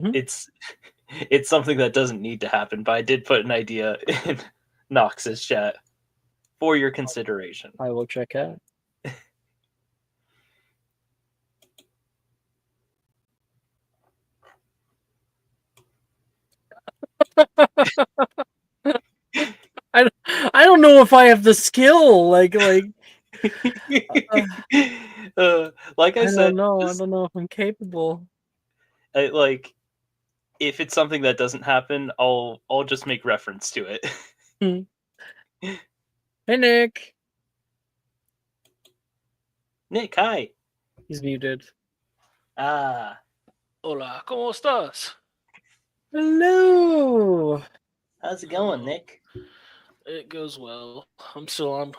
Mhm. It's something that doesn't need to happen, but I did put an idea in Knox's chat for your consideration. I will check out. I don't know if I have the skill. Like Like I I said, don't know. I just, don't know if I'm capable. like if it's something that doesn't happen, I'll just make reference to it. Hey, Nick. Nick, hi. He's muted. Ah, Hola, ¿cómo estás? Hello. how's it going, Nick? It goes well. I'm still on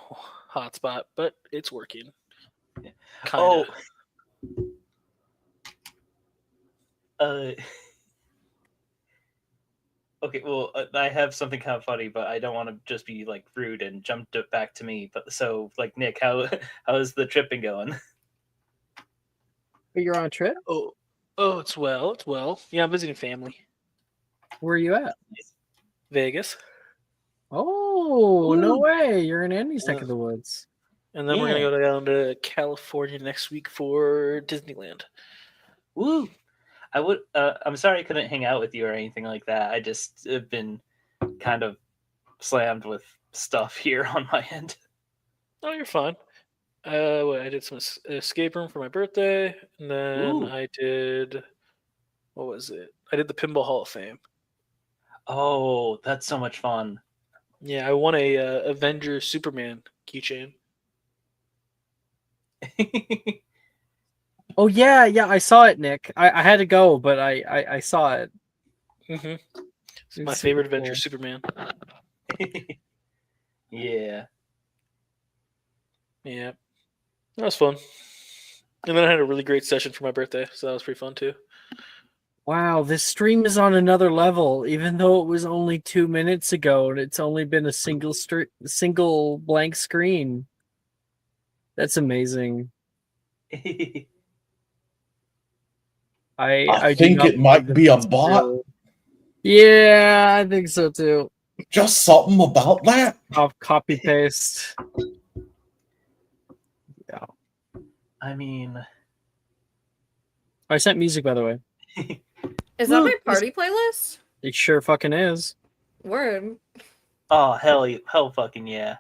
hotspot, but it's working. Kinda. Oh, uh, okay. Well, I have something kind of funny, but I don't want to just be like rude and jumped it back to me. But so, like, Nick, how is the trip been going? You're on a trip? Oh, it's well. It's well. Yeah, I'm visiting family. Where are you at? Vegas. Oh, no Ooh. way. You're in Andy's neck Yeah. of the woods. And then we're Yeah. gonna go down to California next week for Disneyland. Woo! I'm sorry I couldn't hang out with you or anything like that. I just have been kind of slammed with stuff here on my end. Oh, you're fine. I did some escape room for my birthday, and then Ooh. I did what was it? I did the Pinball Hall of Fame. Oh, that's so much fun. Yeah, I won a Avenger Superman keychain. Oh yeah, I saw it, Nick. I had to go, but I saw it. Mm-hmm. It's It my was super favorite Avenger cool. Superman. Yeah. Yeah, that was fun. And then I had a really great session for my birthday, so that was pretty fun too. Wow, this stream is on another level, even though it was only 2 minutes ago and it's only been a single blank screen. That's amazing. I do think not it might believe be a this is bot. real. Yeah, I think so too. Just something about that. Copy paste. Yeah. I mean, I sent music, by the way. Is that my party playlist? It sure fucking is. Word. oh hell fucking yeah.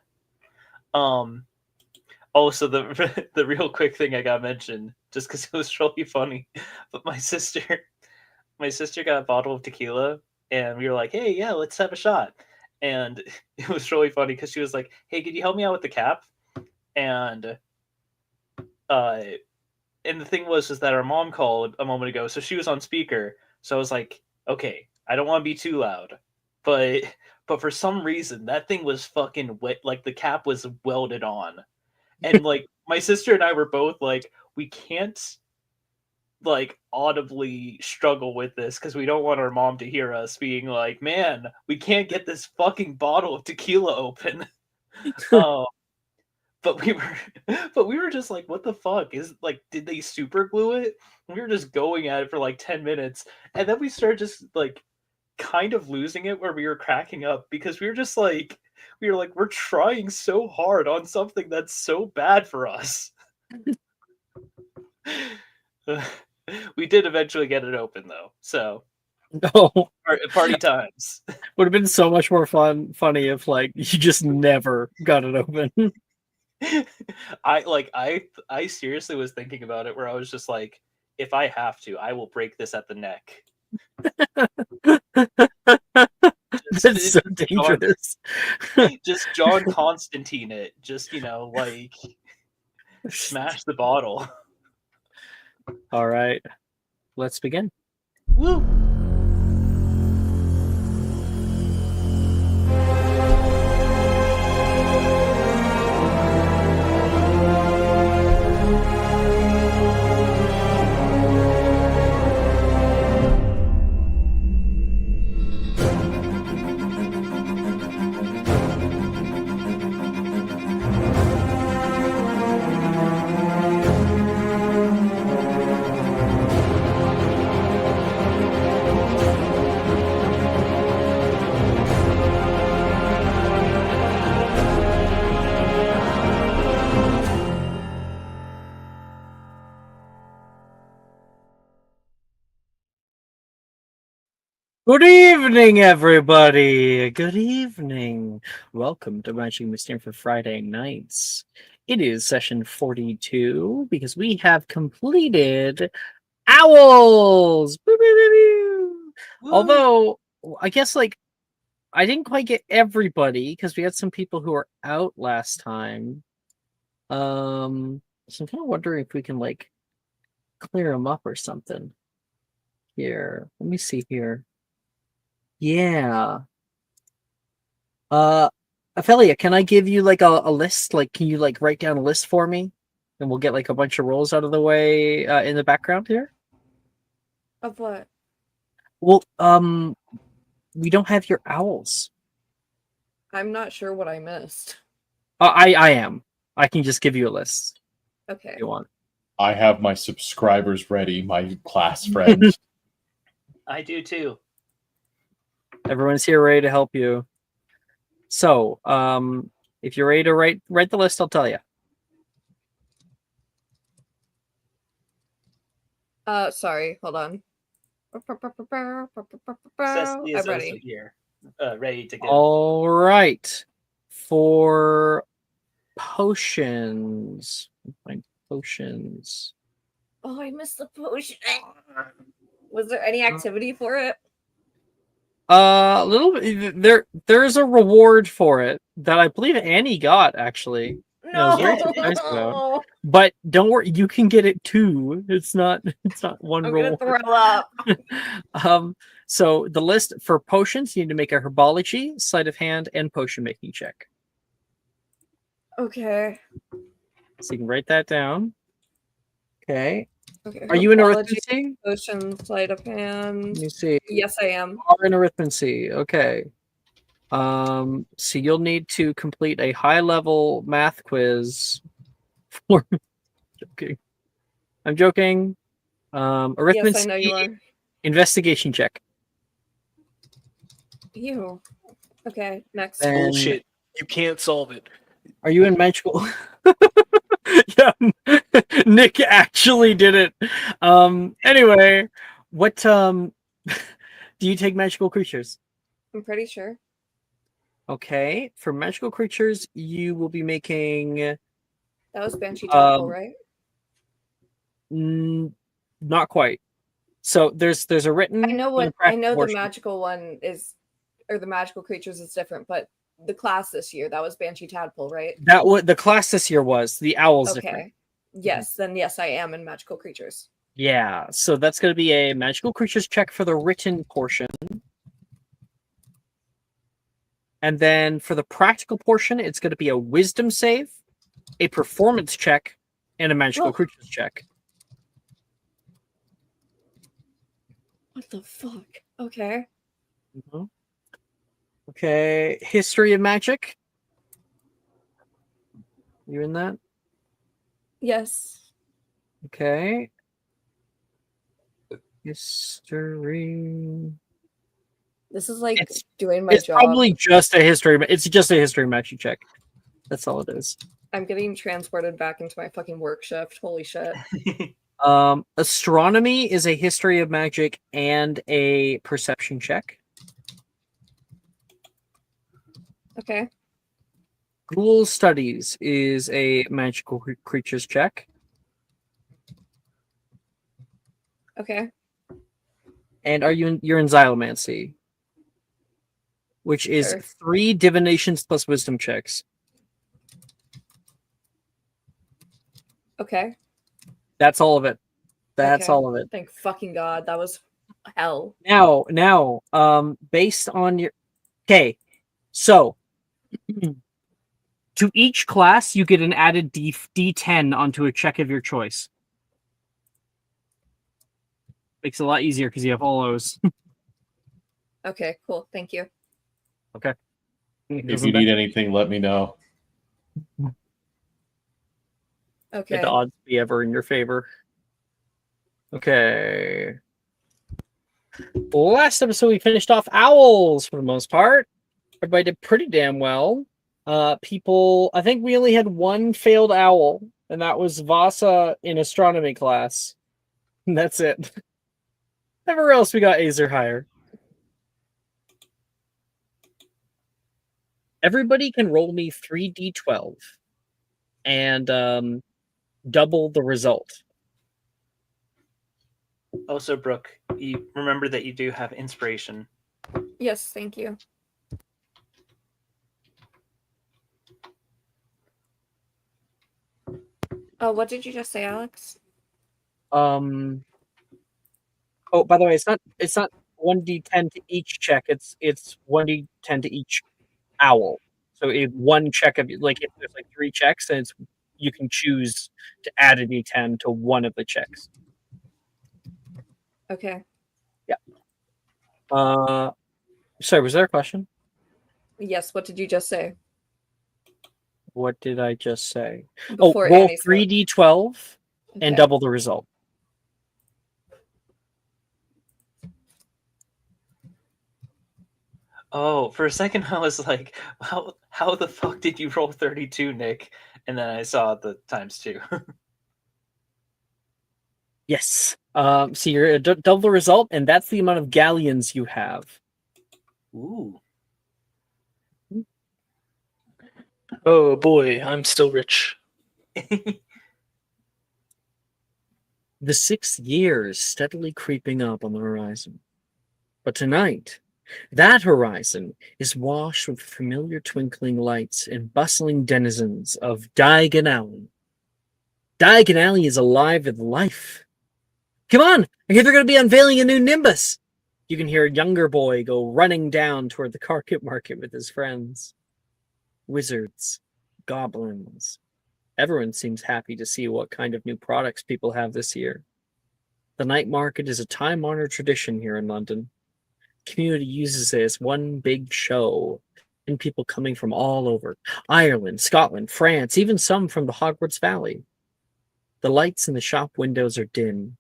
Also, the real quick thing I got mentioned just because it was really funny, but my sister got a bottle of tequila, and we were like, hey, yeah, let's have a shot. And it was really funny because she was like, hey, could you help me out with the cap? And uh and the thing was is that our mom called a moment ago, so she was on speaker. So I was like, okay, I don't want to be too loud, but for some reason that thing was fucking wet, like the cap was welded on, and like my sister and I were both like, we can't like audibly struggle with this because we don't want our mom to hear us being like, man, we can't get this fucking bottle of tequila open. Oh, but we were just like, what the fuck is, like, did they super glue it? And we were just going at it for like 10 minutes, and then we started just like kind of losing it where we were cracking up because we were just like, we're trying so hard on something that's so bad for us. We did eventually get it open though, so No. party times. Would have been so much more funny if like you just never got it open. I seriously was thinking about it where I was just like, if I have to, I will break this at the neck. That's so dangerous. Just John Constantine it. Just, like smash the bottle. All right, let's begin. Woo! Good evening, everybody. Good evening. Welcome to Matching Mysterum for Friday nights. It is session 42 because we have completed Owls. Boo, boo, boo, boo. Although, I guess I didn't quite get everybody because we had some people who were out last time. So I'm kind of wondering if we can clear them up or something. Here, let me see here. Yeah. Ophelia, can I give you a list? Can you write down a list for me? And we'll get a bunch of rolls out of the way in the background here. Of what? Well, we don't have your owls. I'm not sure what I missed. I am. I can just give you a list Okay. if you want. I have my subscribers ready, my class friends. I do too. Everyone's here ready to help you. So, if you're ready to write the list, I'll tell you. Sorry, hold on. Cecily is I'm also ready. here, ready to go. All right. For potions. Find potions. Oh, I missed the potion. Was there any activity for it? A little bit. There's a reward for it that I believe Annie got actually. I was very surprised about. No. But don't worry, you can get it too. It's not one I'm roll. gonna throw up. So the list for potions, you need to make a herbology, sleight of hand, and potion making check. Okay. So you can write that down. Okay. Okay. Are you in herbology, arithmancy? Potion, sleight of Let hand. me see. Yes, I am. You are in arithmancy. Okay. So you'll need to complete a high level math quiz for joking. I'm joking. Arithmancy Yes, I know you are. investigation check. You. Okay, next. Then- Bullshit. You can't solve it. Are you in magical? Yeah, Nick actually did it. Anyway, what do you take magical creatures? I'm pretty sure. Okay, for magical creatures, you will be making That was Banshee Tackle, right? not quite. So there's a written. I know and a what I practical know the portion. magical one is, or the magical creatures is different, but the class this year, that was Banshee Tadpole, right? That what the class this year was. The owls. Okay. Different. Yes, then yes, I am in magical creatures. Yeah, so that's going to be a magical creatures check for the written portion. And then for the practical portion, it's going to be a wisdom save, a performance check, and a magical Oh. creatures check. What the fuck? Okay. Mhm. Okay, history of magic. You in that? Yes. Okay. History. This is like It's- doing my It's job. probably just a history. It's just a history magic check. That's all it is. I'm getting transported back into my fucking work shift. Holy shit. Astronomy is a history of magic and a perception check. Okay. Ghoul studies is a magical creatures check. Okay. And you're in Xylomancy, which is Sure. 3 divinations plus wisdom checks. Okay. That's all of it. That's Okay. all of it. Thank fucking God. That was hell. Now, based on your okay, so to each class you get an added D10 onto a check of your choice. Makes it a lot easier because you have all those. Okay, cool. Thank you. Okay. If you need anything, let me know. Okay. May the odds be ever in your favor. Okay. Last episode we finished off owls for the most part. Everybody did pretty damn well. People, I think we only had one failed owl, and that was Vasa in astronomy class. And that's it. Everywhere else we got A's or higher. Everybody can roll me 3d12 and double the result. Also, Brooke, you remember that you do have inspiration. Yes, thank you. Oh, what did you just say, Alex? Oh, by the way, it's not 1d10 to each check. It's 1d10 to each owl. So if one check of like if there's like 3 checks, then you can choose to add a d10 to one of the checks. Okay. Sorry, was there a question? Yes, what did you just say? What did I just say? Before roll Annie spoke. 3d12 and Okay. double the result. Oh, for a second I was like, how the fuck did you roll 32, Nick? And then I saw the times 2. Yes. So you're double the result, and that's the amount of galleons you have. Ooh. Oh boy, I'm still rich. The 6th year is steadily creeping up on the horizon. But tonight, that horizon is washed with familiar twinkling lights and bustling denizens of Diagon Alley. Diagon Alley is alive with life. Come on! I hear they're going to be unveiling a new Nimbus! You can hear a younger boy go running down toward the carpet market with his friends. Wizards, goblins. Everyone seems happy to see what kind of new products people have this year. The night market is a time-honored tradition here in London. The community uses it as one big show, and people coming from all over Ireland, Scotland, France, even some from the Hogwarts Valley. The lights in the shop windows are dim.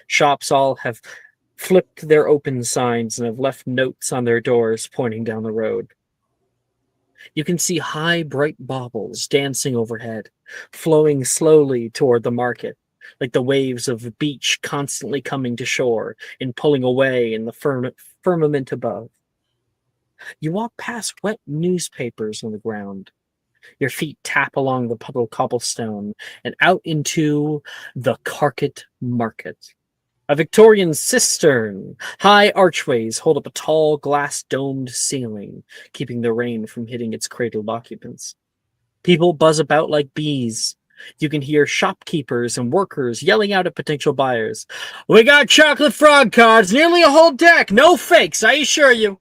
Shops all have flipped their open signs and have left notes on their doors pointing down the road. You can see high, bright baubles dancing overhead, flowing slowly toward the market, like the waves of a beach constantly coming to shore and pulling away in the firmament above. You walk past wet newspapers on the ground. Your feet tap along the puddled cobblestone and out into the Carpet Market. A Victorian cistern, high archways hold up a tall glass-domed ceiling, keeping the rain from hitting its cradled occupants. People buzz about like bees. You can hear shopkeepers and workers yelling out at potential buyers. "We got chocolate frog cards, nearly a whole deck, no fakes, I assure you.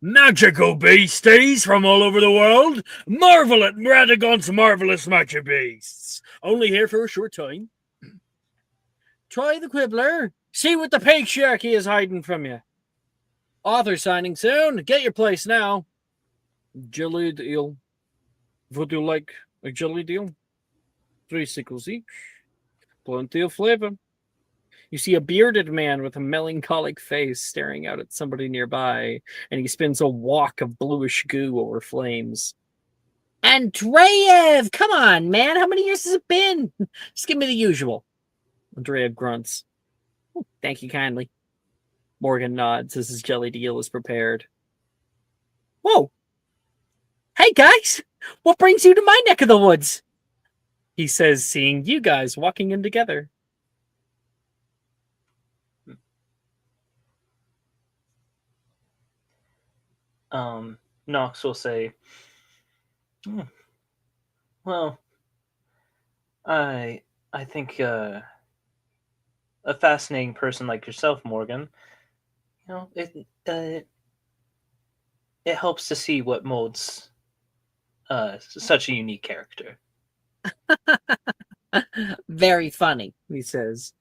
Magical beasties from all over the world. Marvel at Radagon's marvelous magic beasts. Only here for a short time. Try the Quibbler. See what the patriarchy is hiding from you. Author signing soon. Get your place now. Jelly deal. Would you like a jelly deal? 3 sickles each. Plenty of flavor." You see a bearded man with a melancholic face staring out at somebody nearby, and he spins a walk of bluish goo over flames. "Andreev! Come on, man! How many years has it been? Just give me the usual." Andreev grunts. "Thank you kindly." Morgan nods as his jelly deal is prepared. "Whoa! Hey, guys! What brings you to my neck of the woods?" he says, seeing you guys walking in together. Knox will say, well, I think a fascinating person like yourself, Morgan, it helps to see what molds such a unique character. Very funny, he says.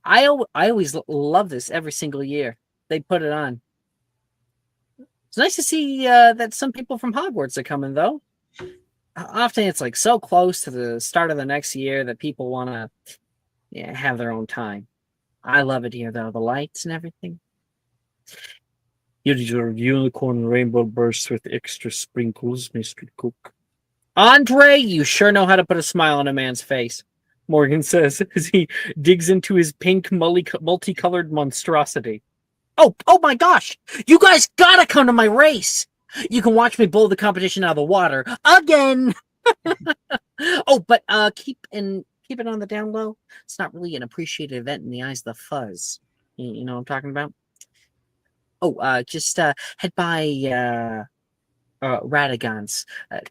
I always love this every single year. They put it on. It's nice to see that some people from Hogwarts are coming, though. Often it's like so close to the start of the next year that people want to have their own time. I love it here, though. The lights and everything. You deserve unicorn rainbow bursts with extra sprinkles, Mr. Cook. Andre, you sure know how to put a smile on a man's face, Morgan says as he digs into his pink multicolored monstrosity. Oh my gosh! You guys gotta come to my race! You can watch me blow the competition out of the water again. Oh, but keep it on the down low. It's not really an appreciated event in the eyes of the fuzz. You know what I'm talking about? Oh, just head by Radagon's.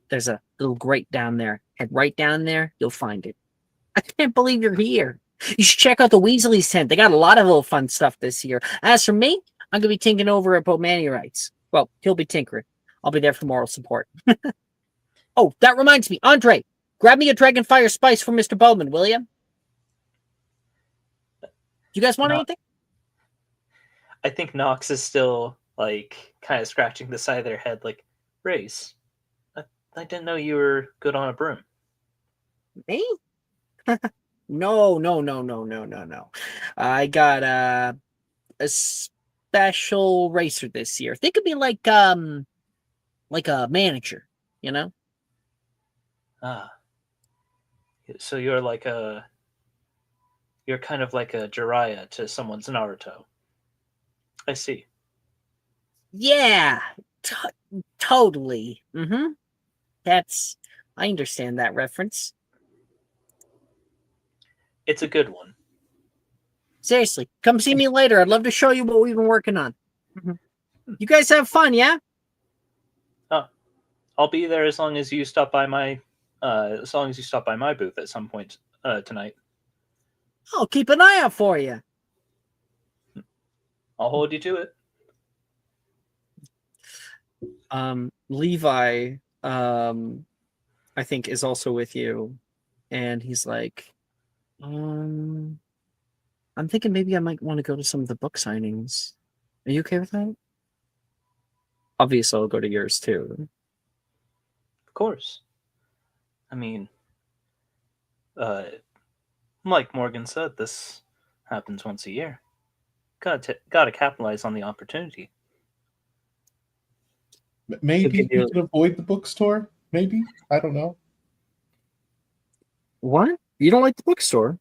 There's a little grate down there. Head right down there, you'll find it. I can't believe you're here. You should check out the Weasley's tent. They got a lot of little fun stuff this year. As for me, I'm gonna be tinkering over at Bomaniorites. Well, he'll be tinkering. I'll be there for moral support. Oh, that reminds me, Andre, grab me a Dragonfire Spice from Mr. Bowman, will you? You guys want No. anything? I think Nox is still like kind of scratching the side of their head, like, Race, I didn't know you were good on a broom. Me? No. I got a special racer this year. Think of me like a manager, you know? Ah. So you're kind of like a Jiraiya to someone's Naruto. I see. Yeah, totally. Mm-hmm. I understand that reference. It's a good one. Seriously, come see me later. I'd love to show you what we've been working on. You guys have fun, yeah? I'll be there as long as you stop by my booth at some point tonight. I'll keep an eye out for you. I'll hold you to it. Levi, I think is also with you, and he's like, I'm thinking maybe I might want to go to some of the book signings. Are you okay with that? Obviously, I'll go to yours too. Of course. I mean, like Morgan said, this happens once a year. Gotta capitalize on the opportunity. Maybe Continue. we can avoid the bookstore. Maybe, I don't know. What? You don't like the bookstore?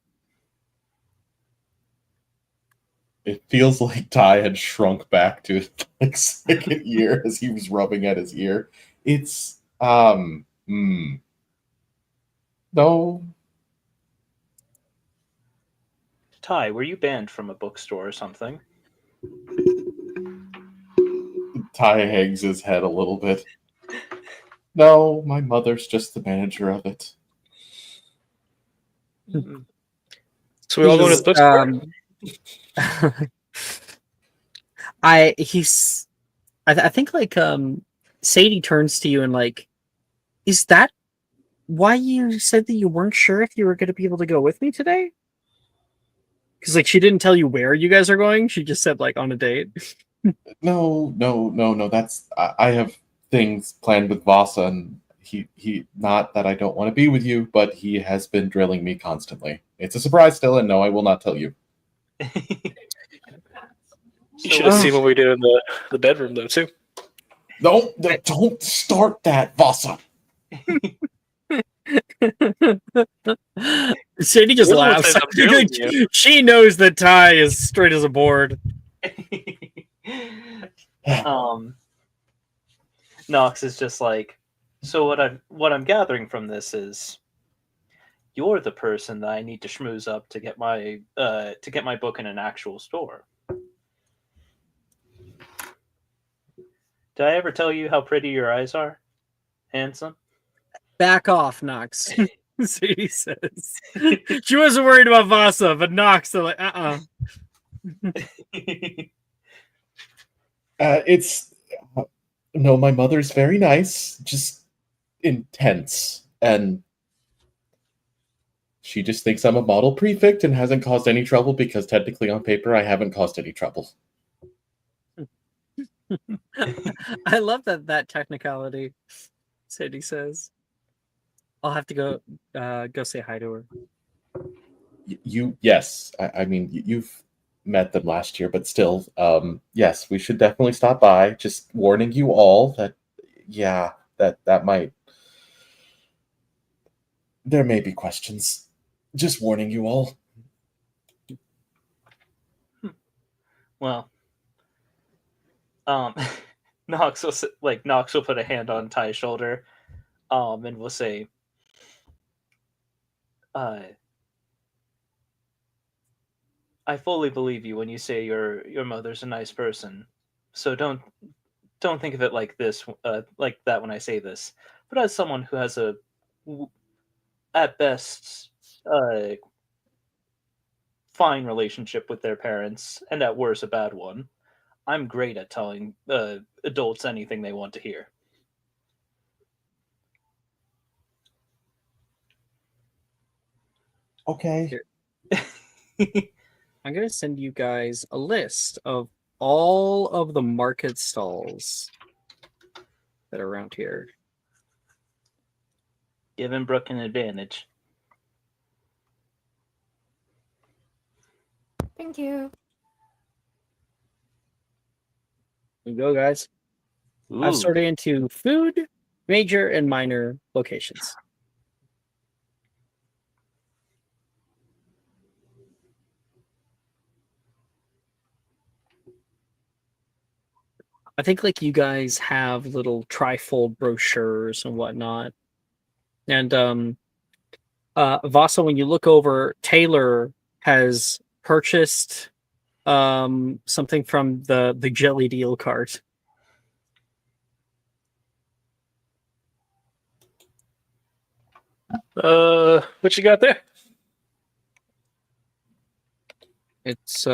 It feels like Ty had shrunk back to his like second year as he was rubbing at his ear. It's no. Ty, were you banned from a bookstore or something? Ty hangs his head a little bit. No, my mother's just the manager of it. So we all go to the bookstore. I think like Sadie turns to you and like, is that why you said that you weren't sure if you were going to be able to go with me today? Because like she didn't tell you where you guys are going. She just said like on a date. No. That's I have things planned with Vasa, and he not that I don't want to be with you, but he has been drilling me constantly. It's a surprise still, and no, I will not tell you. You should have seen what we did in the bedroom, though, too. No, don't start that, Vasa. Sadie just You're the one laughs. saying I'm drilling you. She knows that Ty is straight as a board. Nox is just like, so what I'm gathering from this is you're the person that I need to schmooze up to get my book in an actual store. Did I ever tell you how pretty your eyes are? Handsome? Back off, Nox. Sadie says. She wasn't worried about Vasa, but Nox, they're like, It's no, my mother's very nice, just intense, and she just thinks I'm a model prefect and hasn't caused any trouble because technically on paper I haven't caused any trouble. I love that technicality. Sadie says. I'll have to go say hi to her. Yes, I mean you've met them last year, but still, yes, we should definitely stop by. Just warning you all that, yeah, that might, there may be questions. Just warning you all. Well, um, Knox will put a hand on Ty's shoulder, and will say, "I fully believe you when you say your mother's a nice person. So don't think of it like this, like that when I say this. But as someone who has at best, fine relationship with their parents, and at worst a bad one, I'm great at telling adults anything they want to hear." Okay. I'm gonna send you guys a list of all of the market stalls that are around here. Giving Brooke an advantage. Thank you. Here you go, guys. I've Ooh. sorted into food, major, and minor locations. I think like you guys have little trifold brochures and whatnot. And Vasa, when you look over, Taylor has purchased something from the jelly deal cart. What you got there? It's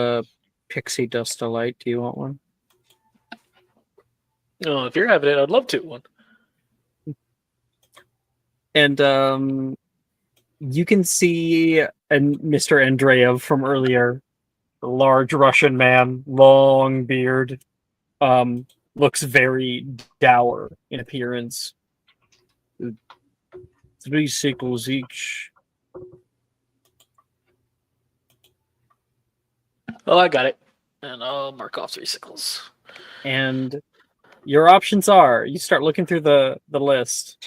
pixie dust delight. Do you want one? Oh, if you're having it, I'd love to one. And you can see Mr. Andreev from earlier, a large Russian man, long beard, looks very dour in appearance. 3 sickles each. Oh, I got it. And I'll mark off 3 sickles. And your options are, you start looking through the list.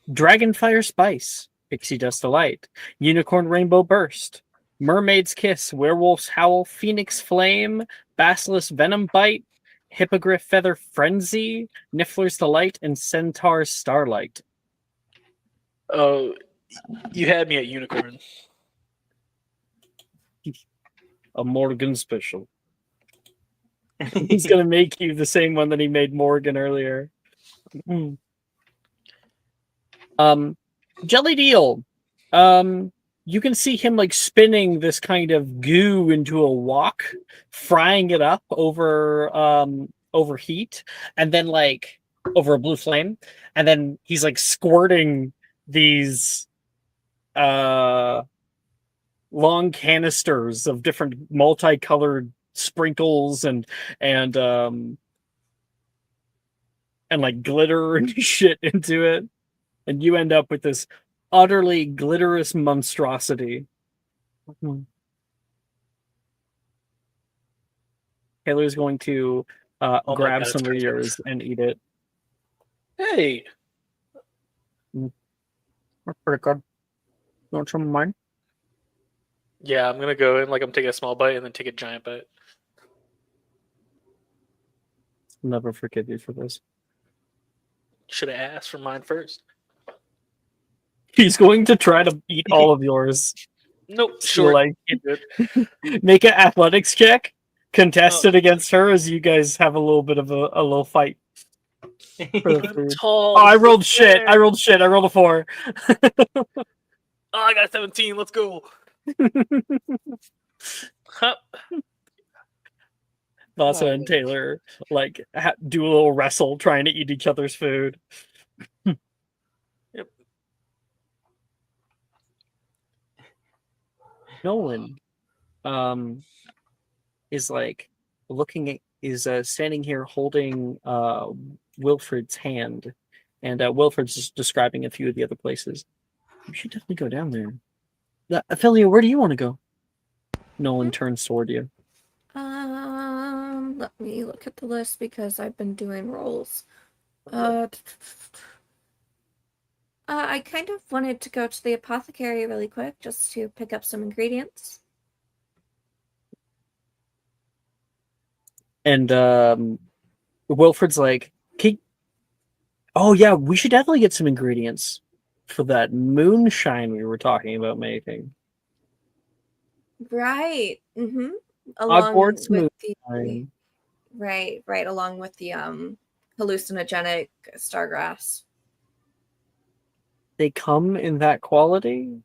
Dragonfire Spice, Pixie Dust Delight, Unicorn Rainbow Burst, Mermaid's Kiss, Werewolf's Howl, Phoenix Flame, Basilisk Venom Bite, Hippogriff Feather Frenzy, Niffler's Delight, and Centaur's Starlight. Oh, you had me at unicorn. A Morgan special. He's gonna make you the same one that he made Morgan earlier. Jelly Deal. You can see him like spinning this kind of goo into a wok, frying it up over heat, and then like over a blue flame, and then he's like squirting these long canisters of different multicolored sprinkles and like glitter and shit into it, and you end up with this utterly glitterous monstrosity. Taylor's going to Oh my grab God, some of it's yours and eat it. Hey, That's pretty good. You want some of mine? yeah, I'm gonna go in like I'm taking a small bite and then take a giant bite. I'll never forgive you for this. Should have asked for mine first. He's going to try to eat all of yours. Nope, So, short. like, Good. make an athletics check, contest Oh. it against her as you guys have a little bit of a little fight. For the I'm food. tall. Oh, I this is rolled shit. I unfair. rolled shit. I rolled a 4. Oh, I got a 17. Let's go. Huh. Vasa Oh, and Taylor like do a little wrestle trying to eat each other's food. Yep. Nolan is like standing here holding Wilfred's hand, and Wilfred's just describing a few of the other places. We should definitely go down there. Ophelia, where do you want to go? Nolan turns toward you. Let me look at the list because I've been doing rolls. I kind of wanted to go to the apothecary really quick just to pick up some ingredients. And Wilfred's like, oh yeah, we should definitely get some ingredients for that moonshine we were talking about making. Right. Mm-hmm. Hogwarts Along with the moonshine. right, along with the hallucinogenic stargrass. They come in that quality?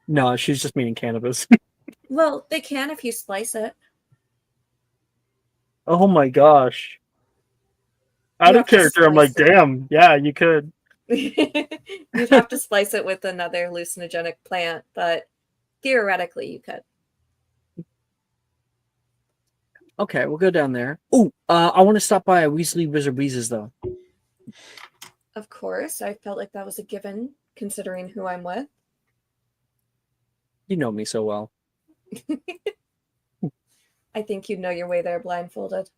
No, she's just meaning cannabis. Well, they can if you splice it. Oh my gosh. Out You of have to character, I'm like, splice it. damn, yeah, you could. You'd have to splice it with another hallucinogenic plant, but theoretically you could. Okay, we'll go down there. Oh, I want to stop by a Weasley Wizard Weezes though. Of course, I felt like that was a given considering who I'm with. You know me so well. I think you'd know your way there blindfolded.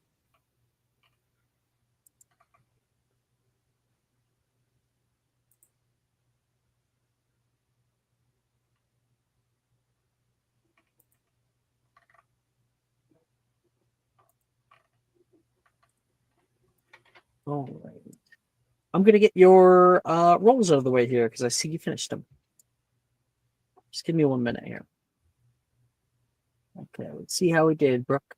All right. I'm gonna get your rolls out of the way here because I see you finished them. Just give me 1 minute here. Okay, let's see how we did, Brooke.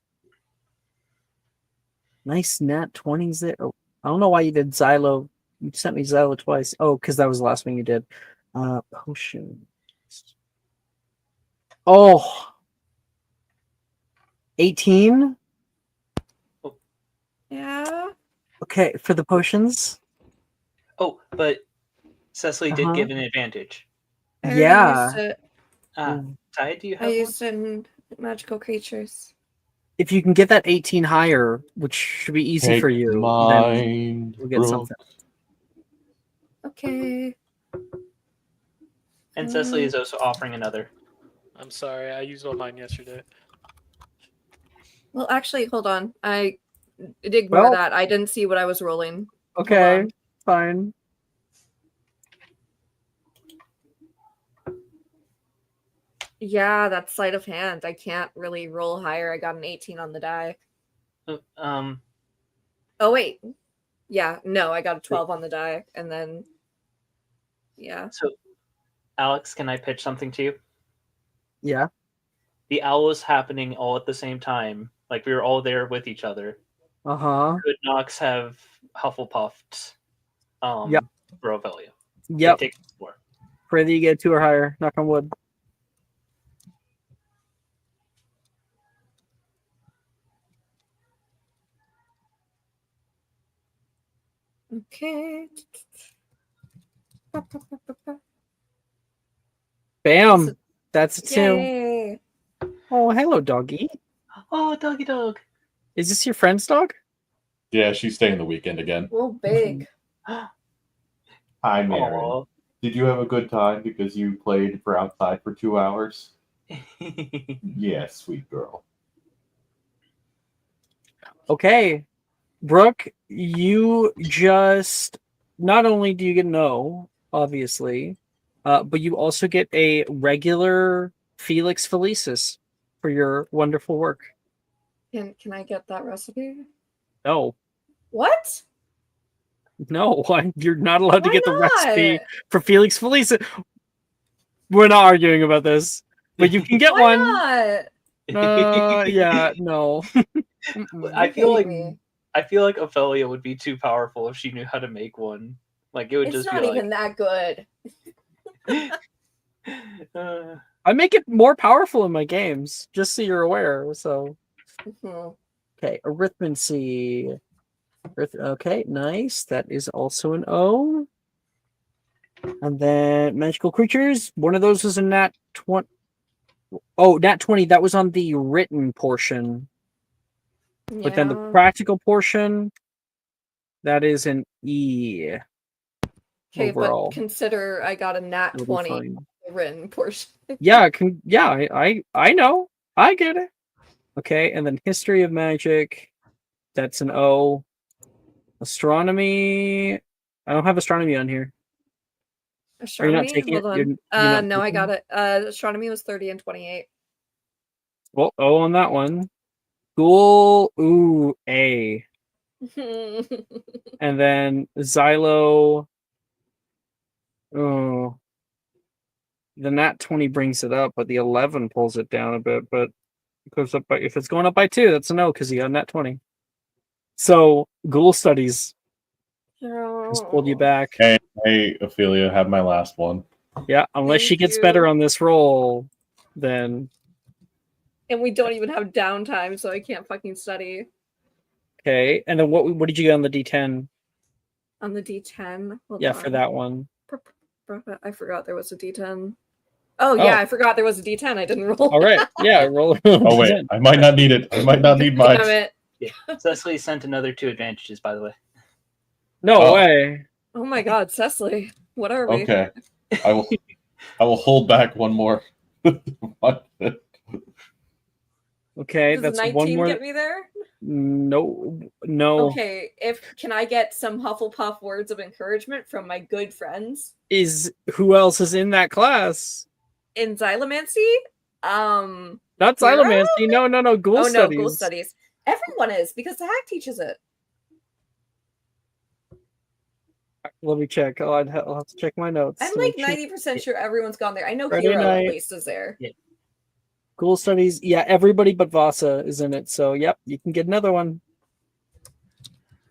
Nice nat 20s there. Oh, I don't know why you did Xylo. You sent me Xylo twice. Oh, because that was the last one you did. Potion. Oh. 18? Yeah. Okay, for the potions. Oh, but Cecily did Uh-huh. give an advantage. I already Yeah. used it. Ty, do you I have one? used it in magical creatures. If you can get that 18 higher, which should be easy Take for you, then mind, we'll get Brooke. something. Okay. And Cecily is also offering another. I'm sorry, I used all mine yesterday. Well, actually, hold on. I ignore Well- that. I didn't see what I was rolling. Okay, on. fine. Yeah, that's sleight of hand. I can't really roll higher. I got an 18 on the die. Oh, wait. Yeah, no, I got a 12 on the die. And then, yeah. So, Alex, can I pitch something to you? Yeah. The owl was happening all at the same time. Like, we were all there with each other. Uh-huh. Could Nox have Hufflepuffed Yep. Brovelia? Yep. Take 4. Pray that you get 2 or higher. Knock on wood. Okay. Bam. That's a 2. Yay. Oh, hello, doggy. Oh, doggy dog. Is this your friend's dog? Yeah, she's staying the weekend again. Oh, big. Hi, Maren. Aw. Did you have a good time because you played for outside for 2 hours? Yeah, sweet girl. Okay. Brooke, you just not only do you get an O, obviously, but you also get a regular Felix Felicis for your wonderful work. Can I get that recipe? No, What? no, you're not allowed to Why get the not? recipe for Felix Felicis. We're not arguing about this, but you can get Why one. not? Yeah, no. I You feel hate like me. Ophelia would be too powerful if she knew how to make one. Like, it would It's just not be even that good. like, I make it more powerful in my games, just so you're aware. So, Mhm. okay, arithmancy. Okay, nice. That is also an O. And then magical creatures. One of those is a nat 20. Oh, nat 20. That was on the written portion. But then the Yeah. practical portion, that is an E. Okay, overall. but consider I got a nat It'll be 20 fine. on the written portion. Yeah, I know. I get it. Okay, and then history of magic. That's an O. Astronomy. I don't have astronomy on here. Are you not Astronomy? taking Hold it? on. You're not No, I taking got it. Astronomy was 30 and 28. Well, O on that one. School. Ooh, A. And then Xylo. Oh, the nat 20 brings it up, but the 11 pulls it down a bit. But it goes up by, if it's going up by 2, that's a no because you got nat 20. So Ghoul Studies has pulled you back. Hey, Ophelia, have my last one. Yeah, unless she Thank gets you. better on this roll, then And we don't even have downtime, so I can't fucking study. okay. And then what did you get on the D10? On the D10? Hold Yeah, on. for that one. I forgot there was a D10. Oh, yeah, I forgot there was a D10. I didn't roll. All right. Yeah, roll. Oh wait, I might not need it. I might not need much. Damn it. Cecily sent another 2 advantages, by the way. No Oh. way. Oh my god, Cecily. What are we? Okay, I will hold back one more. Okay, Does that's 19 one more. get me there? No. Okay, can I get some Hufflepuff words of encouragement from my good friends Who else is in that class? in Xylomancy? Not Hero? Xylomancy. No. Ghoul Studies. Ghoul Studies. Everyone is because the hack teaches it. Let me check. I'll have to check my notes. I'm to like make sure. 90% sure everyone's gone there. I know Friday Hero night. at least is there. Ghoul Studies. Yeah, everybody but Vasa is in it. So, yep, you can get another one.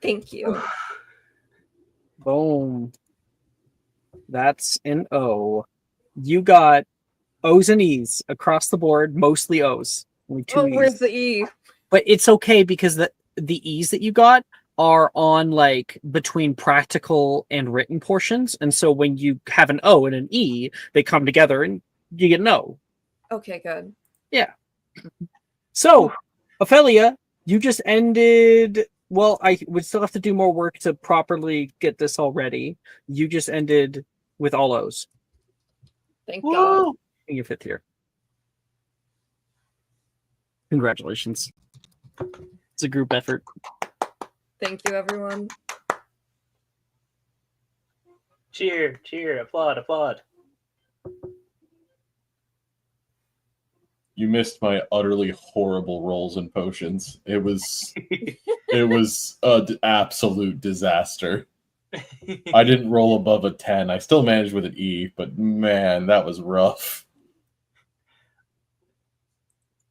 Thank you. Boom. That's an O. You got O's and E's across the board, mostly O's. Only 2 E's. Where's the E? But it's okay because the E's that you got are on like between practical and written portions. And so when you have an O and an E, they come together and you get an O. Okay, good. Yeah. So, Ophelia, you just ended. Well, I would still have to do more work to properly get this all ready. You just ended with all O's Thank God. in your 5th year. Congratulations. It's a group effort. Thank you, everyone. Cheer, applaud. You missed my utterly horrible rolls and potions. It was an absolute disaster. I didn't roll above a 10. I still managed with an E, but man, that was rough.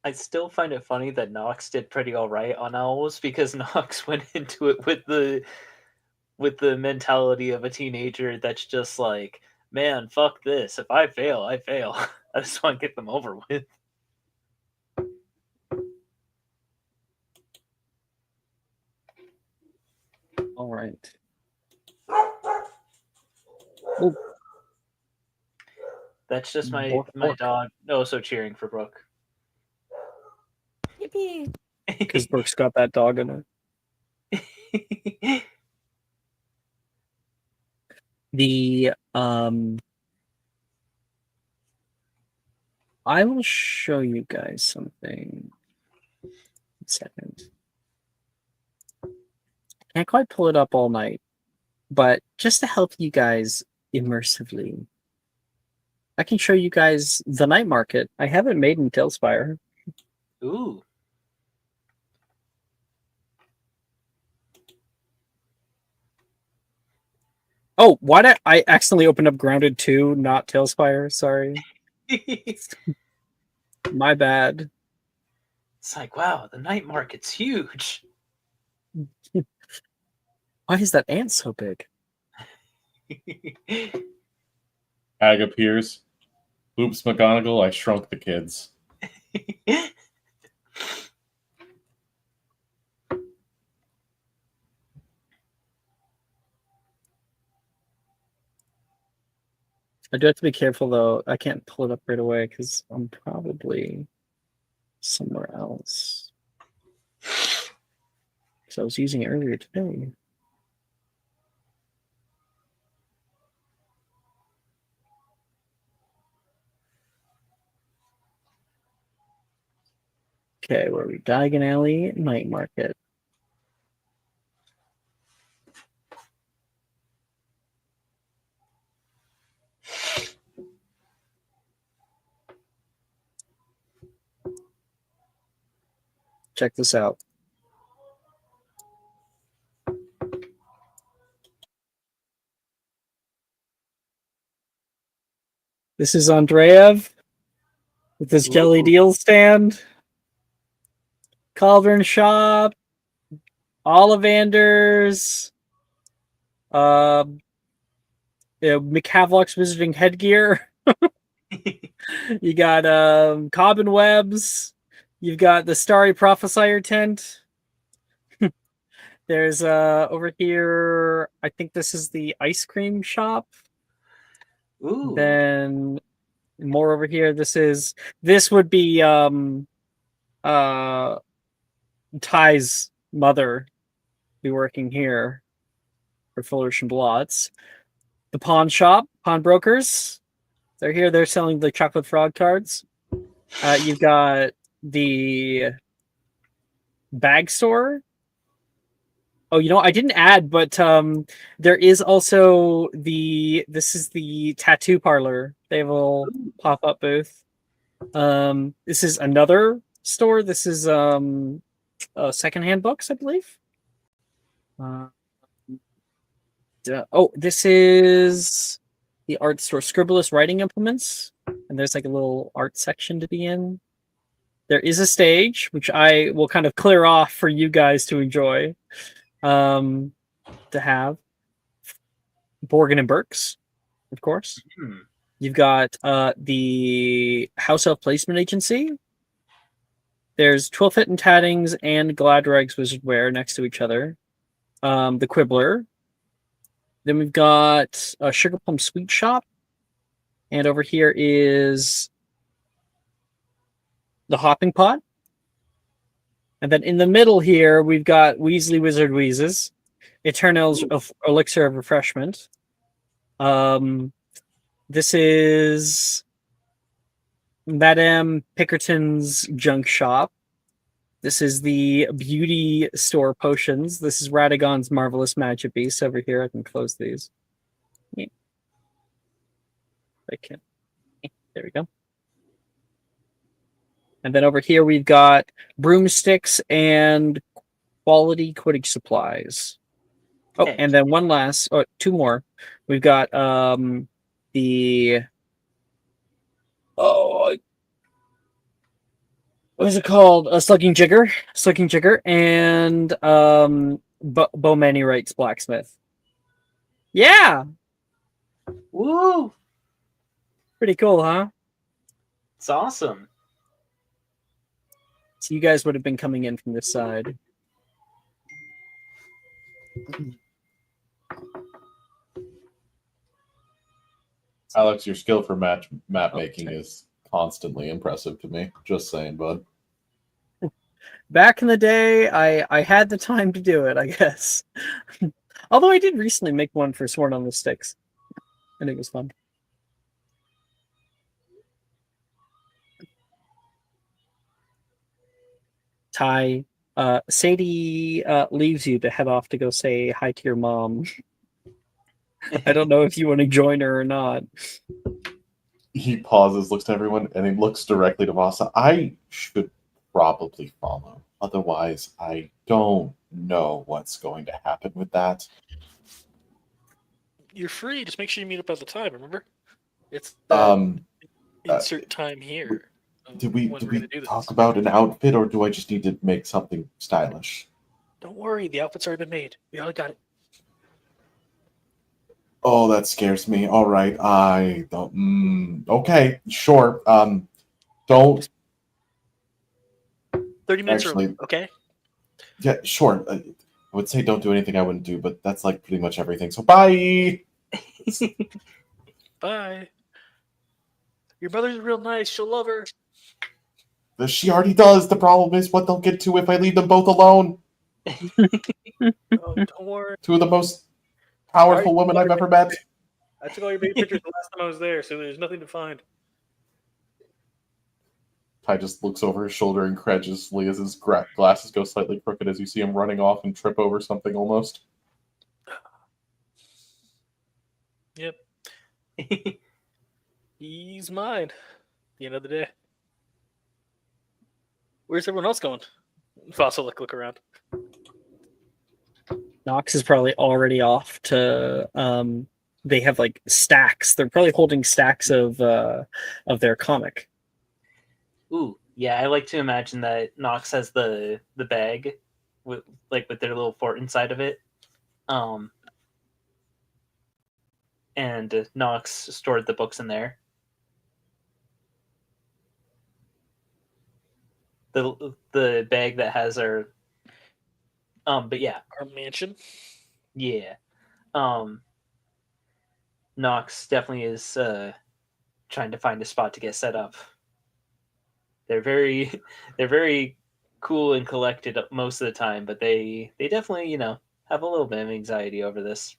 I still find it funny that Nox did pretty all right on owls because Nox went into it with the mentality of a teenager that's just like, man, fuck this. If I fail, I fail. I just want to get them over with. All right. That's just my Bork. dog so cheering for Brooke. Yippee. Because Brooke's got that dog in her. I will show you guys something. 1 second. Can't quite pull it up all night, but just to help you guys immersively, I can show you guys the night market. I have it made in Tailspire. Ooh. Oh, why did I accidentally open up Grounded 2, not Tailspire? Sorry. My bad. It's like, wow, the night market's huge. Why is that ant so big? Ag appears. Oops, McGonagall, I shrunk the kids. I do have to be careful, though. I can't pull it up right away because I'm probably somewhere else. Because I was using it earlier today. Okay, where are we? Diagon Alley, Night Market. Check this out. This is Andreev with his jelly Ooh. deal stand. Cauldron Shop. Ollivanders. McHavelock's Wizarding Headgear. You got Cobbin Webs. You've got the Starry Prophesier tent. There's over here, I think this is the ice cream shop. Ooh. Then more over here, this would be Ty's mother be working here for Fullerish and Blots. The pawn shop, pawnbrokers. They're here, they're selling the chocolate frog cards. You've got the bag store. Oh, you know, I didn't add, but there is also this is the tattoo parlor. They have a little pop-up booth. This is another store. This is secondhand books, I believe. This is the art store, Scribbleless Writing Implements, and there's like a little art section to be in. There is a stage, which I will kind of clear off for you guys to enjoy. To have Borgin and Burks, of course. You've got the House Elf Placement Agency. There's Twilfit and Tattings and Gladrag's Wizard Wear next to each other. The Quibbler. Then we've got a Sugar Plum Sweet Shop. And over here is the Hopping Pot. And then in the middle here, we've got Weasley Wizard Wheezes, Eternal's Elixir of Refreshment. This is Madame Pickerton's Junk Shop. This is the Beauty Store Potions. This is Radagon's Marvelous Magic Beast over here. I can close these. Yeah. I can. There we go. And then over here we've got broomsticks and quality Quidditch supplies. Oh, Hey. and then two more. We've got the what is it called? A Slugging Jigger, and Bowmany Wright's Blacksmith. Yeah, Woo! pretty cool, huh? It's awesome. So you guys would have been coming in from this side. Alex, your skill for map making is constantly impressive to me. Just saying, bud. Back in the day, I had the time to do it, I guess. Although I did recently make one for Sworn on the Sticks, and it was fun. Ty, Sadie leaves you to head off to go say hi to your mom. I don't know if you want to join her or not. He pauses, looks to everyone, and he looks directly to Vasa. I should probably follow. Otherwise, I don't know what's going to happen with that. You're free. Just make sure you meet up at the time. Remember, it's insert time here. Did we when we're gonna do this. talk about an outfit, or do I just need to make something stylish? Don't worry, the outfit's already been made. We all got it. Oh, that scares me. All right, I don't. Okay, sure. Don't. 30 minutes Actually- early, okay? Yeah, sure. I would say don't do anything I wouldn't do, but that's like pretty much everything. So bye. Bye. Your mother's real nice. She'll love her. She already does. The problem is what they'll get to if I leave them both alone. Oh, don't worry. Two of the most powerful women I've ever met. I took all your baby pictures the last time I was there, so there's nothing to find. Ty just looks over his shoulder incredulously as his glasses go slightly crooked as you see him running off and trip over something almost. Yep. He's mine. At the end of the day. Where's everyone else going? Fossil, look around. Knox is probably already off to they have like stacks. They're probably holding stacks of their comic. Ooh, yeah, I like to imagine that Nox has the bag with their little fort inside of it. And Nox stored the books in there. The bag that has our but yeah. Our mansion. Yeah. Nox definitely is trying to find a spot to get set up. They're very they're very cool and collected most of the time, but they definitely, have a little bit of anxiety over this.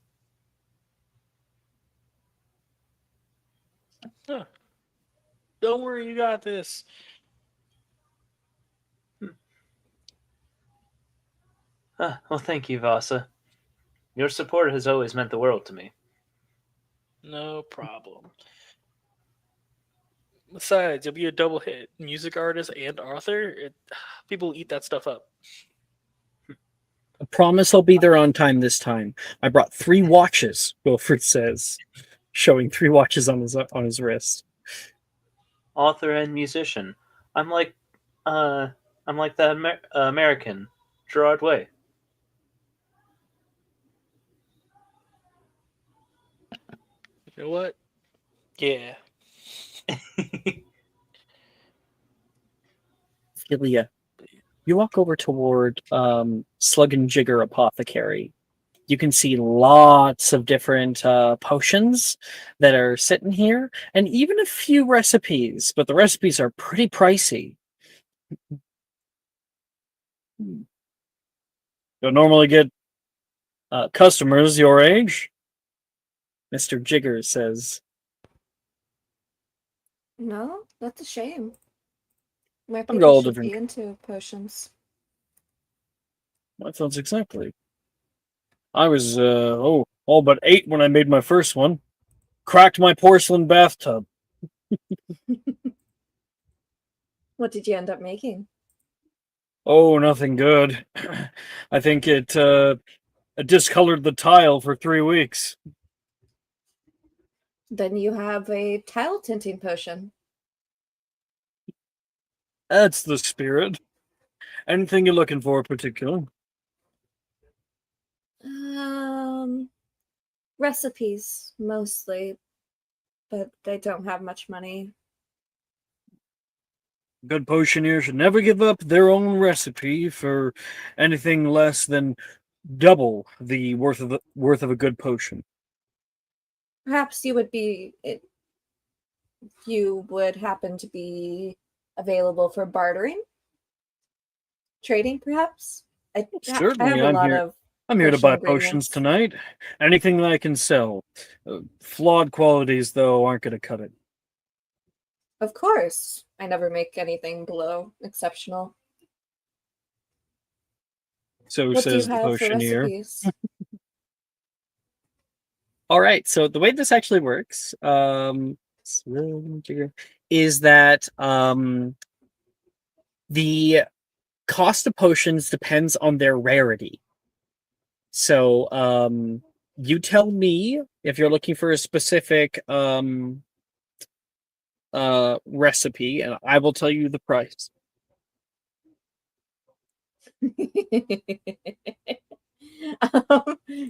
Huh. Don't worry, you got this. Well, thank you, Vasa. Your support has always meant the world to me. No problem. Besides, you'll be a double hit: music artist and author. People eat that stuff up. I promise I'll be there on time this time. I brought 3 watches, Wilfred says, showing 3 watches on his wrist. Author and musician. I'm like the American Gerard Way. You know what? Yeah. Ilya, you walk over toward Slug and Jigger Apothecary. You can see lots of different potions that are sitting here, and even a few recipes, but the recipes are pretty pricey. Don't normally get customers your age, Mr. Jigger says. No, that's a shame. More I'm got all people should different. be into potions. That sounds exactly. I was all but 8 when I made my first one. Cracked my porcelain bathtub. What did you end up making? Oh, nothing good. I think it discolored the tile for 3 weeks. Then you have a tile tinting potion. That's the spirit. Anything you're looking for in particular? Recipes mostly, but they don't have much money. Good potioneer should never give up their own recipe for anything less than double the worth of a good potion. Perhaps you would happen to be available for bartering, trading, perhaps. I Certainly, have a lot of. I'm here to potion buy ingredients. potions tonight. Anything that I can sell. Flawed qualities, though, aren't going to cut it. Of course, I never make anything below exceptional. So What do you says the have for potioneer. recipes? All right. So the way this actually works is that the cost of potions depends on their rarity. So you tell me if you're looking for a specific recipe, and I will tell you the price.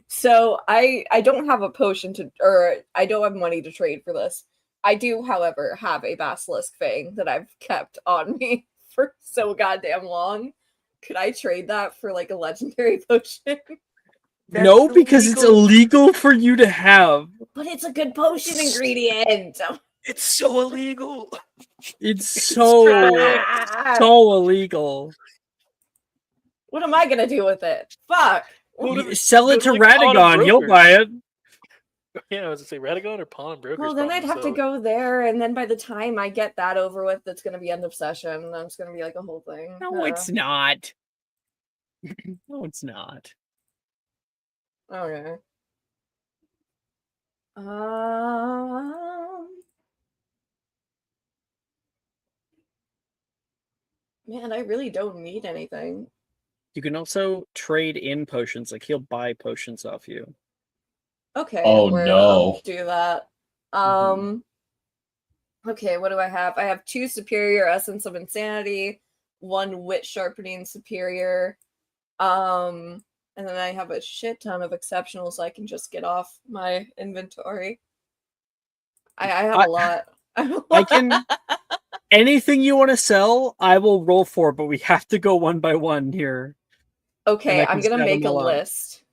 So I don't have a potion or I don't have money to trade for this. I do, however, have a basilisk fang that I've kept on me for so goddamn long. Could I trade that for like a legendary potion? No, because it's illegal for you to have. But it's a good potion ingredient. It's so illegal. It's so illegal. What am I gonna do with it? Fuck. Sell it to Go to, like, Pawn and Radagon. He'll Brokers. buy it. Yeah, I was gonna say Radagon or Pawn and Brokers. Well, then I'd have to so- go there, and then by the time I get that over with, it's gonna be end of session. Then it's gonna be like a whole thing. No, it's not. No, it's not. Okay. Man, I really don't need anything. You can also trade in potions. Like, he'll buy potions off you. Okay, Oh, I'll no. do that. Okay, what do I have? I have 2 superior essence of insanity, 1 wit sharpening superior, and then I have a shit ton of exceptionals I can just get off my inventory. I have a lot. I can anything you want to sell, I will roll for, but we have to go one by one here. Okay, I can I'm gonna set make them a all up. list.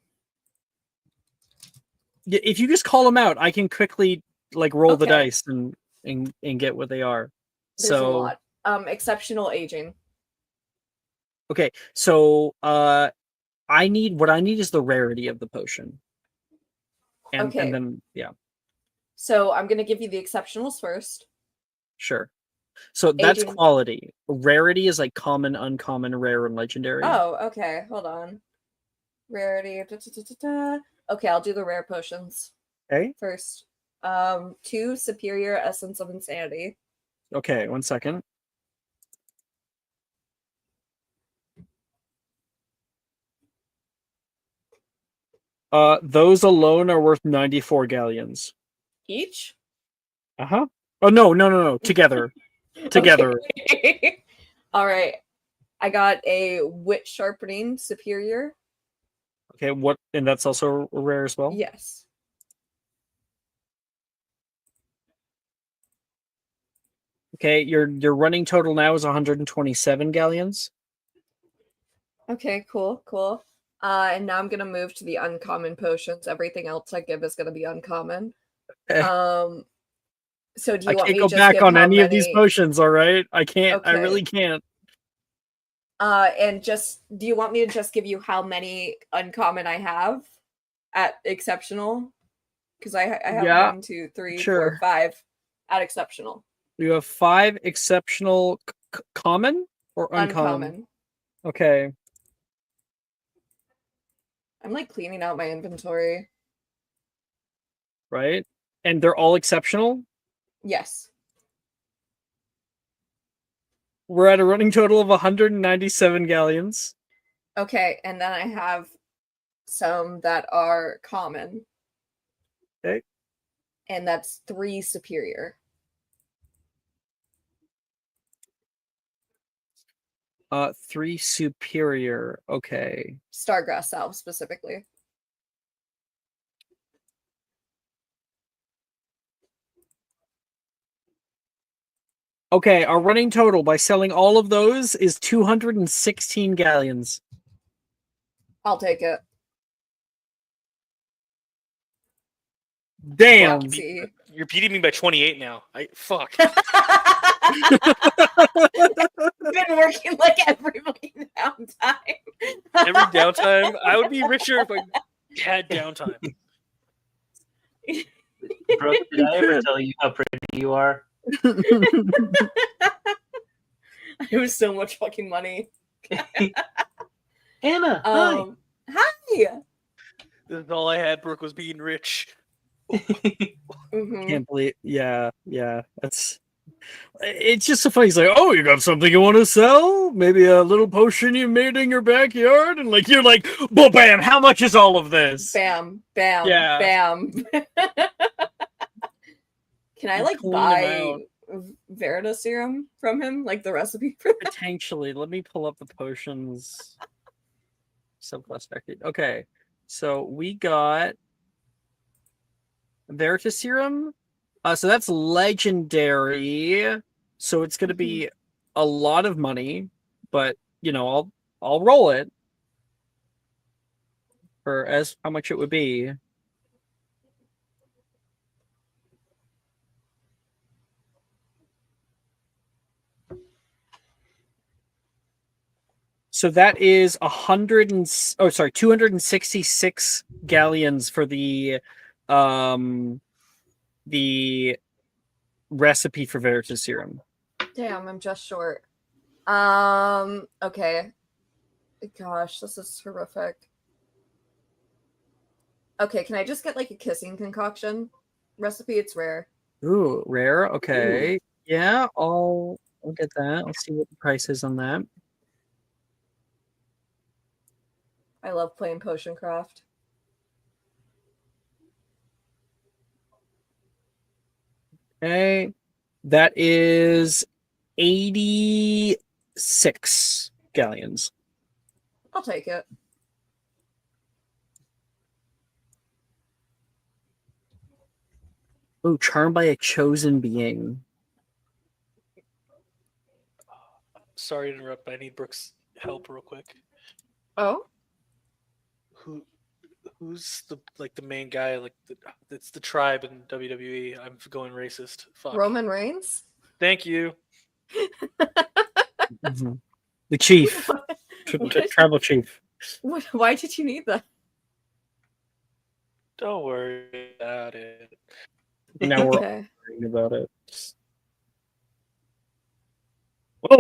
If you just call them out, I can quickly like roll the Okay. dice and get what they are. There's a So lot. Exceptional aging. okay, so what I need is the rarity of the potion. And Okay. then yeah, So I'm gonna give you the exceptionals first. sure. So that's Aging. quality. Rarity is like common, uncommon, rare, and legendary. Oh, okay. Hold on. Rarity. Okay, I'll do the rare potions Okay. first. 2 superior essence of insanity. Okay, 1 second. Those alone are worth 94 galleons. Each? Uh-huh. Oh no. Together. Together. Okay. All right. I got a wit sharpening superior. Okay, what and that's also rare as well? Yes. Okay, your running total now is 127 galleons. Okay, cool. And now I'm gonna move to the uncommon potions. Everything else I give is gonna be uncommon. Okay. So do I you want can't me go to just back give on how any of these many? potions, all right? I can't. I Okay. really can't. And just do you want me to just give you how many uncommon I have at exceptional? Because I have Yeah, 1, 2, 3, 4, sure. 5 at exceptional. You have 5 exceptional common or uncommon? Uncommon. Okay. I'm like cleaning out my inventory. Right? And they're all exceptional? Yes. We're at a running total of 197 galleons. Okay, and then I have some that are common. Okay. And that's 3 superior. 3 superior. Okay. Stargrass salve specifically. Okay, our running total by selling all of those is 216 galleons. I'll take it. Damn. Flopsy. You're beating me by 28 now. Fuck. Been working like every fucking downtime. Every downtime, I would be richer if I had downtime. Brooke, did I ever tell you how pretty you are? It was so much fucking money. Anna, hi. Hi. This is all I had. Brooke was being rich. Mhm. Can't believe. Yeah. That's. It's just so funny. He's like, "Oh, you got something you want to sell? Maybe a little potion you made in your backyard?" And like, you're like, "Boom, bam! How much is all of this?" Bam, Yeah. bam. Can I You like clean 'em buy out. Verita serum from him? Like the recipe for that? Potentially. Let me pull up the potions. Subclass active. Okay, so we got Veritaserum. So that's legendary. So it's going to be a lot of money, but I'll roll it for as how much it would be. So that is 266 galleons for the recipe for Veritaserum. Damn, I'm just short. Okay. Gosh, this is horrific. Okay, can I just get like a kissing concoction recipe? It's rare. Ooh, rare. Okay. Yeah, I'll get that. I'll see what the price is on that. I love playing potion craft. Okay. That is 86 galleons. I'll take it. Oh, charmed by a chosen being. Sorry to interrupt, but I need Brooke's help real quick. Oh, Who's the main guy? It's the tribe in WWE. I'm going racist. Fuck. Roman Reigns? Thank you. Mhm. The chief. Tribal chief. Why did you need that? Don't worry about it. Now we're Okay. worrying about it.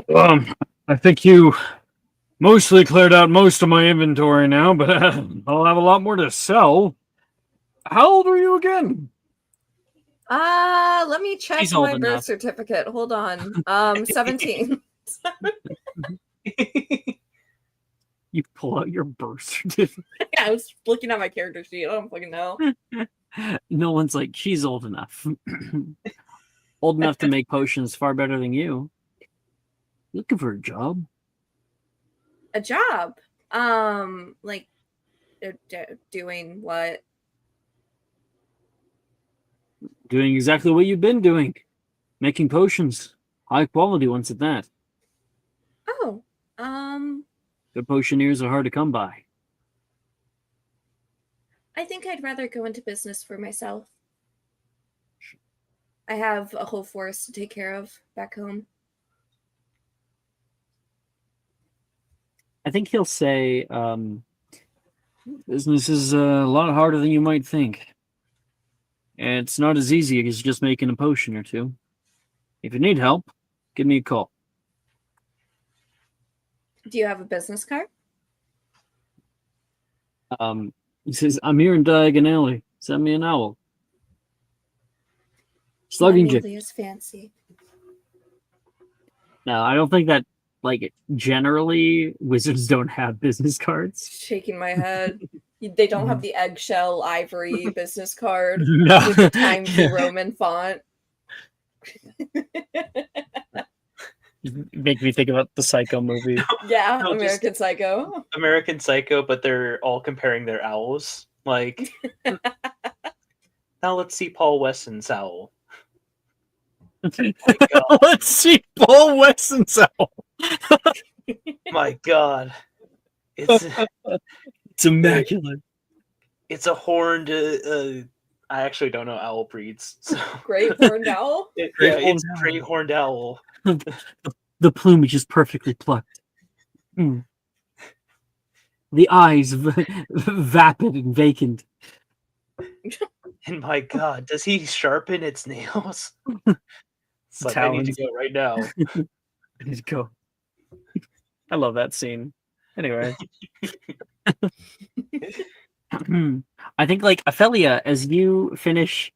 Well, I think you mostly cleared out most of my inventory now, but I'll have a lot more to sell. How old are you again? Let me check She's old my birth enough. certificate. Hold on. 17. You pull out your birth certificate. I was looking at my character sheet. I don't fucking know. No one's like, she's old enough. Old enough to make potions far better than you. Looking for a job? A job. Like doing what? Doing exactly what you've been doing. Making potions. High quality ones at that. Oh, Good potioneers are hard to come by. I think I'd rather go into business for myself. I have a whole forest to take care of back home. I think he'll say, business is a lot harder than you might think. And it's not as easy as just making a potion or two. If you need help, give me a call. Do you have a business card? He says, I'm here in Diagon Alley. Send me an owl. Slugging Jig. Amelia is fancy. No, I don't think that, like, generally wizards don't have business cards. Shaking my head. They don't have the eggshell ivory business card No. with the Times New Roman font. Make me think about the Psycho movie. Yeah, No, just- American Psycho. American Psycho, but they're all comparing their owls. Like, now let's see Paul Wesson's owl. My God. Let's see Paul Wesson's owl. My God, it's It's immaculate. it's a horned. I actually don't know owl breeds. So Great horned owl. yeah, Great horned it's a great horned owl. The plumage is perfectly plucked. Mm. The eyes vapid and vacant. And my God, does he sharpen its nails? It's like, I need to Talons. go right now. I need to go. I love that scene. Anyway. I think, like, Ophelia, as you finish,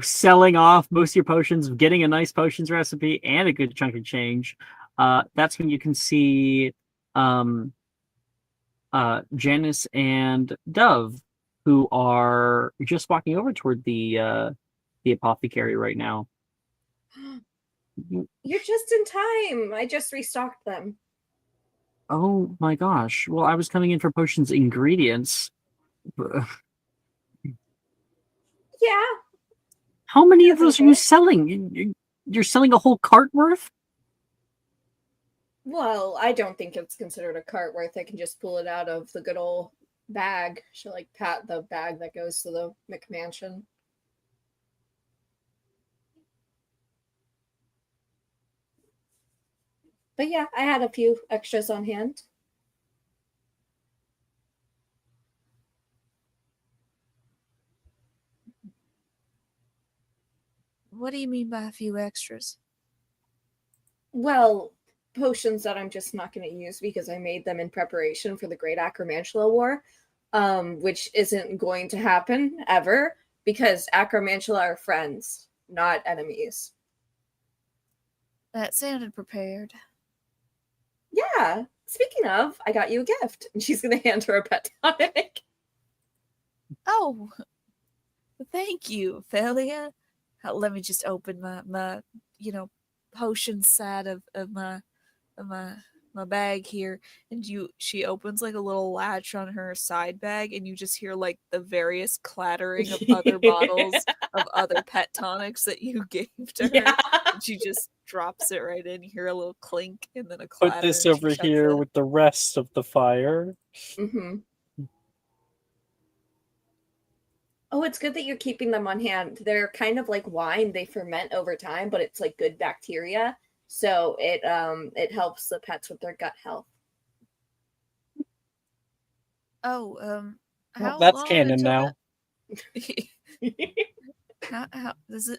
selling off most of your potions, getting a nice potions recipe and a good chunk of change, that's when you can see Janice and Dove, who are just walking over toward the apothecary right now. You're just in time. I just restocked them. Oh my gosh. Well, I was coming in for potions ingredients. Yeah. How many of those are you Okay. selling? You're selling a whole cart worth? Well, I don't think it's considered a cart worth. I can just pull it out of the good old bag. She'll like pat the bag that goes to the McMansion. But yeah, I had a few extras on hand. What do you mean by a few extras? Well, potions that I'm just not going to use because I made them in preparation for the Great Acromantula War, which isn't going to happen ever because Acromantula are friends, not enemies. That sounded prepared. Yeah. Speaking of, I got you a gift, and she's going to hand her a pet tonic. Oh, thank you, Ophelia. let me just open my potion side of my bag here, and she opens like a little latch on her side bag, and you just hear like the various clattering of other bottles of other pet tonics that you gave to her. Yeah. And she just drops it right in. You hear a little clink and then a Put clatter. this and she over shuts here it. with the rest of the fire. Mm-hmm. Oh, it's good that you're keeping them on hand. They're kind of like wine. They ferment over time, but it's like good bacteria. So it helps the pets with their gut health. Oh, Well, how that's long canon until now. how does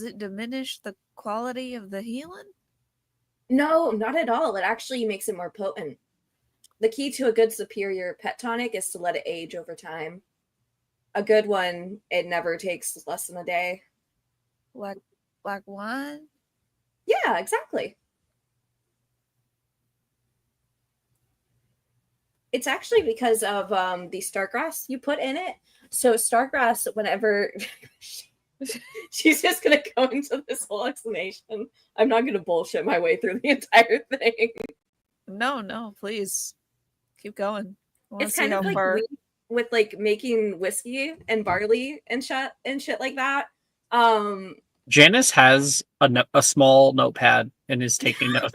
it diminish the quality of the healing? No, not at all. It actually makes it more potent. The key to a good superior pet tonic is to let it age over time. A good one, it never takes less than a day. Like wine? Yeah, exactly. It's actually because of the stargrass you put in it. So stargrass, whenever she's just gonna go into this whole explanation. I'm not gonna bullshit my way through the entire thing. No, please keep going. I wanna It's see kind how of like far. wheat with like making whiskey and barley and shit like that. Janice has a small notepad and is taking notes.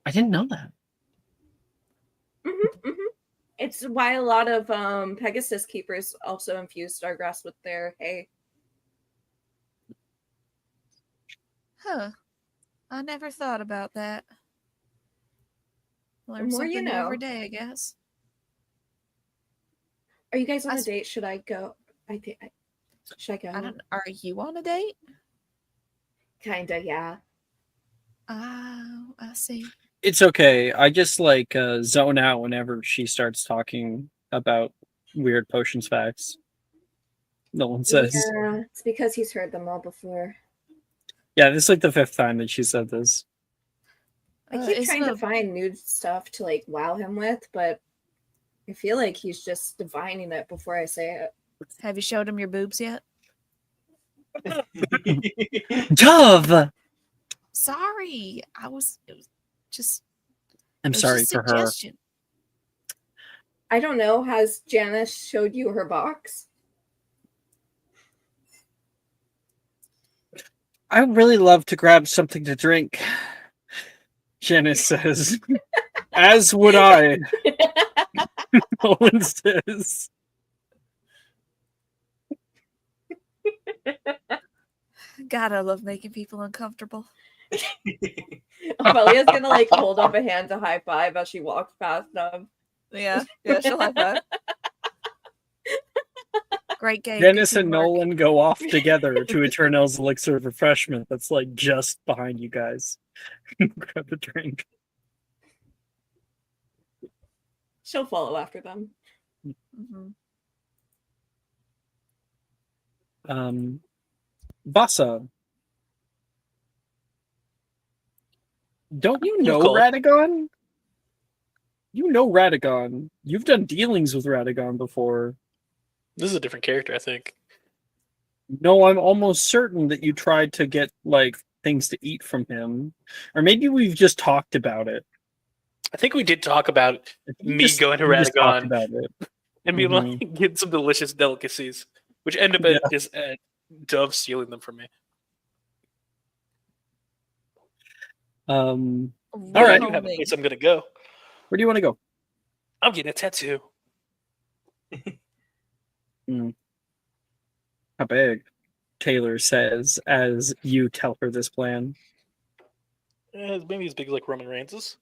I didn't know that. It's why a lot of Pegasus keepers also infuse stargrass with their hay. Huh. I never thought about that. The Learn more something you new every know. day, I guess. Are you guys on I a s- date? Should I go? Should I go? I don't. Are you on a date? Kinda, yeah. Oh, I see. It's okay. I just like zone out whenever she starts talking about weird potions facts. No one says. Yeah, it's because he's heard them all before. Yeah, this is like the 5th time that she said this. I keep Is trying it to a find new stuff to like wow him with, but I feel like he's just divining it before I say it. Have you showed him your boobs yet? Dove! Sorry, it was just. I'm It was sorry just for her. suggestion. I don't know. Has Janice showed you her box? I would really love to grab something to drink, Janice says. As would I. Nolan says. God, I love making people uncomfortable. Aphelia's gonna like hold up a hand to high five as she walks past them. Yeah, she'll high five. Great game. Dennis good and teamwork. Nolan go off together to Eternal's Elixir of Refreshment that's like just behind you guys. Grab a drink. She'll follow after them. Mhm. Vasa. Don't you know called. Radagon? You know Radagon. You've done dealings with Radagon before. This is a different character, I think. No, I'm almost certain that you tried to get like things to eat from him. Or maybe we've just talked about it. I think we did talk about me going to we just talked Radagon about it. and being like, get some delicious delicacies, which end up at just Dove stealing them from me. All I right. do have a place I'm gonna go. Where do you want to go? I'm getting a tattoo. How big? Taylor says as you tell her this plan. Maybe as big as like Roman Reigns's.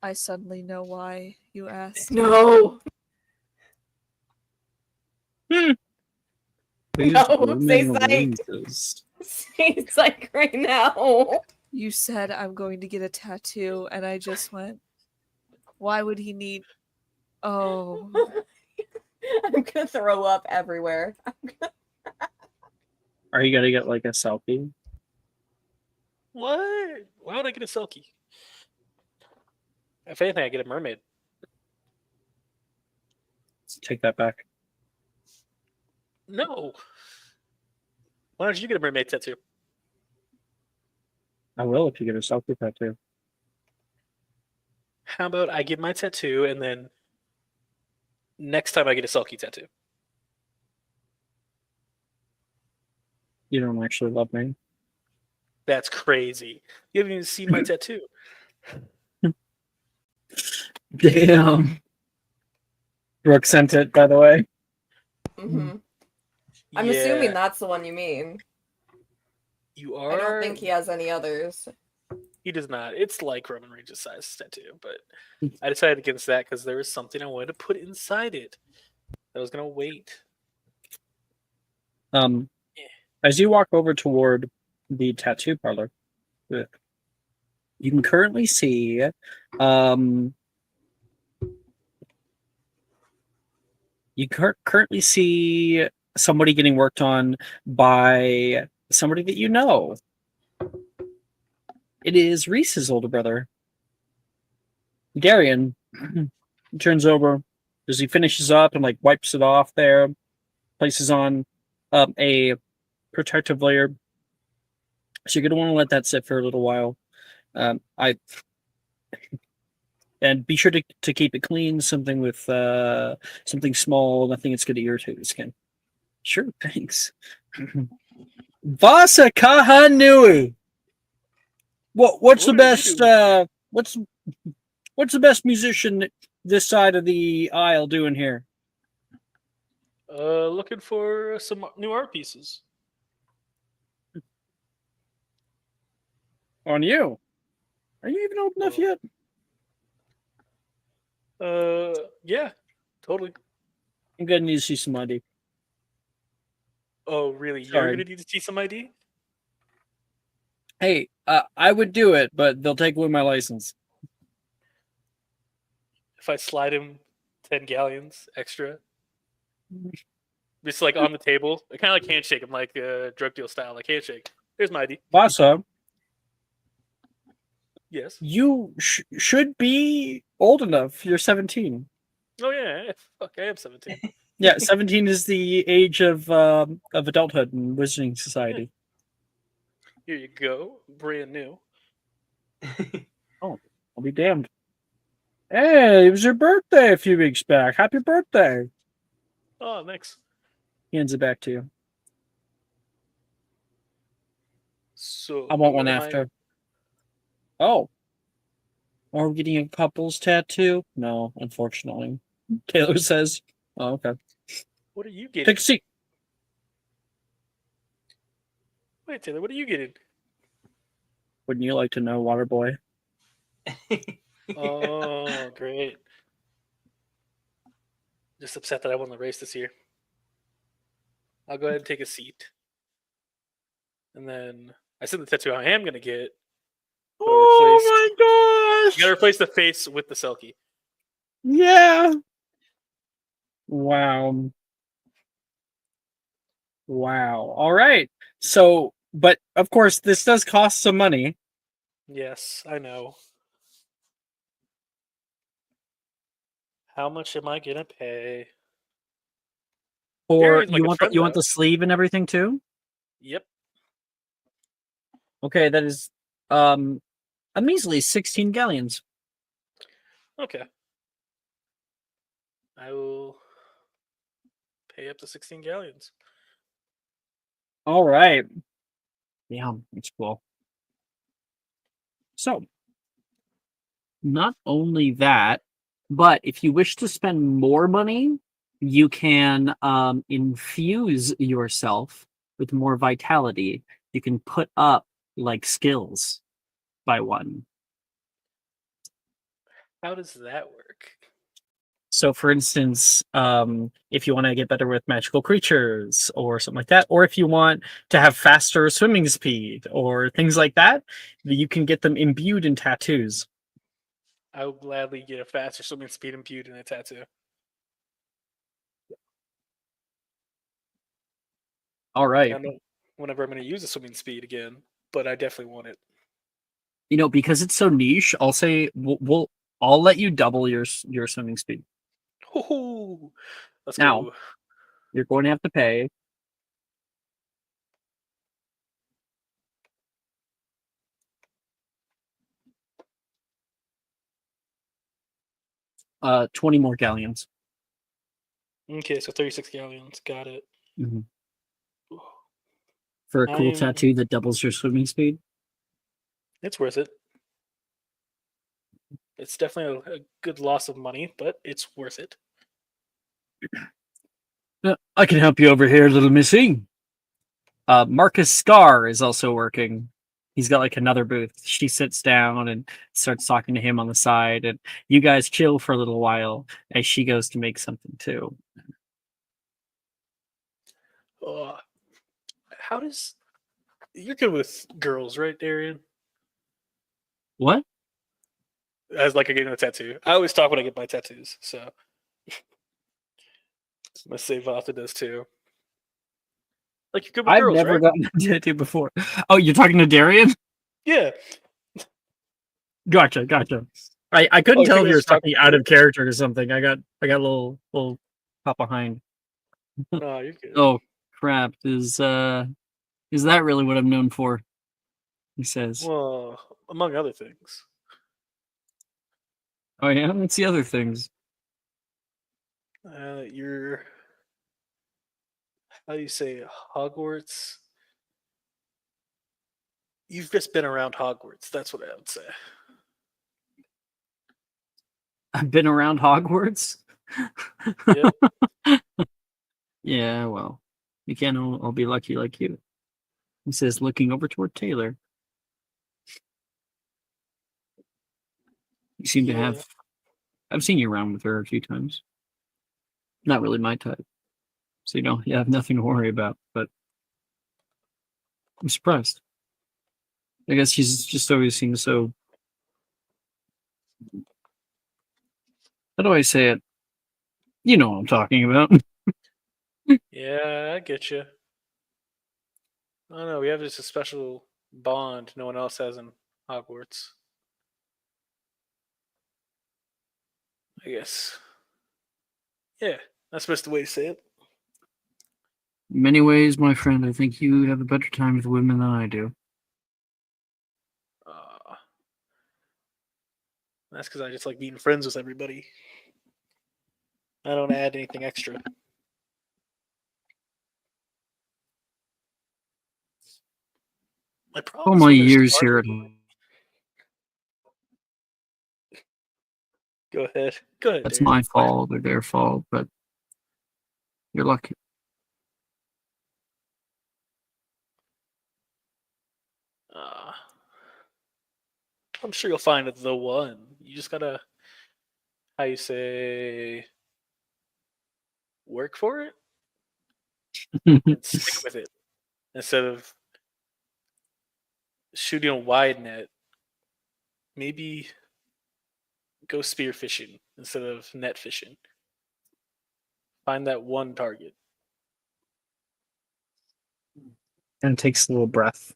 I suddenly know why you asked. No. Please No, Roman say psych. Reigns's. Say psych right now. You said I'm going to get a tattoo, and I just went, why would he need. Oh. I'm gonna throw up everywhere. Are you gonna get like a selfie? What? Why would I get a Selkie? If anything, I get a mermaid. Let's take that back. No. Why don't you get a mermaid tattoo? I will if you get a selfie tattoo. How about I get my tattoo and then next time I get a Selkie tattoo? You don't actually love me. That's crazy. You haven't even seen my tattoo. Damn. Brooke sent it, by the way. Hmm. I'm assuming that's the one you mean. You are. I don't think he has any others. He does not. It's like Roman Reigns' size tattoo, but I decided against that because there was something I wanted to put inside it. I was gonna wait. As you walk over toward the tattoo parlor, you can currently see currently see somebody getting worked on by somebody that you know. It is Reese's older brother, Darian. Turns over as he finishes up and like wipes it off there, places on a protective layer. So you're gonna want to let that sit for a little while. And be sure to keep it clean. Something with something small, nothing that's going to irritate the skin. Sure, thanks. Vasa Kahanui. What's the What are you best? doing? What's the best musician this side of the aisle doing here? Looking for some new art pieces. On you. Are you even old enough yet? Yeah, totally. I'm gonna need to see some ID. Oh, really? Sorry. You're gonna need to see some ID? Hey, I would do it, but they'll take away my license. If I slide him 10 galleons extra, just like on the table, I kind of like handshake him, like drug deal style, like handshake. Here's my ID. Vasa, Yes. you should be old enough. You're 17. Oh yeah. Fuck, I am 17. Yeah, 17 is the age of adulthood in Wizarding Society. Here you go, brand new. I'll be damned. Hey, it was your birthday a few weeks back. Happy birthday. Oh, thanks. He hands it back to you. So I want one what am after. Oh. Are we getting a couple's tattoo? No, unfortunately. Taylor says. Oh, okay. What are you getting? Take a seat. Wait, Taylor, what are you getting? Wouldn't you like to know, Waterboy? Oh, great. Just upset that I won the race this year. I'll go ahead and take a seat. And then I said the tattoo I am going to get. Oh my gosh! You got to replace the face with the Selkie. Yeah. Wow. Wow. All right. So, but of course, this does cost some money. Yes, I know. How much am I going to pay? Or Darian's like you a want friend, you want though. the sleeve and everything too? Yep. Okay, that is a measly 16 galleons. Okay. I will pay up to 16 galleons. All right. Yeah, that's cool. So, not only that, but if you wish to spend more money, you can infuse yourself with more vitality. You can put up like skills by one. How does that work? So, for instance, if you want to get better with magical creatures or something like that, or if you want to have faster swimming speed or things like that, you can get them imbued in tattoos. I will gladly get a faster swimming speed imbued in a tattoo. All right. I don't know whenever I'm going to use a swimming speed again, but I definitely want it. You know, because it's so niche, I'll say I'll let you double your swimming speed. Ooh, let's Now, go. you're going to have to pay 20 more galleons. Okay, so 36 galleons. Got it. Mhm. For a cool I'm- tattoo that doubles your swimming speed. It's worth it. It's definitely a good loss of money, but it's worth it. I can help you over here, little missy. Marcus Scar is also working. He's got like another booth. She sits down and starts talking to him on the side, and you guys chill for a little while as she goes to make something too. How does you're good with girls, right, Darian? What? As like getting a tattoo. I always talk when I get my tattoos, so I'm gonna say Vatha does too. Like you're good with I've girls, never right? gotten a tattoo before. Oh, you're talking to Darian? Yeah. Gotcha. I couldn't I tell think if I you were was talking talking out to of character or something. I got a little pop behind. No, you're good. Oh crap! Is that really what I'm known for? He says. Well, among other things. Oh yeah, what's the other things? You're how do you say Hogwarts? You've just been around Hogwarts. That's what I would say. I've been around Hogwarts. Yep. Yeah, well, you can't all be lucky like you. He says, looking over toward Taylor. You seem to Yeah. have. I've seen you around with her a few times. Not really my type, so you have nothing to worry about. But I'm surprised. I guess she's just always seems so. How do I say it? You know what I'm talking about. Yeah, I get you. I don't know. We have just a special bond no one else has in Hogwarts. I guess. Yeah, that's best the way to say it. In many ways, my friend, I think you have a better time with women than I do. That's because I just like being friends with everybody. I don't add anything extra. My problem All is my when there's years here at Go ahead. Go ahead. that's Darren. my fault or their fault, but you're lucky. Uh, I'm sure you'll find the one. You just gotta, how you say, work for it and stick with it instead of shooting a wide net. Maybe go spear fishing instead of net fishing. Find that one target. And takes a little breath.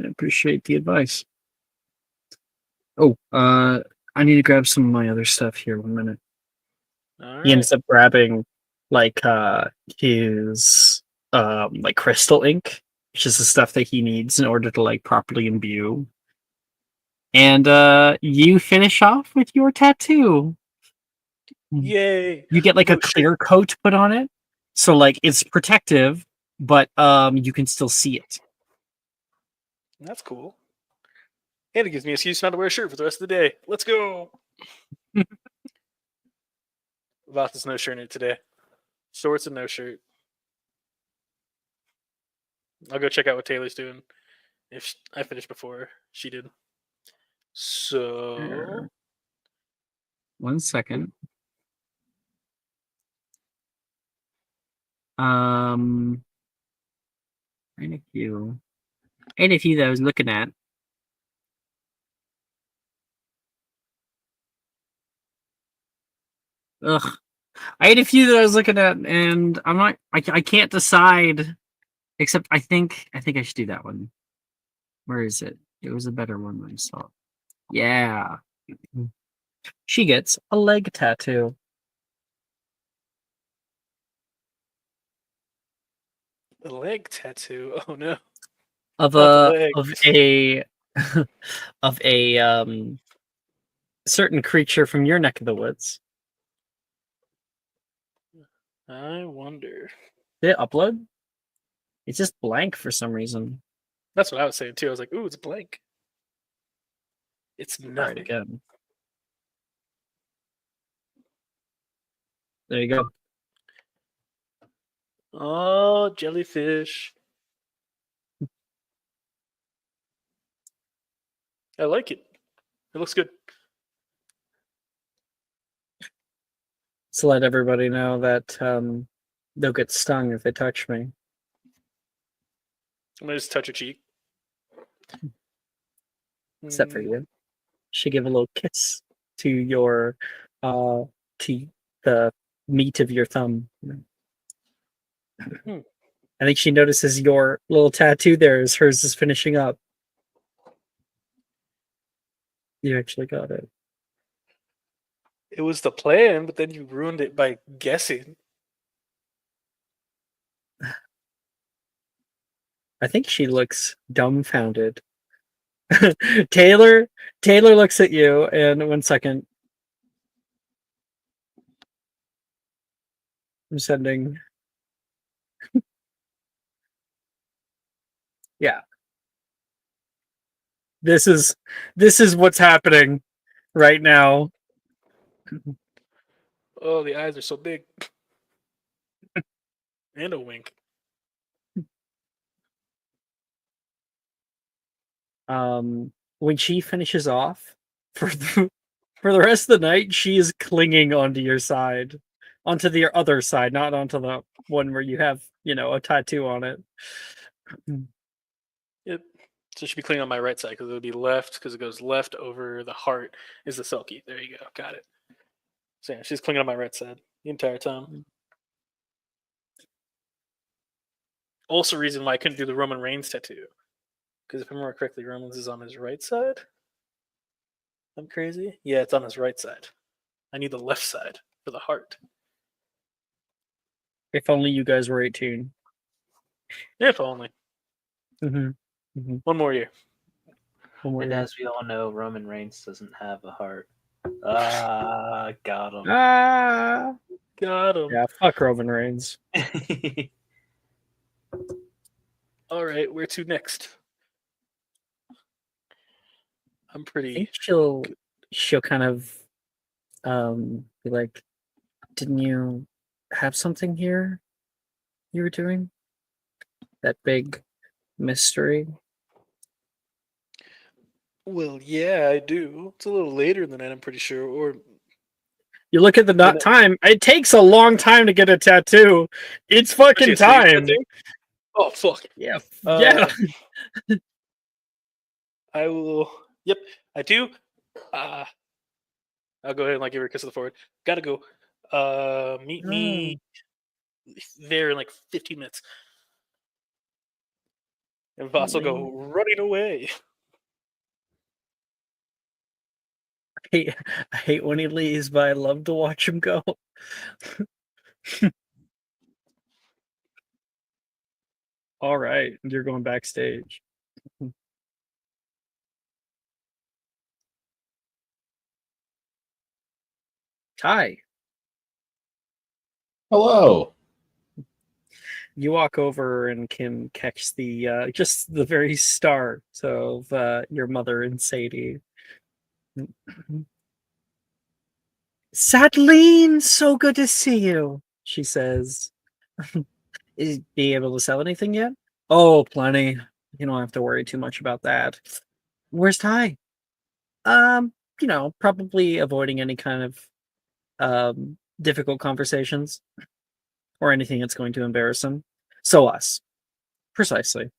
I appreciate the advice. Oh, I need to grab some of my other stuff here. 1 minute. All He right. ends up grabbing like his like crystal ink, which is the stuff that he needs in order to like properly imbue. And you finish off with your tattoo. Yay! You get like a No shit. clear coat put on it. So like it's protective, but you can still see it. That's cool. And it gives me an excuse not to wear a shirt for the rest of the day. Let's go. Vath no shirt in it today. Shorts and no shirt. I'll go check out what Taylor's doing. If I finished before she did. So Sure. 1 second. And a few that I was looking at. Ugh. I had a few that I was looking at, and I can't decide. Except I think I should do that one. Where is it? It was a better one I saw. Yeah. She gets a leg tattoo. a leg tattoo. Oh no. Of Not the a leg. of a of a certain creature from your neck of the woods. I wonder. Did it upload? It's just blank for some reason. That's what I was saying too. I was like, ooh, it's blank. It's Try it nothing. again. There you go. Oh, jellyfish. I like it. It looks good. To let everybody know that they'll get stung if they touch me. I'm gonna just touch your cheek. Except for you. She give a little kiss to your to the meat of your thumb. Hmm. I think she notices your little tattoo there as hers is finishing up. You actually got it. It was the plan, but then you ruined it by guessing. I think she looks dumbfounded. Taylor looks at you, and 1 second. I'm sending. Yeah. This is what's happening right now. Oh, the eyes are so big. And a wink. When she finishes off for the rest of the night, she is clinging onto your side, onto the other side, not onto the one where you have, a tattoo on it. Yep. So it should be clean on my right side because it would be left because it goes left over the heart is the sulky. There you go. Got it. So yeah, she's clinging on my right side the entire time. Also, reason why I couldn't do the Roman Reigns tattoo. Because if I remember correctly, Roman's is on his right side. I'm crazy? Yeah, it's on his right side. I need the left side for the heart. If only you guys were 18. If only. Mm-hmm. Mm-hmm. One more year. And as we all know, Roman Reigns doesn't have a heart. Ah, got him. Ah, Got him. yeah, fuck Roman Reigns. All right, where to next? I'm I pretty. think she'll kind of be like, didn't you have something here you were doing? That big mystery? Well, yeah, I do. It's a little later than that, I'm pretty sure. Or You look at the When I- time. It takes a long time to get a tattoo. It's fucking Actually, a sleeve time. tattoo? Oh fuck. Yeah, Uh, yeah. I will. Yep, I do. I'll go ahead and give her a kiss of the forehead. Gotta go. Meet me there in 15 minutes. And Voss will go running away. I hate when he leaves, but I love to watch him go. All right, you're going backstage. Hi. Hello. You walk over and Kim catch the just the very start of your mother and Sadie. Sadleen, so good to see you, she says. Is he able to sell anything yet? Oh, plenty. You don't have to worry too much about that. Where's Ty? Probably avoiding any kind of difficult conversations or anything that's going to embarrass him. So us. Precisely.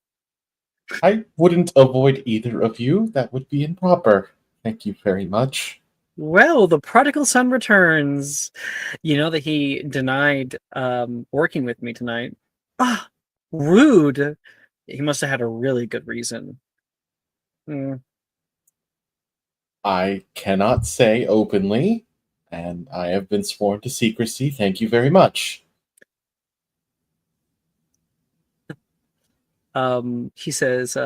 I wouldn't avoid either of you. That would be improper. Thank you very much. Well, the prodigal son returns. You know that he denied working with me tonight. Ah, rude. He must have had a really good reason. I cannot say openly, and I have been sworn to secrecy. Thank you very much. He says,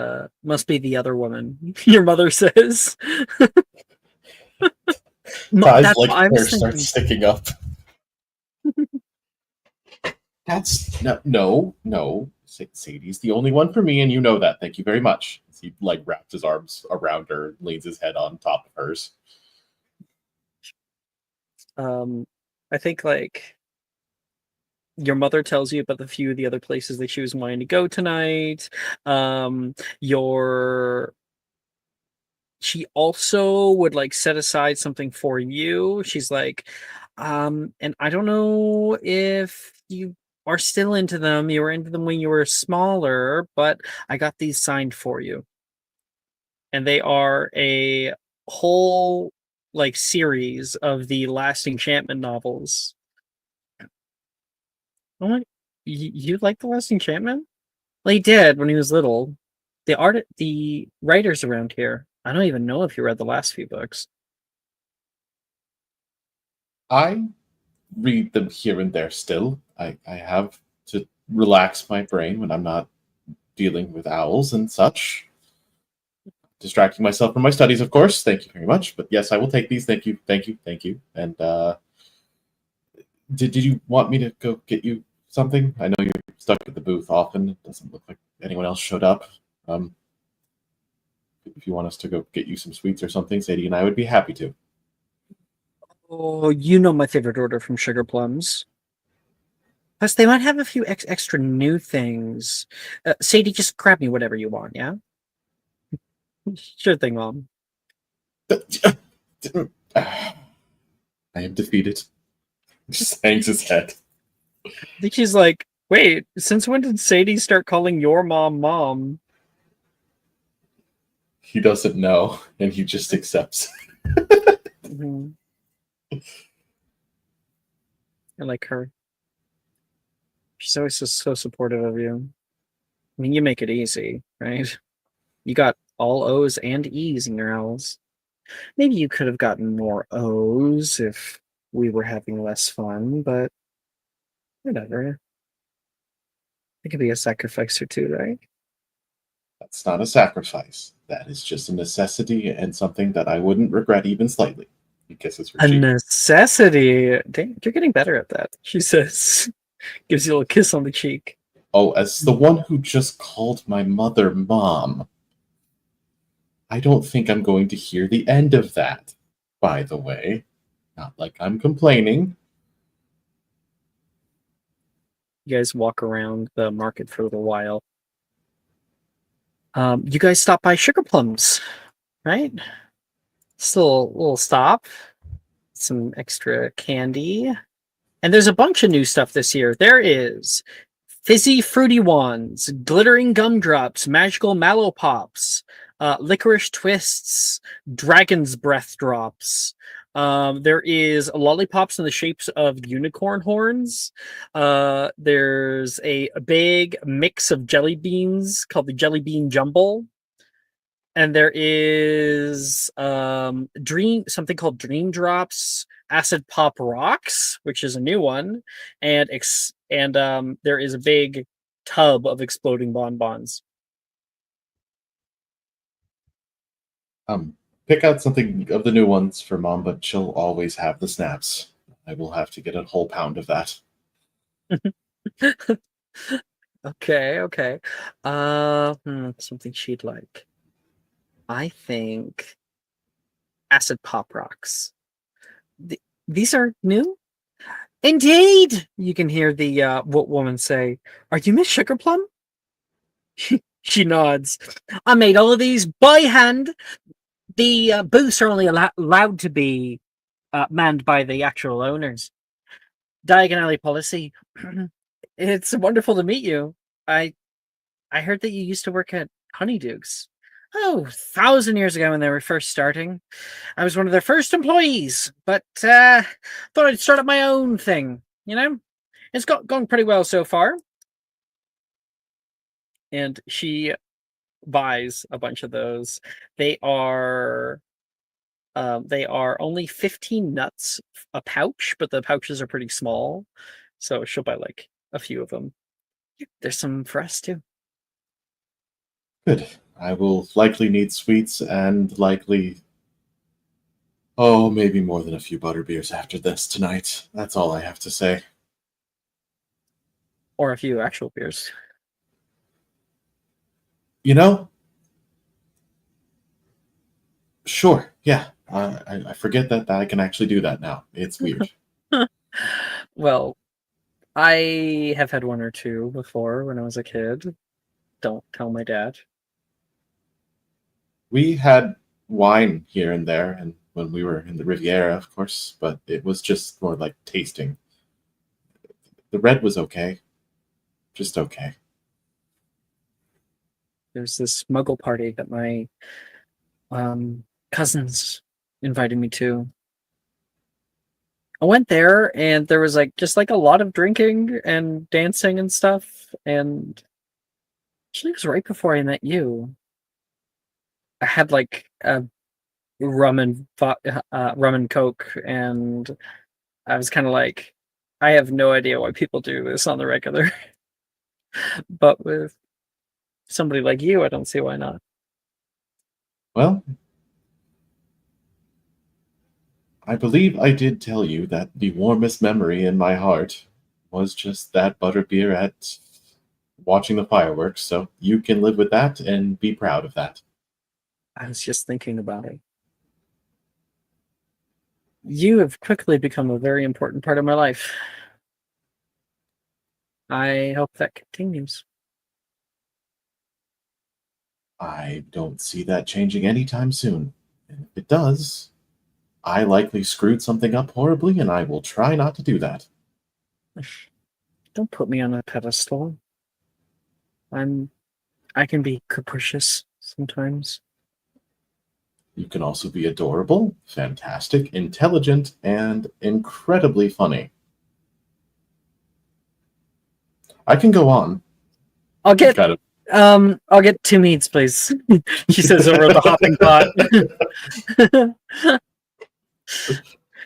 must be the other woman. Your mother says. Ty's That's like what I hair was thinking. starts sticking up. That's no. Sadie's the only one for me, and you know that. Thank you very much. He like wraps his arms around her, leans his head on top of hers. I think like your mother tells you about the few of the other places that she was wanting to go tonight. She also would like set aside something for you. She's like, and I don't know if you are still into them. You were into them when you were smaller, but I got these signed for you. And they are a whole like series of the Last Enchantment novels. Oh my, you like the Last Enchantment? Well, he did when he was little. The writers around here. I don't even know if you read the last few books. I read them here and there still. I have to relax my brain when I'm not dealing with owls and such. Distracting myself from my studies, of course. Thank you very much. But yes, I will take these. Thank you, thank you, thank you. And did you want me to go get you something? I know you're stuck at the booth often. It doesn't look like anyone else showed up. If you want us to go get you some sweets or something, Sadie and I would be happy to. Oh, you know my favorite order from Sugar Plums. Plus, they might have a few extra new things. Sadie, just grab me whatever you want, yeah? Sure thing, Mom. I am defeated. Just hangs his head. I think she's like, wait, since when did Sadie start calling your mom Mom? He doesn't know, and he just accepts. Mm-hmm. I like her. She's always so supportive of you. I mean, you make it easy, right? You got all O's and E's in your L's. Maybe you could have gotten more O's if we were having less fun, but whatever. It could be a sacrifice or two, right? That's not a sacrifice. That is just a necessity and something that I wouldn't regret even slightly. He kisses her A cheek. necessity. Dang, you're getting better at that, she says. Gives you a little kiss on the cheek. Oh, as the one who just called my mother Mom, I don't think I'm going to hear the end of that, by the way. Not like I'm complaining. You guys walk around the market for a little while. You guys stop by Sugar Plums, right? Still a little stop. Some extra candy. And there's a bunch of new stuff this year. There is fizzy fruity wands, glittering gumdrops, magical mallow pops, licorice twists, dragon's breath drops. There is lollipops in the shapes of unicorn horns. There's a big mix of jelly beans called the jelly bean jumble. And there is something called Dream Drops Acid Pop Rocks, which is a new one, and there is a big tub of exploding bonbons. Pick out something of the new ones for Mom, but she'll always have the snaps. I will have to get a whole pound of that. Okay. Something she'd like. I think Acid Pop Rocks. These are new? Indeed! You can hear the woman say, "Are you Miss Sugarplum?" She nods. "I made all of these by hand. The booths are only allowed to be manned by the actual owners. Diagon Alley policy. It's wonderful to meet you. I heard that you used to work at Honeydukes. Oh, 1,000 years ago when they were first starting. I was one of their first employees, but thought I'd start up my own thing, you know? It's gone pretty well so far." And she buys a bunch of those. They are only 15 nuts a pouch, but the pouches are pretty small. So she'll buy like a few of them. There's some for us too. Good. I will likely need sweets and likely Oh, maybe more than a few butterbeers after this tonight. That's all I have to say. Or a few actual beers. You know, sure, yeah. I forget that I can actually do that now. It's weird. Well, I have had one or two before when I was a kid. Don't tell my dad. We had wine here and there, and when we were in the Riviera, of course, but it was just more like tasting. The red was okay, just okay. There's this muggle party that my cousins invited me to. I went there and there was like just like a lot of drinking and dancing and stuff. And actually, it was right before I met you. I had like a rum and coke, and I was kind of like, I have no idea why people do this on the regular, but with somebody like you, I don't see why not. Well, I believe I did tell you that the warmest memory in my heart was just that butterbeer at watching the fireworks, so you can live with that and be proud of that. I was just thinking about it. You have quickly become a very important part of my life. I hope that continues. I don't see that changing anytime soon. And if it does, I likely screwed something up horribly, and I will try not to do that. Don't put me on a pedestal. I can be capricious sometimes. You can also be adorable, fantastic, intelligent, and incredibly funny. I can go on. I'll get Kind of. I'll get 2 meats, please. She says over the hopping pot.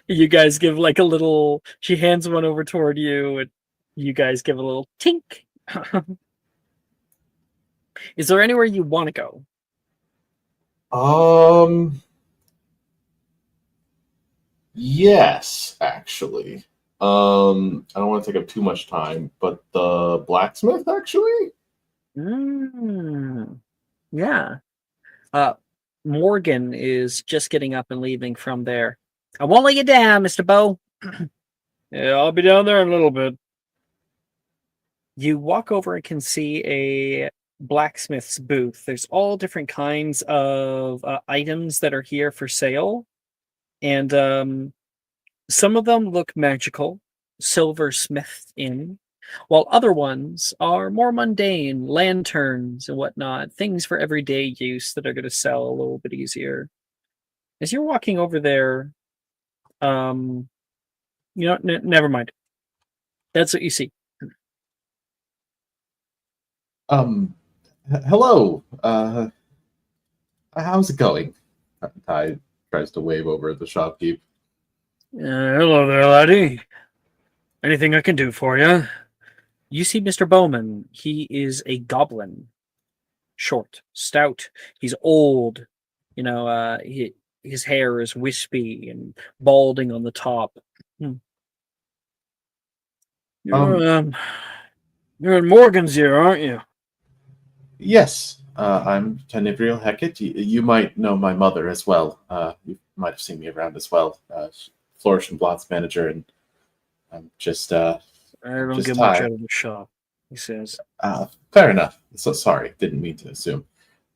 You guys give like a little. She hands one over toward you, and you guys give a little tink. Is there anywhere you want to go? Yes, actually. I don't want to take up too much time, but the blacksmith, actually? Yeah. Morgan is just getting up and leaving from there. I won't let you down, Mr. Bow. Yeah, I'll be down there in a little bit. You walk over and can see a blacksmith's booth. There's all different kinds of items that are here for sale. And some of them look magical, silversmithed in, while other ones are more mundane, lanterns and whatnot, things for everyday use that are going to sell a little bit easier. As you're walking over there, never mind. That's what you see. Hello. How's it going? Ty tries to wave over at the shopkeep. Hello there, laddie. Anything I can do for you? You see Mr. Bowman. He is a goblin. Short, stout. He's old. His hair is wispy and balding on the top. You're in Morgan's here, aren't you? Yes, I'm Tenivriel Hecate. You might know my mother as well. You might have seen me around as well. Flourish and Blott's manager, and I'm just I don't just get much Ty. out of the shop, he says. Fair enough. So sorry, didn't mean to assume.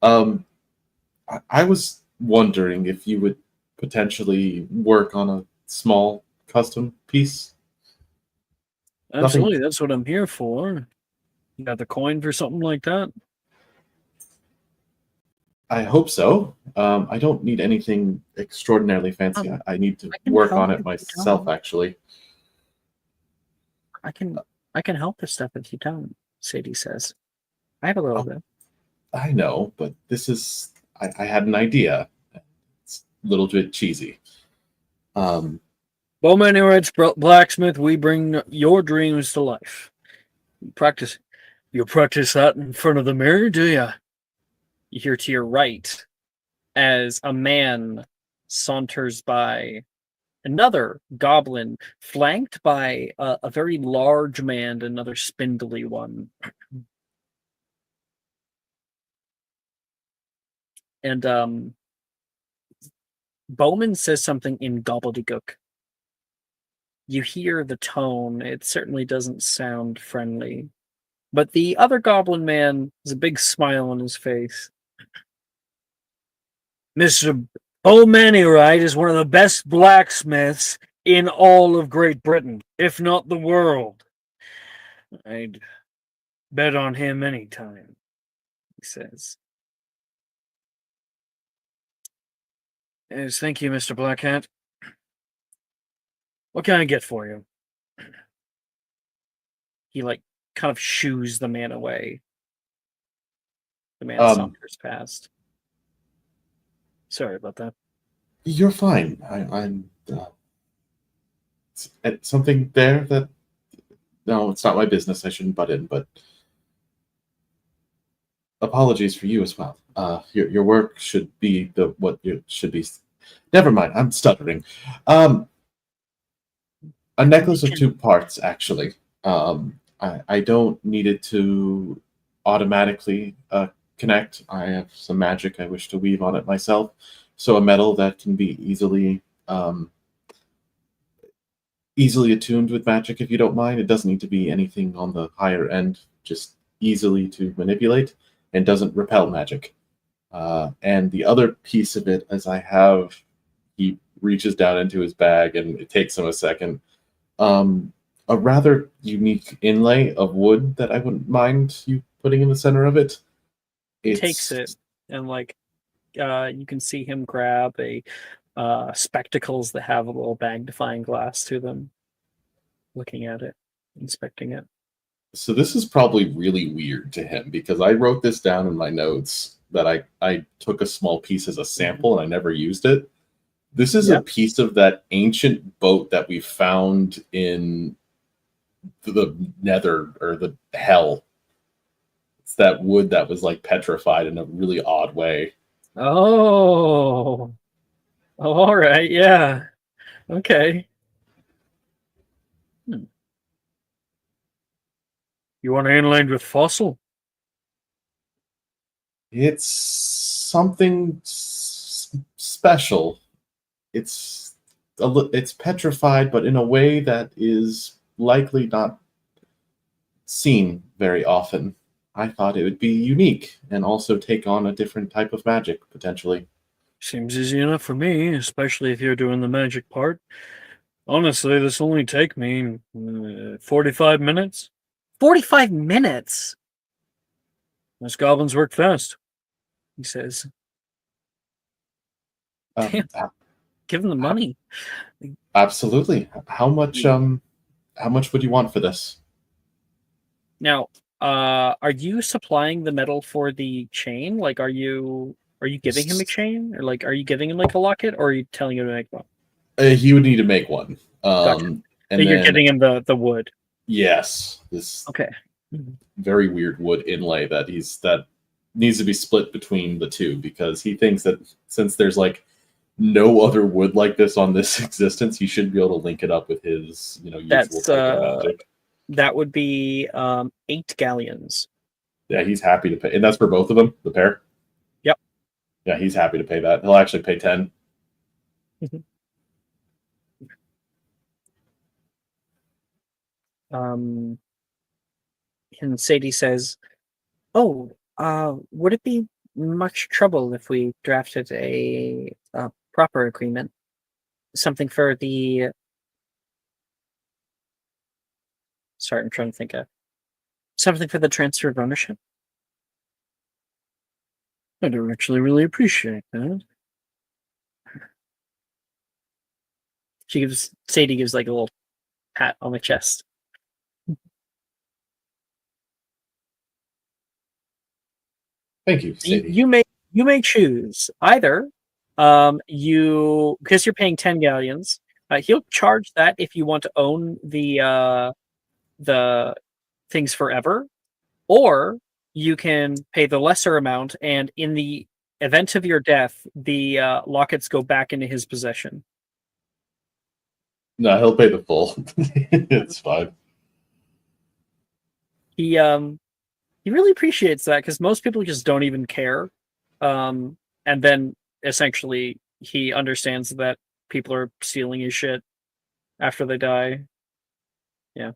I was wondering if you would potentially work on a small custom piece. Absolutely, that's what I'm here for. You got the coin for something like that? I hope so. I don't need anything extraordinarily fancy. I need to can work help on you it if you myself, don't. actually. I can help with stuff if you don't, Sadie says. I have a little bit. I know, but this is. I had an idea. It's a little bit cheesy. Bowman Anywhere's blacksmith, we bring your dreams to life. You practice that in front of the mirror, do ya? You hear to your right as a man saunters by another goblin, flanked by a very large man, another spindly one. And Bowman says something in gobbledygook. You hear the tone. It certainly doesn't sound friendly. But the other goblin man has a big smile on his face. Mr. O'Manyrite is one of the best blacksmiths in all of Great Britain, if not the world. I'd bet on him any time, he says. Yes, thank you, Mr. Blackhat. What can I get for you? He, kind of shoos the man away. The man saunters past. Sorry about that. You're fine. I'm something there that... No, it's not my business. I shouldn't butt in, but apologies for you as well. Your work should be what you should be. Never mind. I'm stuttering. A necklace of 2 parts, actually. I don't need it to automatically connect. I have some magic I wish to weave on it myself. So a metal that can be easily attuned with magic, if you don't mind. It doesn't need to be anything on the higher end, just easily to manipulate, and doesn't repel magic. And the other piece of it, as he reaches down into his bag, and it takes him a second, a rather unique inlay of wood that I wouldn't mind you putting in the center of it. He takes it, and you can see him grab a spectacles that have a little magnifying glass to them, looking at it, inspecting it. So this is probably really weird to him, because I wrote this down in my notes that I took a small piece as a sample and I never used it. This is a piece of that ancient boat that we found in the nether, or the hell. It's that wood that was petrified in a really odd way. Oh, all right, yeah, okay. You want to inlaid with fossil? It's something special. It's petrified, but in a way that is likely not seen very often. I thought it would be unique and also take on a different type of magic, potentially. Seems easy enough for me, especially if you're doing the magic part. Honestly, this will only take me 45 minutes. 45 minutes? Those goblins work fast, he says. Give them the money. Absolutely. How much would you want for this? Now, are you supplying the metal for the chain? Are you giving him a chain, or are you giving him a locket, or are you telling him to make one? He would need to make one. Gotcha. And you're giving him the wood. Yes, this very weird wood inlay that needs to be split between the two, because he thinks that since there's no other wood like this on this existence, he should be able to link it up with his usual type of magic. That would be 8 galleons. Yeah, he's happy to pay, and that's for both of them, the pair. Yep. Yeah, he's happy to pay that. He'll actually pay 10. And Sadie says, "Oh, would it be much trouble if we drafted a proper agreement? Something for the..." Sorry, I'm trying to think of something for the transfer of ownership. I don't actually really appreciate that. Sadie gives a little pat on the chest. Thank you, Sadie. You may choose either because you're paying 10 galleons. He'll charge that if you want to own the things forever, or you can pay the lesser amount, and in the event of your death, the lockets go back into his possession. No, he'll pay the full. It's fine. He really appreciates that because most people just don't even care. And then essentially he understands that people are stealing his shit after they die. Yeah.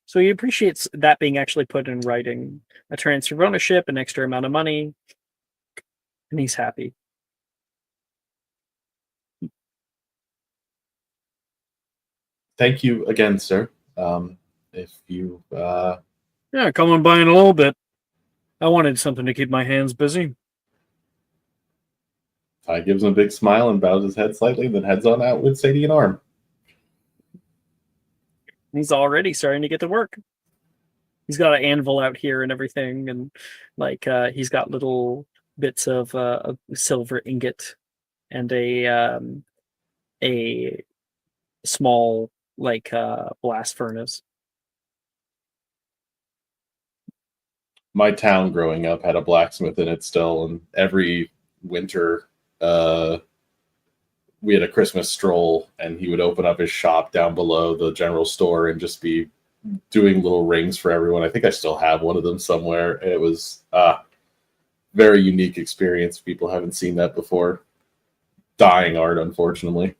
So he appreciates that being actually put in writing. A transfer of ownership, an extra amount of money, and he's happy. Thank you again, sir. If you Yeah, come on by in a little bit. I wanted something to keep my hands busy. Ty gives him a big smile and bows his head slightly, then heads on out with Sadie and Arm. He's already starting to get to work. He's got an anvil out here and everything, and like he's got little bits of silver ingot and a small like blast furnace. My town growing up had a blacksmith in it still, and every winter we had a Christmas stroll, and he would open up his shop down below the general store and just be doing little rings for everyone. I think I still have one of them somewhere. It was very unique experience. People haven't seen that before. Dying art, unfortunately.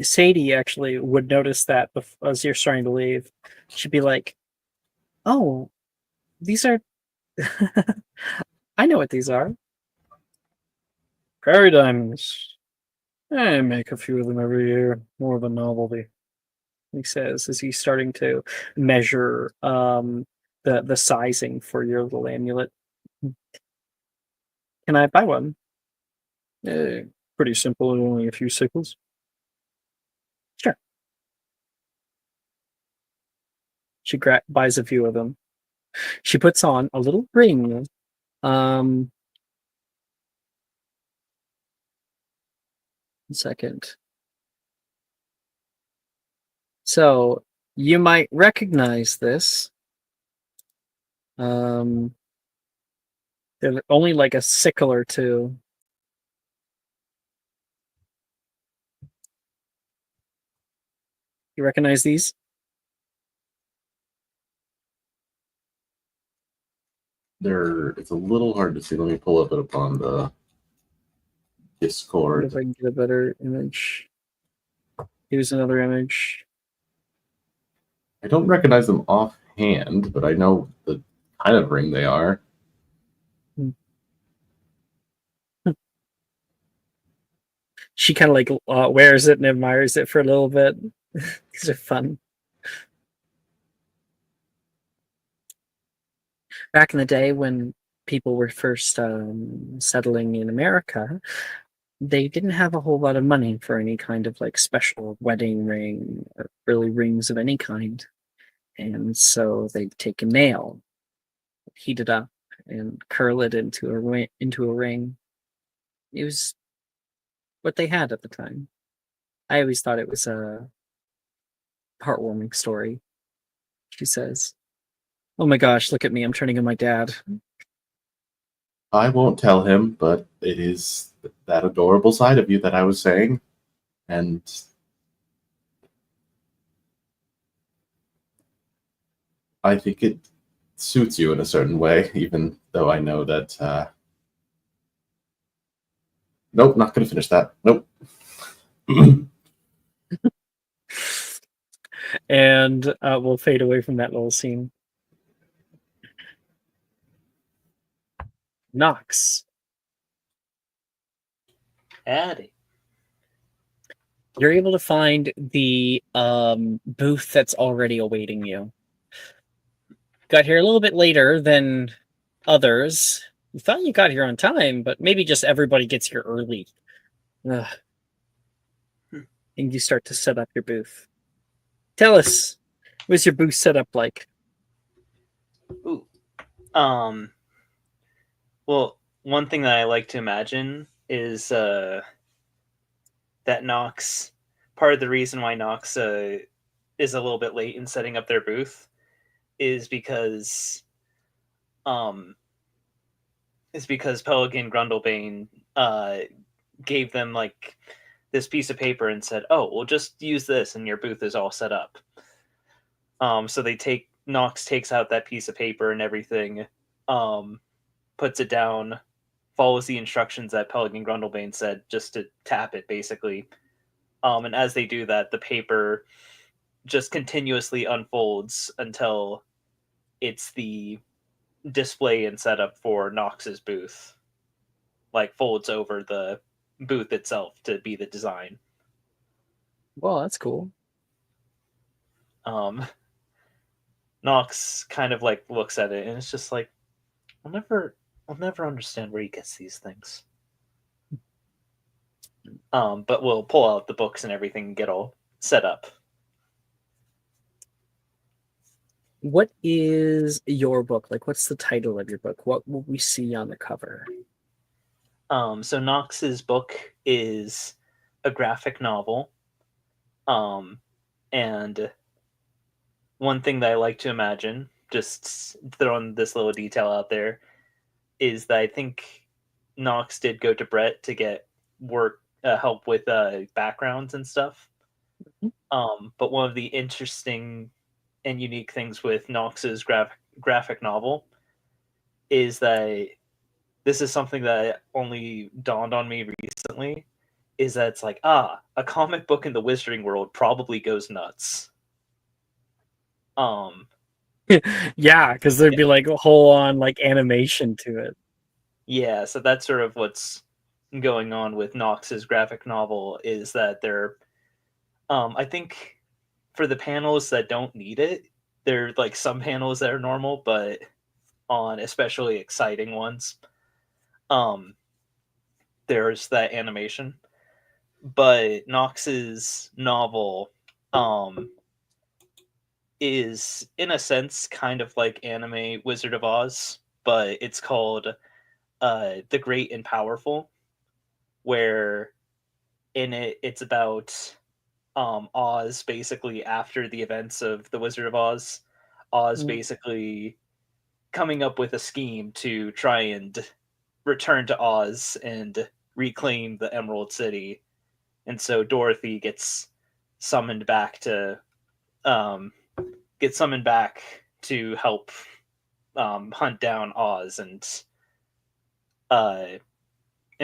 Sadie actually would notice that as you're starting to leave. She'd be like, "Oh, these are I know what these are. Prairie diamonds. I make a few of them every year. More of a novelty," he says as he's starting to measure the sizing for your little amulet. Can I buy one? Pretty simple, only a few sickles. Sure. She buys a few of them. She puts on a little ring. One second. So you might recognize this. They're only like a sickle or two. You recognize these? It's a little hard to see. Let me pull up it upon the Discord. If I can get a better image. Here's another image. I don't recognize them offhand, but I know the kind of ring they are. She kind of like wears it and admires it for a little bit. These are fun. Back in the day when people were first settling in America, they didn't have a whole lot of money for any kind of like special wedding ring or really rings of any kind. And so they'd take a nail, heat it up, and curl it into a ring. It was what they had at the time. I always thought it was a heartwarming story. She says, "Oh my gosh, look at me. I'm turning into my dad." I won't tell him, but it is that adorable side of you that I was saying. And I think it suits you in a certain way, even though I know that... Nope, not going to finish that. Nope. And we'll fade away from that little scene. Knox. Addy. You're able to find the booth that's already awaiting you. Got here a little bit later than others. You thought you got here on time, but maybe just everybody gets here early. Ugh. And you start to set up your booth. Tell us, what's your booth set up like? Ooh. Well, one thing that I like to imagine is that Nox, part of the reason why Nox is a little bit late in setting up their booth is because Pelican Grundlebane gave them like this piece of paper and said, "Oh, we'll just use this, and your booth is all set up." So Nox takes out that piece of paper and everything, puts it down, follows the instructions that Pelican Grundlebane said, just to tap it, basically. And as they do that, the paper just continuously unfolds until it's the display and setup for Nox's booth. Like, folds over the booth itself to be the design. Well, that's cool. Nox kind of like looks at it and it's just like, I'll never understand where he gets these things. But we'll pull out the books and everything and get all set up. What is your book? Like, what's the title of your book? What will we see on the cover? So Nox's book is a graphic novel. And one thing that I like to imagine, just throwing this little detail out there, is that I think Nox did go to Brett to get help with backgrounds and stuff. But one of the interesting and unique things with Nox's graphic novel is that this is something that only dawned on me recently, is that it's like, a comic book in the wizarding world probably goes nuts. Yeah, because there'd be like a whole on like animation to it. Yeah, so that's sort of what's going on with Nox's graphic novel, is that they're I think for the panels that don't need it, there are like some panels that are normal, but on especially exciting ones, there's that animation. But Nox's novel is in a sense kind of like anime Wizard of Oz, but it's called The Great and Powerful, where in it's about Oz basically after the events of the Wizard of Oz. Oz basically coming up with a scheme to try and return to Oz and reclaim the Emerald City. And so Dorothy gets summoned back to help hunt down Oz and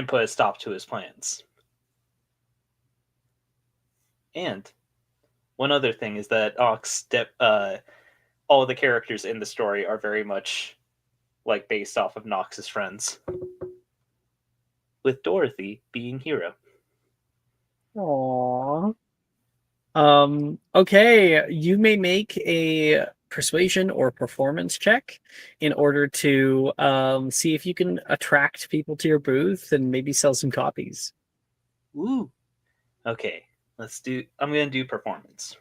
put a stop to his plans. And one other thing is that all the characters in the story are very much like based off of Nox's friends, with Dorothy being Hero. Aww. Okay, you may make a persuasion or performance check in order to see if you can attract people to your booth and maybe sell some copies. Ooh. Okay, I'm gonna do performance.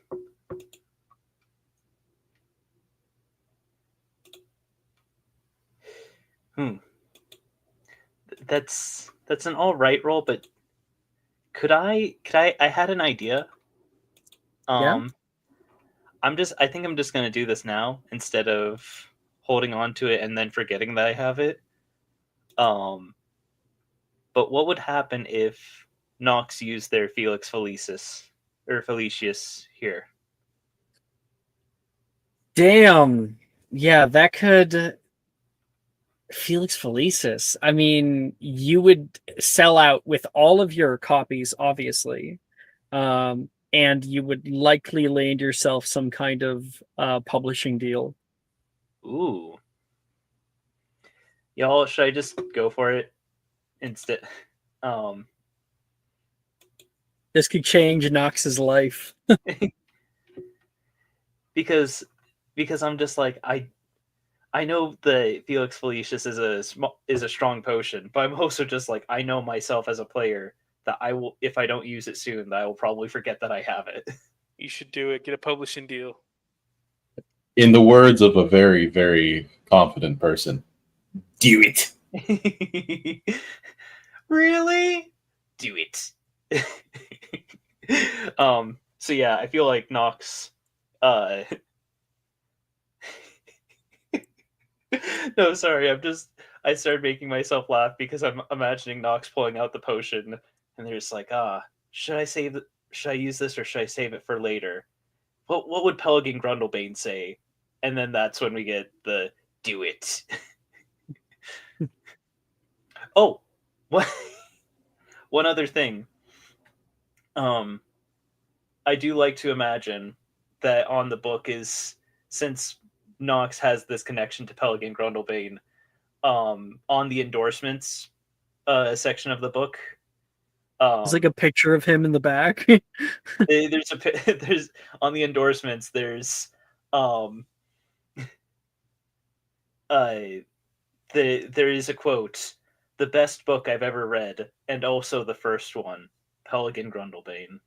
That's an all right roll, but I had an idea. Yeah. I think I'm just gonna do this now instead of holding on to it and then forgetting that I have it. But what would happen if Nox used their Felix Felicis or Felicius here? Damn. Yeah, that could Felix Felicis. I mean, you would sell out with all of your copies, obviously. And you would likely land yourself some kind of publishing deal. Ooh. Y'all, should I just go for it instead? This could change Knox's life. because I'm just like, I know the Felix Felicius is a strong potion, but I'm also just like, I know myself as a player that I will, if I don't use it soon, that I will probably forget that I have it. You should do it. Get a publishing deal. In the words of a very, very confident person, do it. Really? Do it. So yeah, I feel like Nox No, sorry. I started making myself laugh because I'm imagining Nox pulling out the potion, and they're just like, should I save? Should I use this or should I save it for later? What would Pelican Grundlebane say? And then that's when we get the do it. Oh, what? One other thing. I do like to imagine that on the book is, since Nox has this connection to Pelican Grundlebane, on the endorsements section of the book, There's like a picture of him in the back. there's on the endorsements there's um uh there is a quote: "The best book I've ever read, and also the first one, Pelican Grundlebane."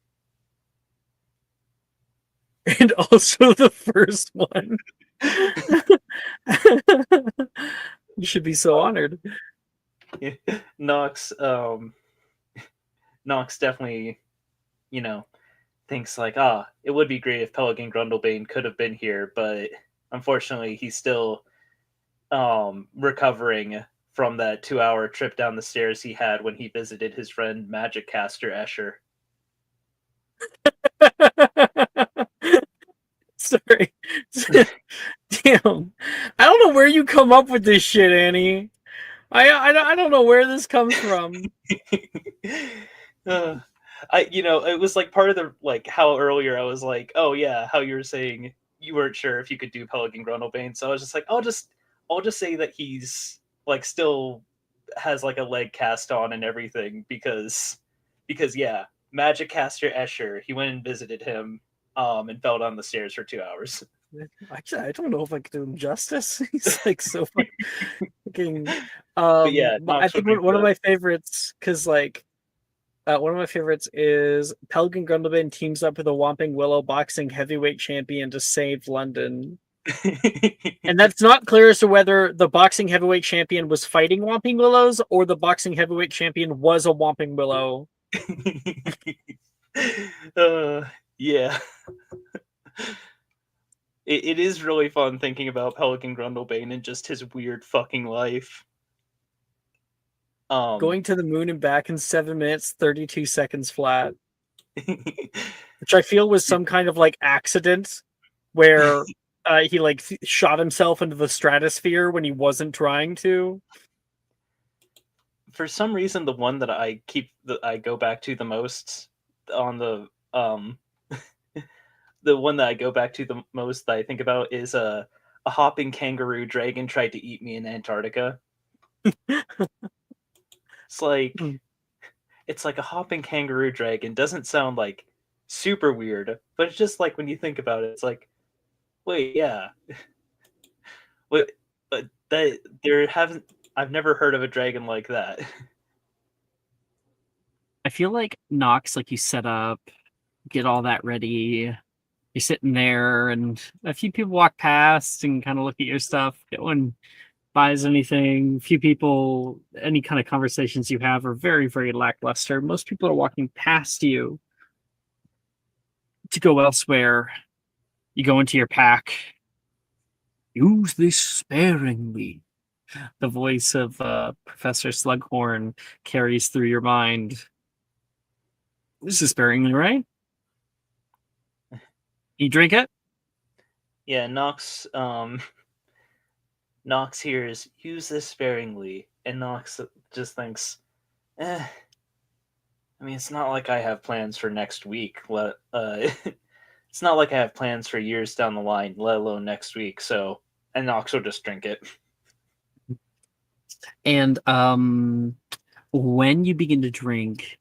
And also the first one. You should be so honored. Nox Nox definitely, thinks like, it would be great if Pelican Grundlebane could have been here, but unfortunately he's still recovering from that 2-hour trip down the stairs he had when he visited his friend Magic Caster Escher. Sorry. Damn. I don't know where you come up with this shit, Annie. I don't know where this comes from. It was like part of the, like, how earlier I was like, oh yeah, how you were saying you weren't sure if you could do Pelican Grundlebane, so I was just like, I'll just say that he's like still has like a leg cast on and everything, because yeah, Magic Caster Escher, he went and visited him and fell down the stairs for 2 hours. Actually, I don't know if I could do him justice. He's like so fucking. But yeah, I Nox think would be one of the- my favorites, because like, one of my favorites is Pelican Grundlebane teams up with a Whomping Willow boxing heavyweight champion to save London. And that's not clear as to whether the boxing heavyweight champion was fighting Whomping Willows or the boxing heavyweight champion was a Whomping Willow. Yeah. It is really fun thinking about Pelican Grundlebane and just his weird fucking life. Going to the moon and back in 7 minutes, 32 seconds flat. Which I feel was some kind of like accident where he like shot himself into the stratosphere when he wasn't trying to. For some reason, the one that I go back to the most on the the one that I go back to the most that I think about is a hopping kangaroo dragon tried to eat me in Antarctica. It's like it's like a hopping kangaroo dragon. Doesn't sound like super weird, but it's just like when you think about it, it's like, wait, yeah. Wait, but that there haven't I've never heard of a dragon like that. I feel like Nox, like you set up, get all that ready. You're sitting there, and a few people walk past and kind of look at your stuff. No one buys anything. A few people, any kind of conversations you have are very, very lackluster. Most people are walking past you to go elsewhere. You go into your pack. Use this sparingly. The voice of Professor Slughorn carries through your mind. This is sparingly, right? You drink it? Yeah, Nox Nox hears use this sparingly, and Nox just thinks, I mean, it's not like I have plans for next week. It's not like I have plans for years down the line, let alone next week. So, and Nox will just drink it. And when you begin to drink,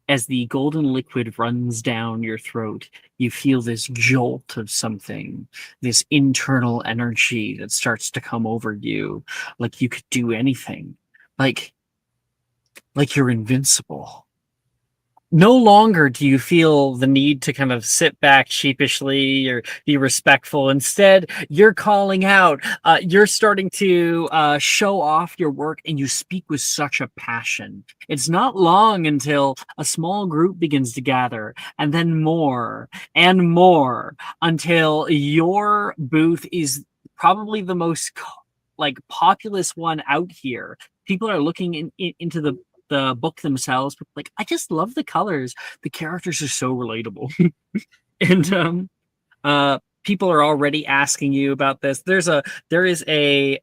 as the golden liquid runs down your throat, you feel this jolt of something, this internal energy that starts to come over you, like you could do anything, like you're invincible. No longer do you feel the need to kind of sit back sheepishly or be respectful. Instead, you're calling out. You're starting to show off your work, and you speak with such a passion. It's not long until a small group begins to gather, and then more and more, until your booth is probably the most like populous one out here. People are looking into the book themselves, but like I just love the colors. The characters are so relatable. And people are already asking you about this. There is a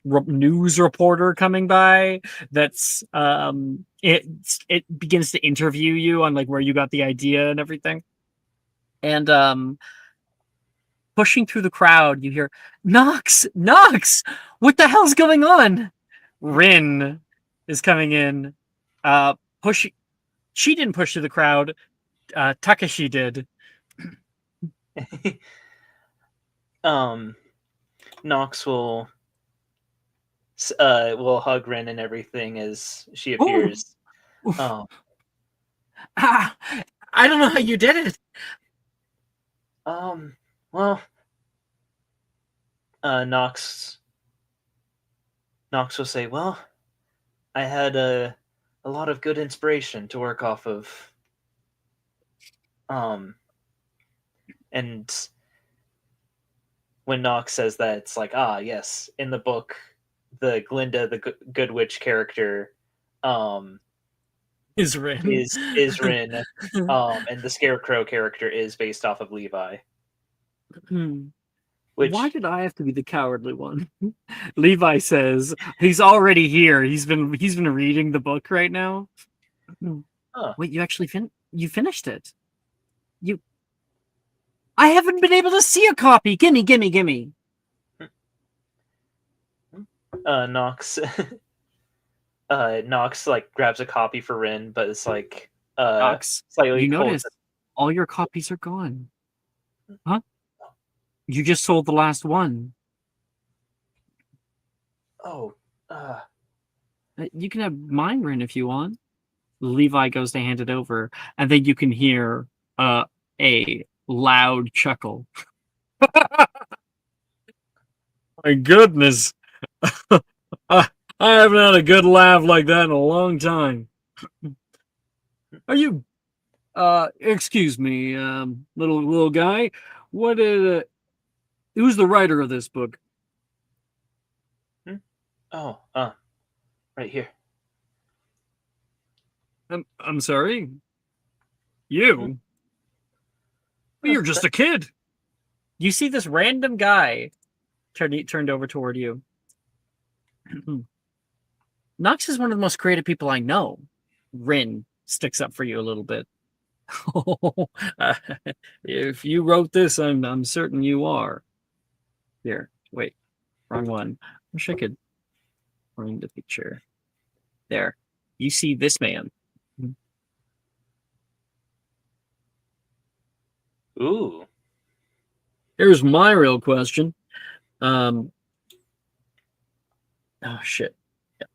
news reporter coming by that's it begins to interview you on like where you got the idea and everything. And pushing through the crowd, you hear, Knox, what the hell's going on? Rin is coming in. Pushing. She didn't push through the crowd. Takashi did. Nox will hug Ren and everything as she appears. I don't know how you did it. Well, Nox will say, well, I had a lot of good inspiration to work off of. And when Nox says that, it's like, yes, in the book, the Glinda, the Good Witch character, is Rin. Is Rin, and the Scarecrow character is based off of Levi. Which, why did I have to be the cowardly one? Levi says he's already here. He's been reading the book right now. Wait, you actually you finished it? I haven't been able to see a copy. Gimme. Nox like grabs a copy for Rin, but it's like Nox, slightly you cold. notice all your copies are gone. Huh? You just sold the last one. You can have mine, Rin, if you want. Levi goes to hand it over, and then you can hear a loud chuckle. My goodness. I haven't had a good laugh like that in a long time. Are you excuse me, little guy, what who's the writer of this book? Right here. I'm sorry. You? You're just a kid. You see this random guy turned over toward you. Nox is one of the most creative people I know. Rin sticks up for you a little bit. If you wrote this, I'm certain you are. Here, wait, wrong one. Wish I could find the picture. There, you see this man. Ooh. Here's my real question. Oh shit. Yeah.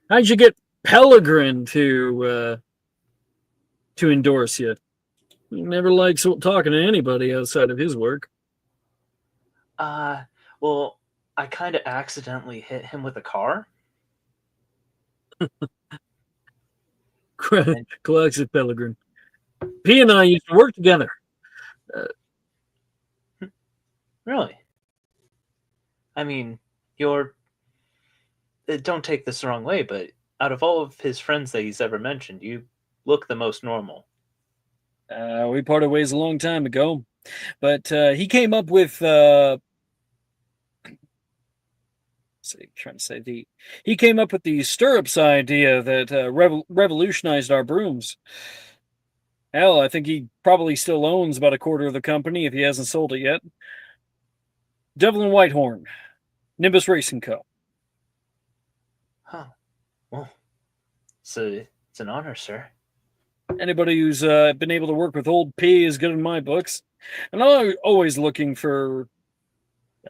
How'd you get Pellegrin to endorse you? He never likes talking to anybody outside of his work. Well, I kind of accidentally hit him with a car. Classic Pellegrin. P and I used to work together. Really? I mean, don't take this the wrong way, but out of all of his friends that he's ever mentioned, you look the most normal. We parted ways a long time ago, but he came up with he came up with the stirrups idea that revolutionized our brooms. Hell, I think he probably still owns about a quarter of the company if he hasn't sold it yet. Devlin Whitehorn, Nimbus Racing Co. Huh. Well, it's an honor, sir. Anybody who's been able to work with old P is good in my books. And I'm always looking for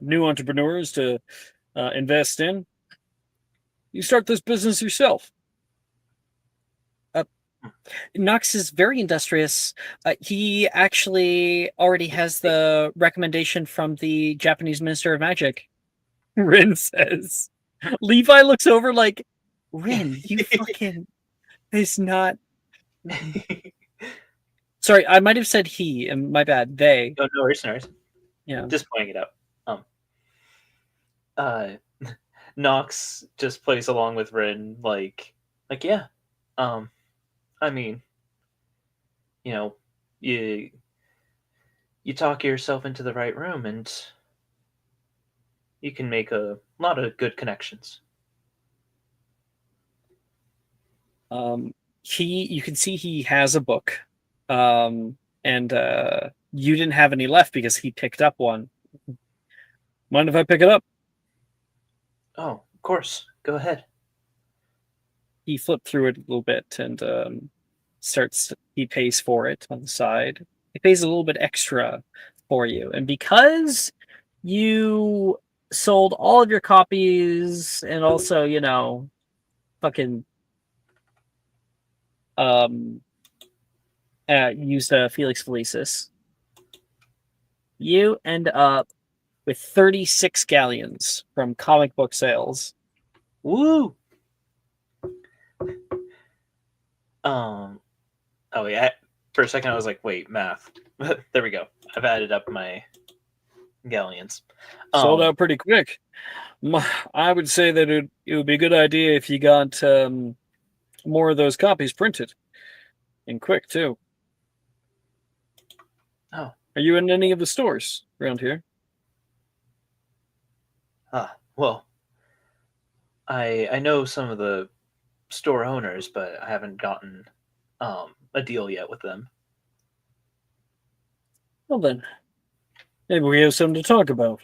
new entrepreneurs to invest in. You start this business yourself. Knox is very industrious. He actually already has the recommendation from the Japanese Minister of Magic. Rin says. Levi looks over like, Rin, you fucking... It's not... Sorry, I might have said he, and my bad. They. Oh, no worries. Yeah. Just pointing it out. Nox just plays along with Rin, yeah. I mean, you know, you you talk yourself into the right room, and you can make a lot of good connections. You can see he has a book, and you didn't have any left because he picked up one. Mind if I pick it up? Oh, of course. Go ahead. He flipped through it a little bit and he pays for it on the side. He pays a little bit extra for you. And because you sold all of your copies and also, fucking used Felix Felicis, you end up with 36 galleons from comic book sales. Woo! Oh yeah. For a second, I was like, "Wait, math." There we go. I've added up my galleons. Sold out pretty quick. I would say that it would be a good idea if you got more of those copies printed. And quick, too. Oh. Are you in any of the stores around here? Well, I know some of the store owners, but I haven't gotten a deal yet with them. Well then, maybe we have something to talk about.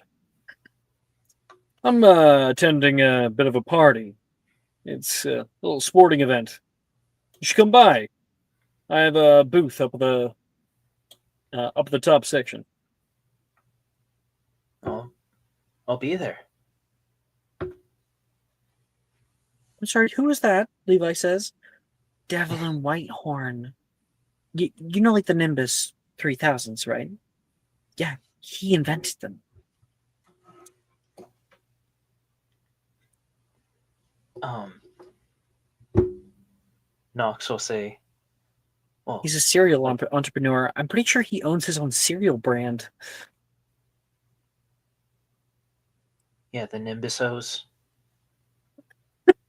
I'm attending a bit of a party. It's a little sporting event. You should come by. I have a booth up the top section. I'll be there. I'm sorry, who is that? Levi says. Devlin Whitehorn. You know, like the Nimbus 3000s, right? Yeah, he invented them. Nox will say, well, He's a serial entrepreneur. I'm pretty sure he owns his own cereal brand. yeah, the Nimbusos.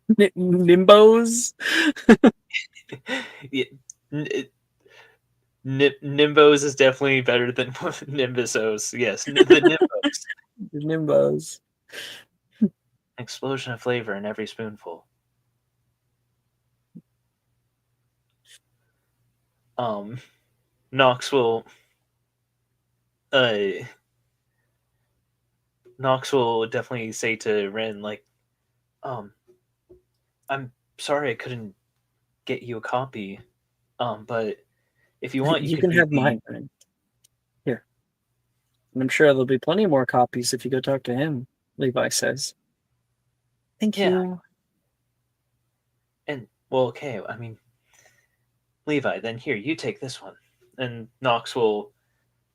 Nimbos? Yeah, Nimbos is definitely better than Nimbusos. Yes, the Nimbos. The Nimbos. Explosion of flavor in every spoonful. Nox will Nox will definitely say to Ren, like, I'm sorry I couldn't get you a copy. But if you want, You could can be have mine. Here. And I'm sure there'll be plenty more copies if you go talk to him, Levi says. Thank you. And, well, okay, I mean, Levi, then here, you take this one. And Nox will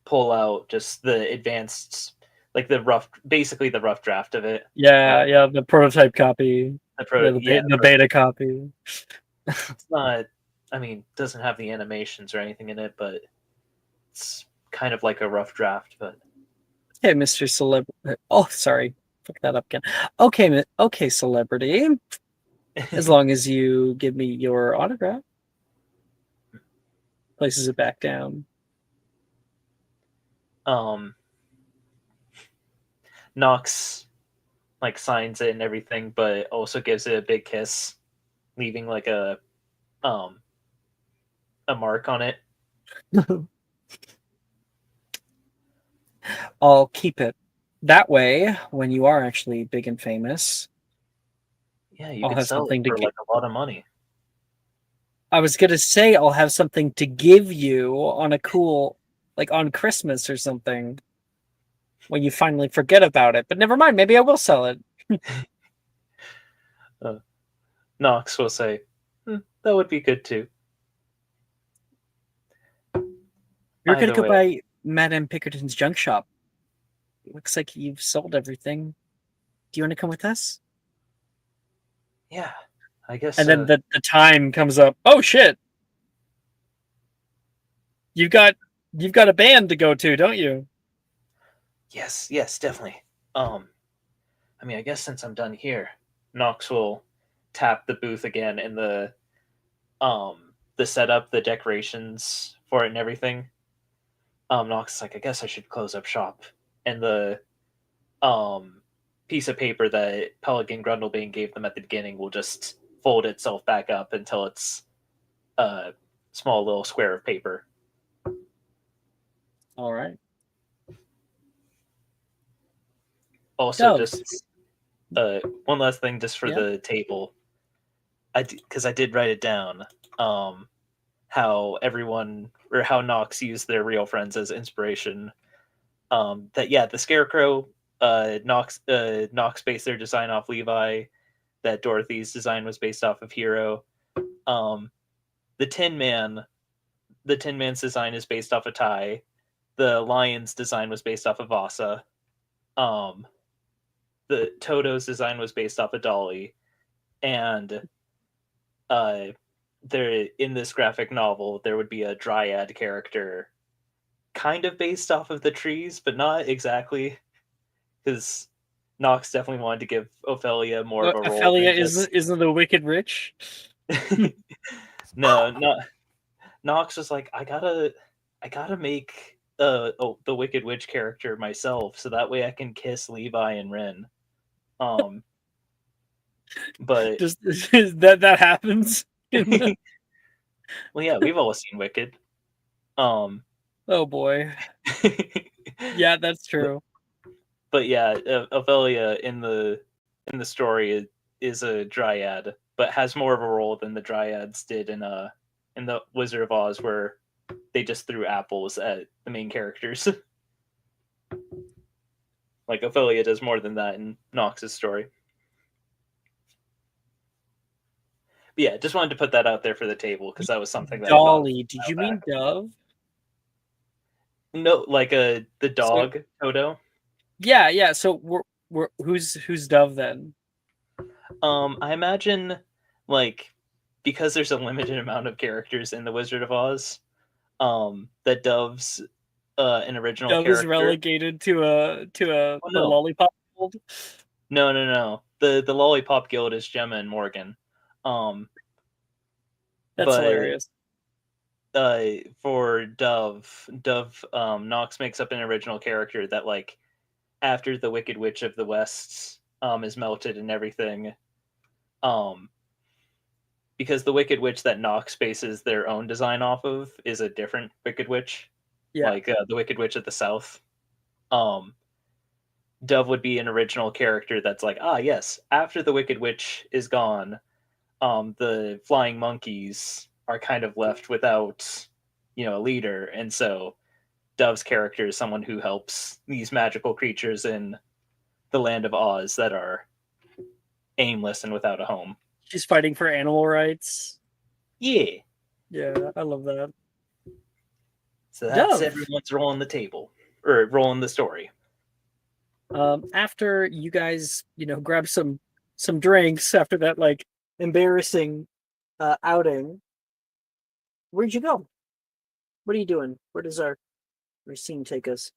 pull out just the advanced, like basically the rough draft of it. Yeah, the prototype copy. The beta copy. It's not, I mean, doesn't have the animations or anything in it, but it's kind of like a rough draft. But Hey, Mr. Celebrity. Oh, sorry. Fuck that up again. Okay, celebrity. As long as you give me your autograph. Places it back down. Nox like signs it and everything, but also gives it a big kiss, leaving like a mark on it. I'll keep it. That way, when you are actually big and famous, yeah, you I'll could have sell something it for to like a lot of money. I was gonna say I'll have something to give you on a cool, like on Christmas or something, when you finally forget about it. But never mind, maybe I will sell it. Nox will say, that would be good too. You're gonna Either go way. by Madame Pickerton's junk shop. Looks like you've sold everything. Do you want to come with us? Yeah, I guess. And then the time comes up. Oh shit! You've got a band to go to, don't you? Yes, definitely. I mean, I guess since I'm done here, Nox will tap the booth again, and the setup, the decorations for it, and everything. Nox is like, I guess I should close up shop, and the piece of paper that Pelican Grundlebane gave them at the beginning will just fold itself back up until it's a small little square of paper. All right. Also, Doves. just one last thing, just for Yeah. the table, because I did write it down. How everyone or how Nox used their real friends as inspiration. That yeah, the Scarecrow, Nox based their design off Levi. That Dorothy's design was based off of Hero. The Tin Man's design is based off of Ty. The Lion's design was based off of Vasa. The Toto's design was based off of Dolly, and there in this graphic novel there would be a Dryad character, kind of based off of the trees, but not exactly, because Nox definitely wanted to give Ophelia more of a role Ophelia than just... isn't the wicked rich. No, Nox was like, I gotta make the Wicked Witch character myself, so that way I can kiss Levi and Ren. But Just that happens. well, yeah, we've all seen Wicked. Oh boy. Yeah, that's true. But yeah, Ophelia in the story is a dryad, but has more of a role than the dryads did in the Wizard of Oz, where they just threw apples at the main characters. Like Ophelia does more than that in Nox's story. But yeah, just wanted to put that out there for the table because that was something that Dolly. I Did you mean Dove? no, like the dog Toto. Yeah. So who's Dove then? I imagine, like, because there's a limited amount of characters in the Wizard of Oz, that Dove's an original Dove is character. relegated to Oh, the no. lollipop world. No. The Lollipop Guild is Gemma and Morgan. That's but hilarious. For Dove, Nox makes up an original character that, like, after the Wicked Witch of the West is melted and everything, because the Wicked Witch that Nox bases their own design off of is a different Wicked Witch, Yeah. like the Wicked Witch of the South. Dove would be an original character that's like, ah, yes, after the Wicked Witch is gone, the flying monkeys are kind of left without, a leader, and so Dove's character is someone who helps these magical creatures in the land of Oz that are aimless and without a home. She's fighting for animal rights. Yeah. Yeah, I love that. So that's Dove. everyone's role in the table, or role in the story. After you guys, grab some drinks after that like embarrassing outing, where'd you go? What are you doing? Where does our scene take us?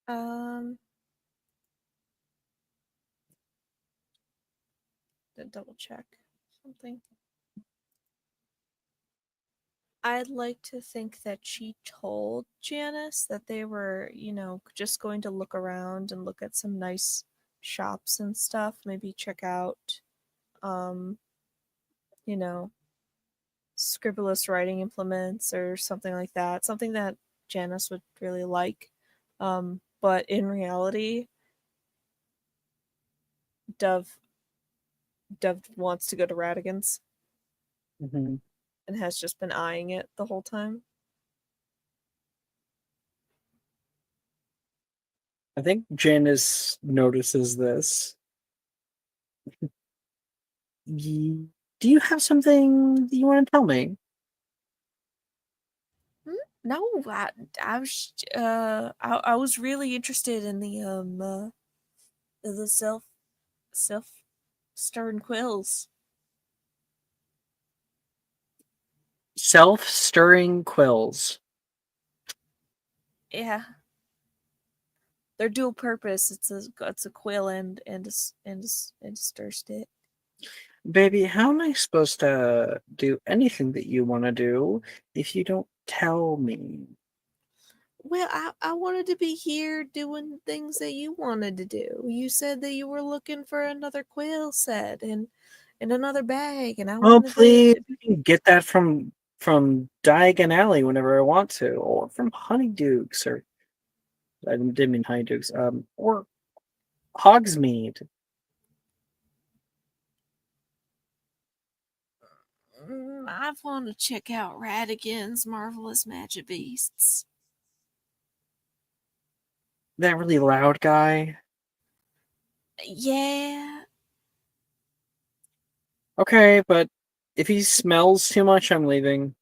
To double check something. I'd like to think that she told Janice that they were, just going to look around and look at some nice shops and stuff. Maybe check out, scribblous writing implements or something like that. Something that Janice would really like. But in reality, Dove wants to go to Radigan's Mm-hmm. and has just been eyeing it the whole time. I think Janice notices this. Do you have something that you want to tell me? No, I was really interested in the self stirring quills. Self-stirring quills. Yeah. They're dual purpose. It's a quill and a stir stick. Baby, how am I supposed to do anything that you want to do if you don't tell me? Well, I wanted to be here doing things that you wanted to do. You said that you were looking for another quill set and another bag, and I Oh, wanted please, to I can get that from Diagon Alley whenever I want to, or from Honeydukes, or I didn't mean Honeydukes, or Hogsmeade. I want to check out Radigan's Marvelous Magic Beasts. That really loud guy. Yeah. Okay, but if he smells too much, I'm leaving.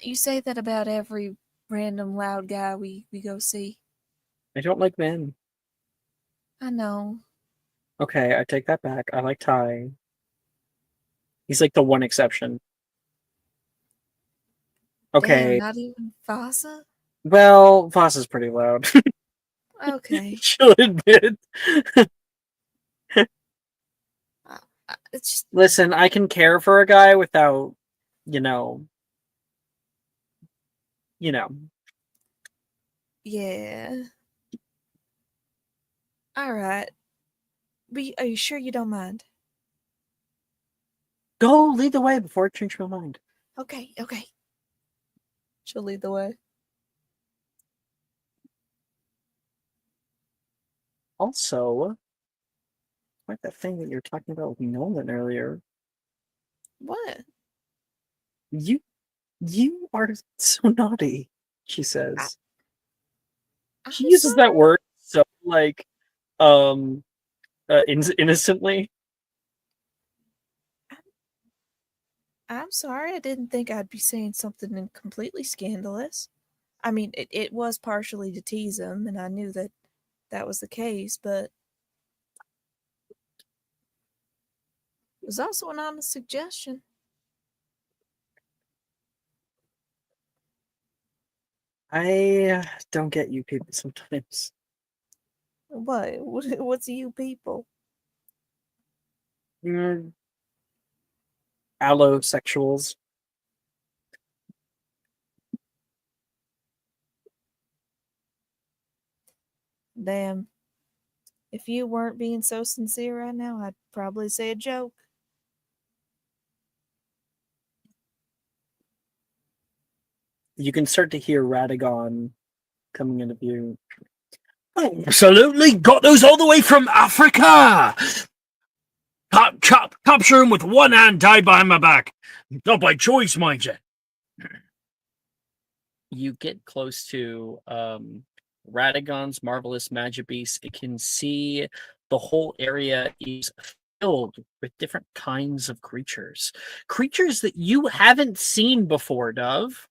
You say that about every random loud guy we go see. I don't like men. I know. Okay, I take that back. I like Ty. He's like the one exception. Damn, Okay, not even Vasa? well, Voss is pretty loud. Okay. She'll admit. It's just, Listen, I can care for a guy without, you know, you know. yeah. Alright. But are you sure you don't mind? Go lead the way before I change my mind. Okay. She'll lead the way. Also, like that thing that you're talking about with Nolan earlier. What? You are so naughty, she says. I'm She uses that sorry. word so like innocently. I'm sorry. I didn't think I'd be saying something completely scandalous. I mean, it was partially to tease him, and I knew that was the case, but it was also an honest suggestion. I don't get you people sometimes. What? What's you people? Allosexuals. Damn. If you weren't being so sincere right now, I'd probably say a joke. You can start to hear Radagon coming into view. Absolutely, got those all the way from Africa. Capture him with one hand tied behind my back. Not by choice, mind you. You get close to Radagon's Marvelous Magic Beast. It can see the whole area is filled with different kinds of creatures. Creatures that you haven't seen before, Dove.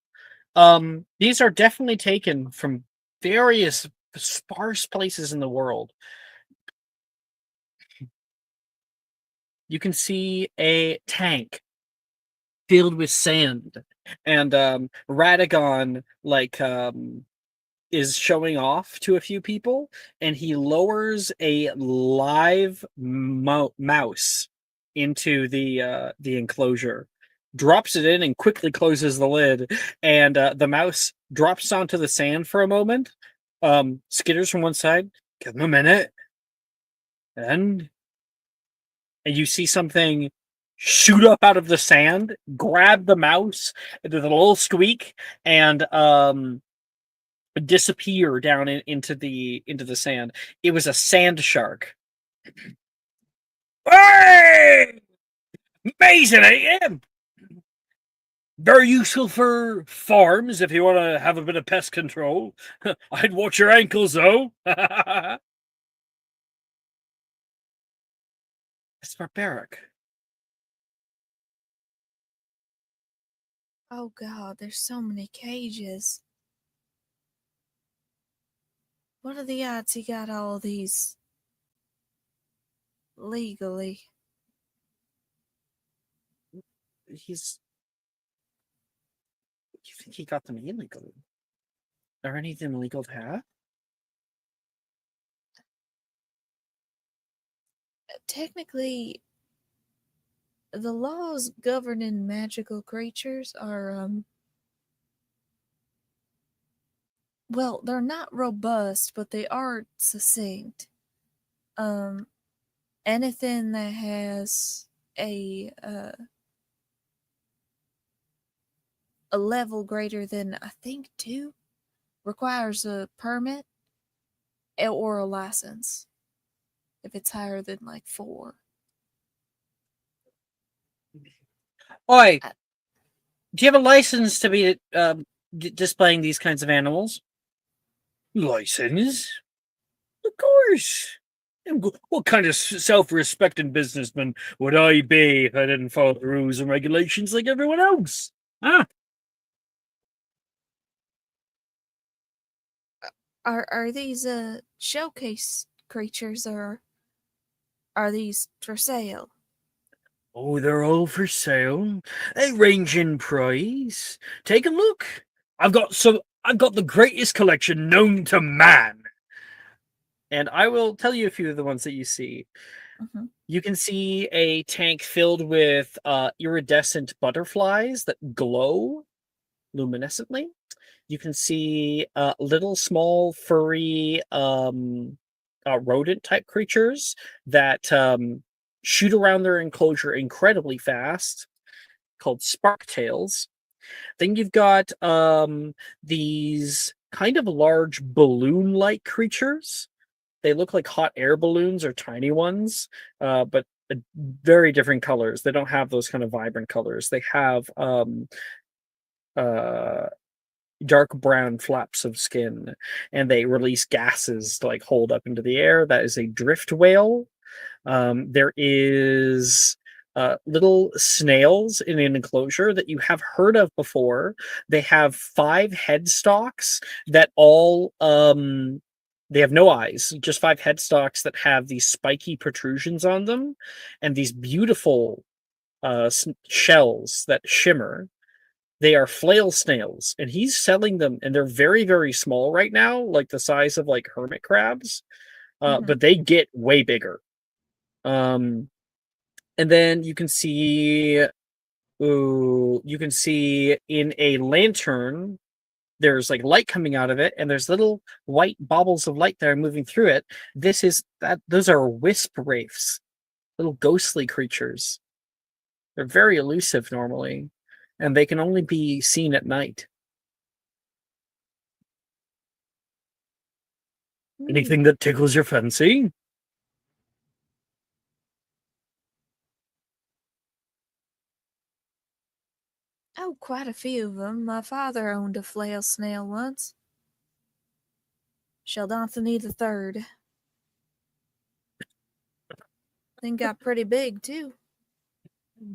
These are definitely taken from various sparse places in the world. You can see a tank filled with sand, and Radagon is showing off to a few people, and he lowers a live mouse into the enclosure, drops it in, and quickly closes the lid. And the mouse drops onto the sand for a moment, skitters from one side. Give him a minute, and you see something shoot up out of the sand, grab the mouse with a little squeak, and disappear down into the sand. It was a sand shark. Hey! Amazing, I am. Very useful for farms if you want to have a bit of pest control. I'd watch your ankles, though. It's barbaric. Oh god, there's so many cages. What are the odds he got all these legally? He's. You think he got them illegally? Are any of them legal to have? Technically, the laws governing magical creatures are well, they're not robust, but they are succinct. Um, Anything that has a level greater than I think 2 requires a permit or a license. If it's higher than like 4. Oi, Uh, do you have a license to be displaying these kinds of animals? License? Of course. And what kind of self-respecting businessman would I be if I didn't follow the rules and regulations like everyone else? Huh? Are these showcase creatures, or are these for sale? Oh, they're all for sale. They range in price. Take a look. I've got the greatest collection known to man. And I will tell you a few of the ones that you see. Mhm. You can see a tank filled with iridescent butterflies that glow luminescently. You can see little small furry rodent type creatures that shoot around their enclosure incredibly fast, called spark tails. Then you've got these kind of large balloon-like creatures. They look like hot air balloons or tiny ones, but very different colors. They don't have those kind of vibrant colors. They have uh, dark brown flaps of skin, and they release gases to like hold up into the air. That is a drift whale. There is little snails in an enclosure that you have heard of before. They have 5 headstalks that all they have no eyes, just 5 headstalks that have these spiky protrusions on them, and these beautiful shells that shimmer. They are flail snails, and he's selling them, and they're very, very small right now, like the size of like hermit crabs. Mhm. But they get way bigger. And then you can see in a lantern, there's like light coming out of it, and there's little white baubles of light that are moving through it. Those are wisp wraiths, little ghostly creatures. They're very elusive normally, and they can only be seen at night. Hmm. Anything that tickles your fancy? Oh, quite a few of them. My father owned a flail snail once. Sheldonthony the Third. Thing got pretty big too.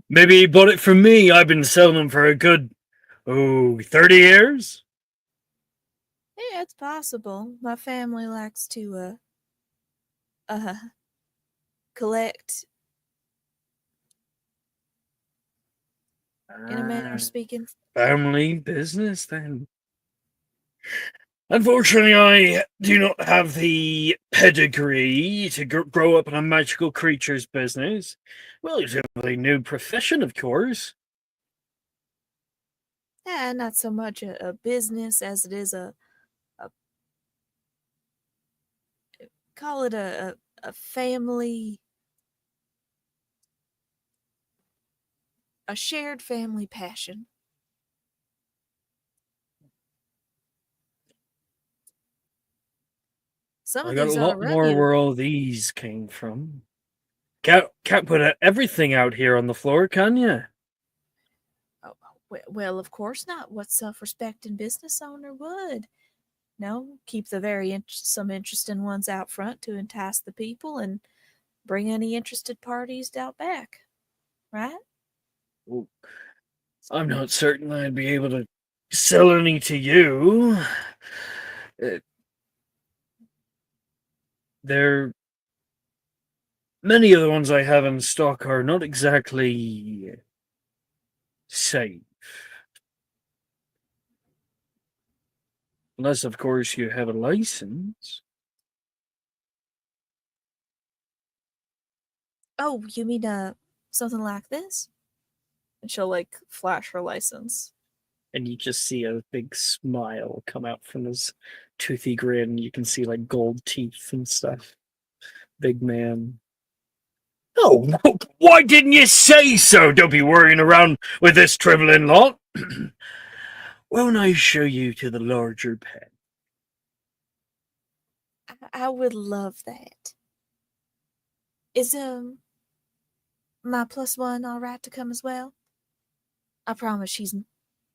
Maybe he bought it from me. I've been selling them for a good 30 years. Yeah, it's possible. My family likes to uh collect, in a manner of speaking. Family business, then. Unfortunately, I do not have the pedigree to grow up in a magical creature's business. Well, it's a really new profession, of course. Not so much a business as it is a call it a family, a shared family passion. Some I of got a these ought to lot run more you. where all these came from. Can't put everything out here on the floor, can you? Oh, well, of course not. What self-respecting business owner would? No, keep the some interesting ones out front to entice the people and bring any interested parties out back. Right? Well, I'm not certain I'd be able to sell any to you. Uh, They're Many of the ones I have in stock are not exactly safe. Unless, of course, you have a license. Oh, you mean something like this? And she'll like flash her license. And you just see a big smile come out from his toothy grin. You can see like gold teeth and stuff. Big man. Oh, why didn't you say so? Don't be worrying around with this dribbling lot. Won't I show you to the larger pen? I would love that. Is my plus one all right to come as well? I promise she's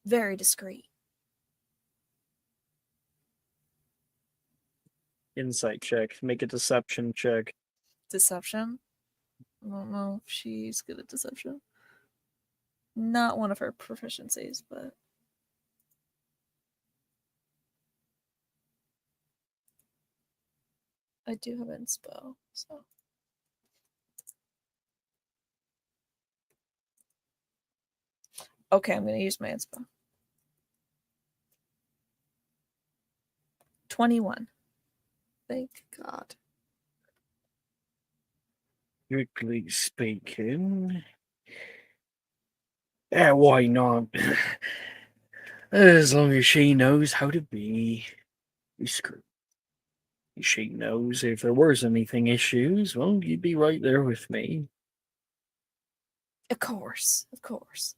very discreet. Insight check. Make a deception check. Deception? I don't know if she's good at deception. Not one of her proficiencies, but I do have inspo, so. Okay, I'm gonna use my inspo. 21. Thank God. Strictly speaking. Yeah, why not? As long as she knows how to be discreet. She knows if there was anything issues, well, you'd be right there with me. Of course, of course.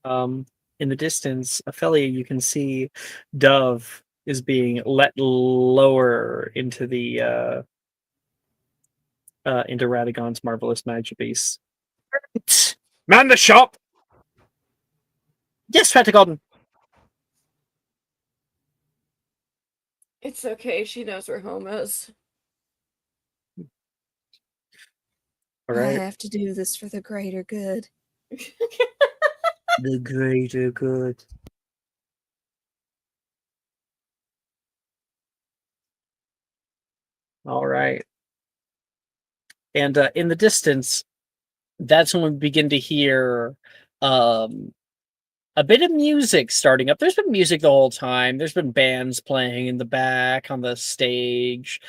In the distance, Ophelia, you can see Dove is being let lower into the into Radagon's marvelous magic beast. Man the shop! Yes, Fatagon! It's okay. She knows where home is. All I right. have to do this for the greater good. The greater good. All right. And in the distance, that's when we begin to hear a bit of music starting up. There's been music the whole time. There's been bands playing in the back on the stage.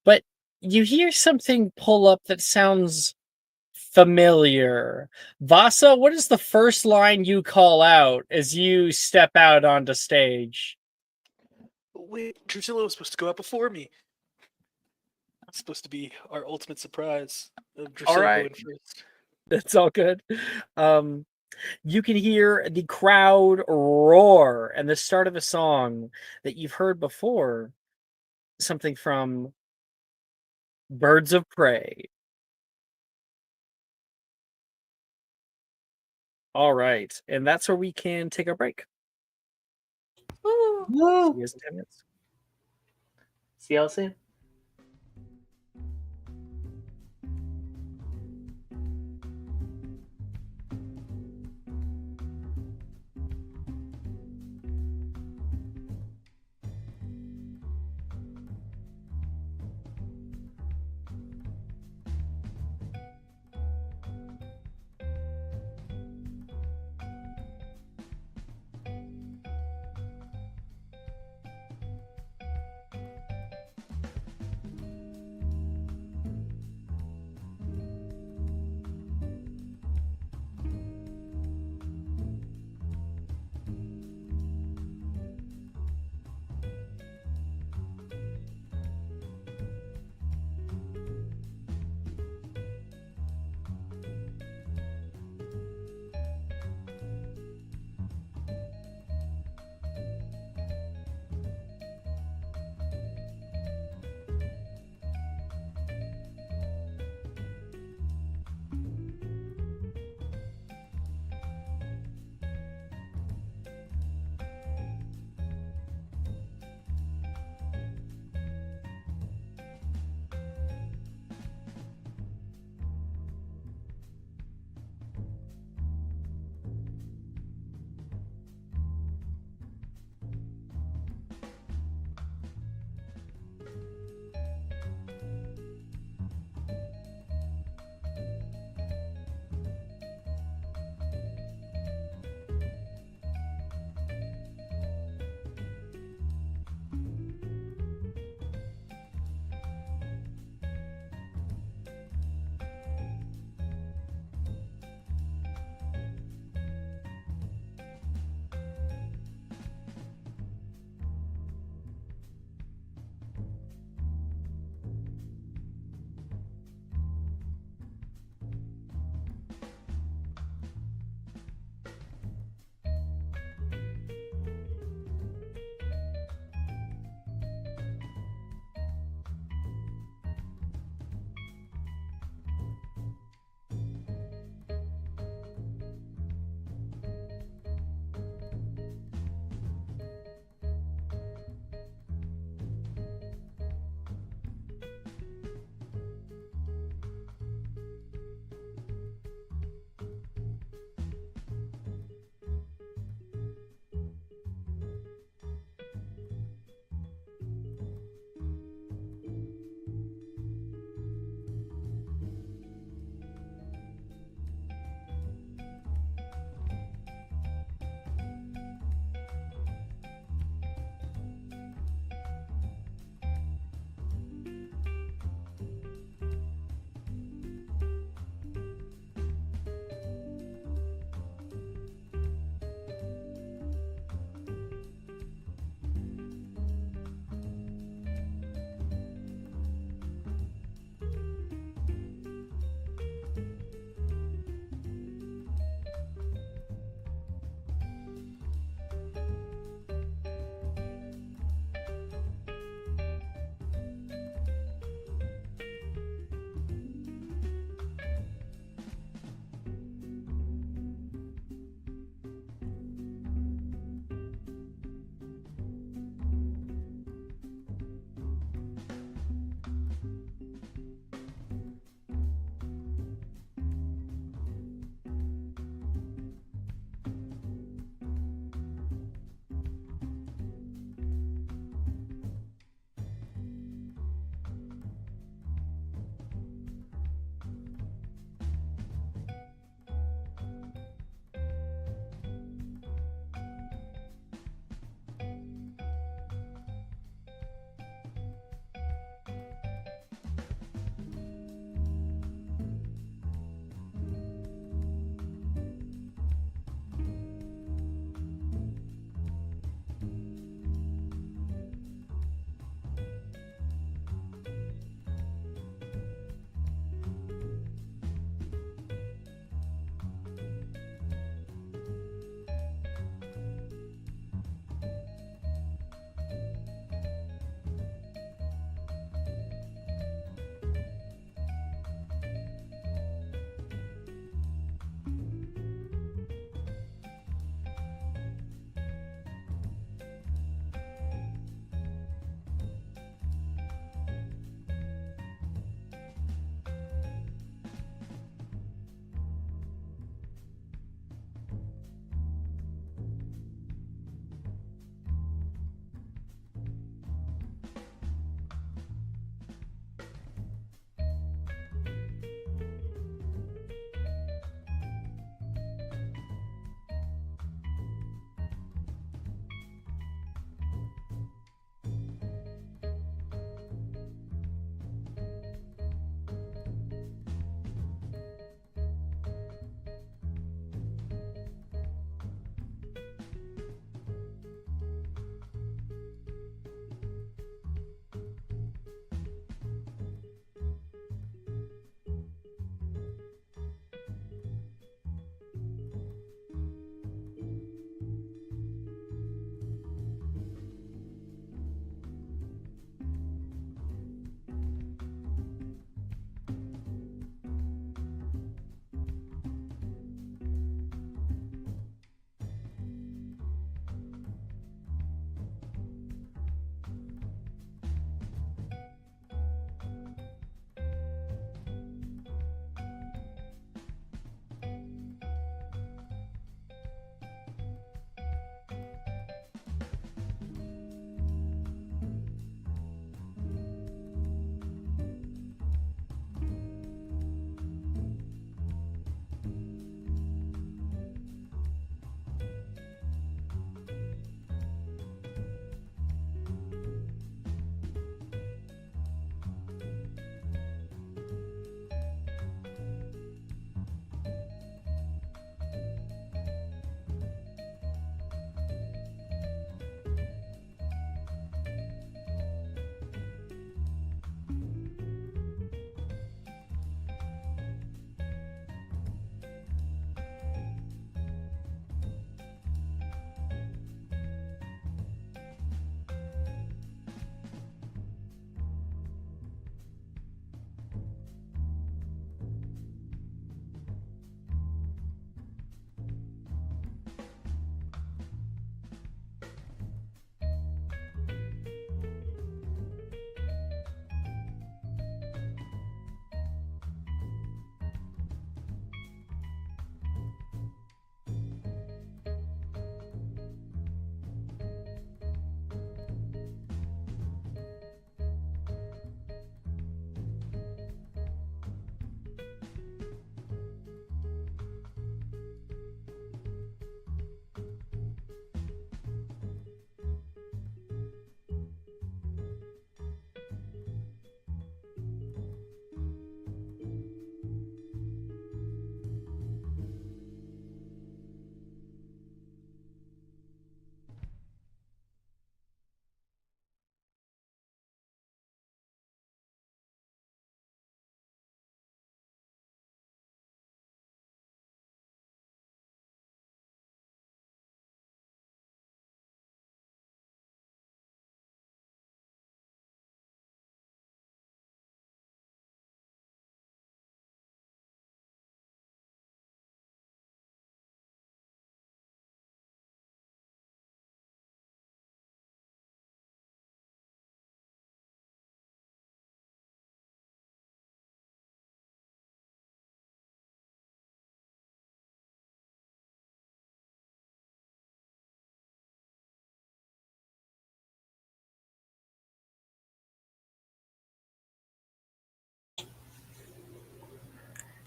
But you hear something pull up that sounds familiar. Vasa, what is the first line you call out as you step out onto stage? Wait, Drusilla was supposed to go out before me. That's supposed to be our ultimate surprise of Drusilla right. going first. That's all good. You can hear the crowd roar and the start of a song that you've heard before. Something from Birds of Prey. All right. And that's where we can take our break. Woo. See you guys in 10 minutes. See y'all soon.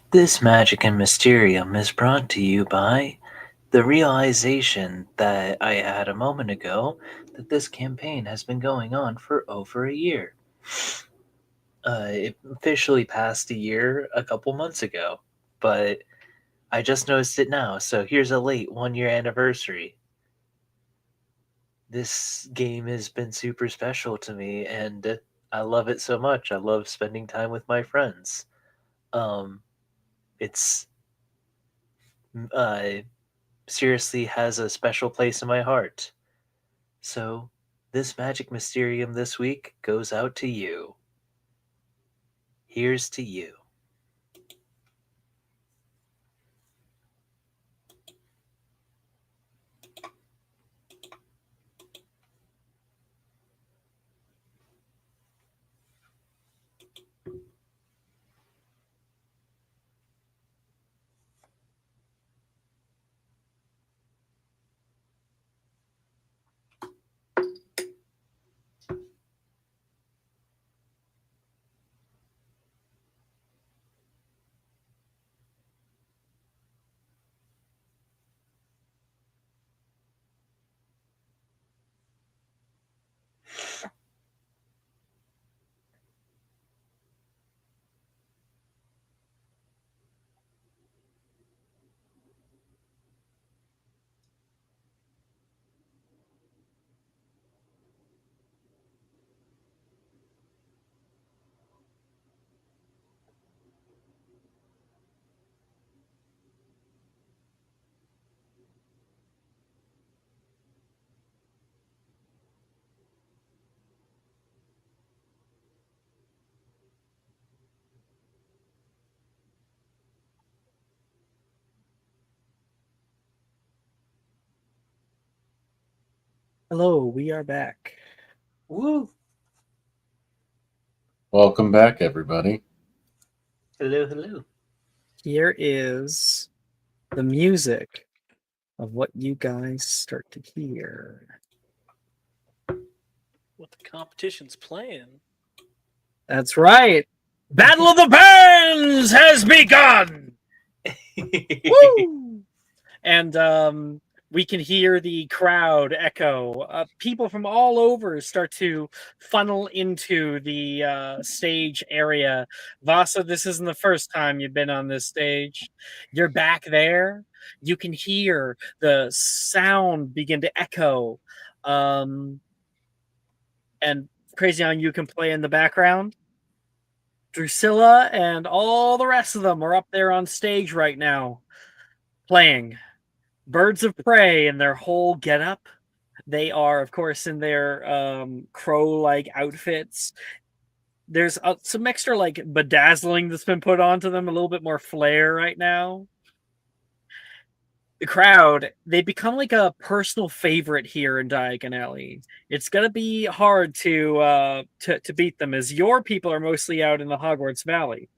This magic and mysterium is brought to you by the realization that I had a moment ago that this campaign has been going on for over a year. It officially passed a year a couple months ago, but I just noticed it now, so here's a late 1 year anniversary. This game has been super special to me, and I love it so much. I love spending time with my friends. It's uh, seriously has a special place in my heart. So, this Magic Mysterium this week goes out to you. Here's to you. Hello, we are back. Woo! Welcome back, everybody. Hello, hello. Here is the music of what you guys start to hear. What the competition's playing? That's right. Battle of the Bands has begun. Woo! And we can hear the crowd echo. People from all over start to funnel into the stage area. Vasa, this isn't the first time you've been on this stage. You're back there. You can hear the sound begin to echo. And Crazy on You can play in the background. Drusilla and all the rest of them are up there on stage right now playing. Birds of Prey in their whole getup. They are, of course, in their crow-like outfits. There's some extra like bedazzling that's been put onto them, a little bit more flair right now. The crowd, they become like a personal favorite here in Diagon Alley. It's gonna be hard to beat them, as your people are mostly out in the Hogwarts Valley.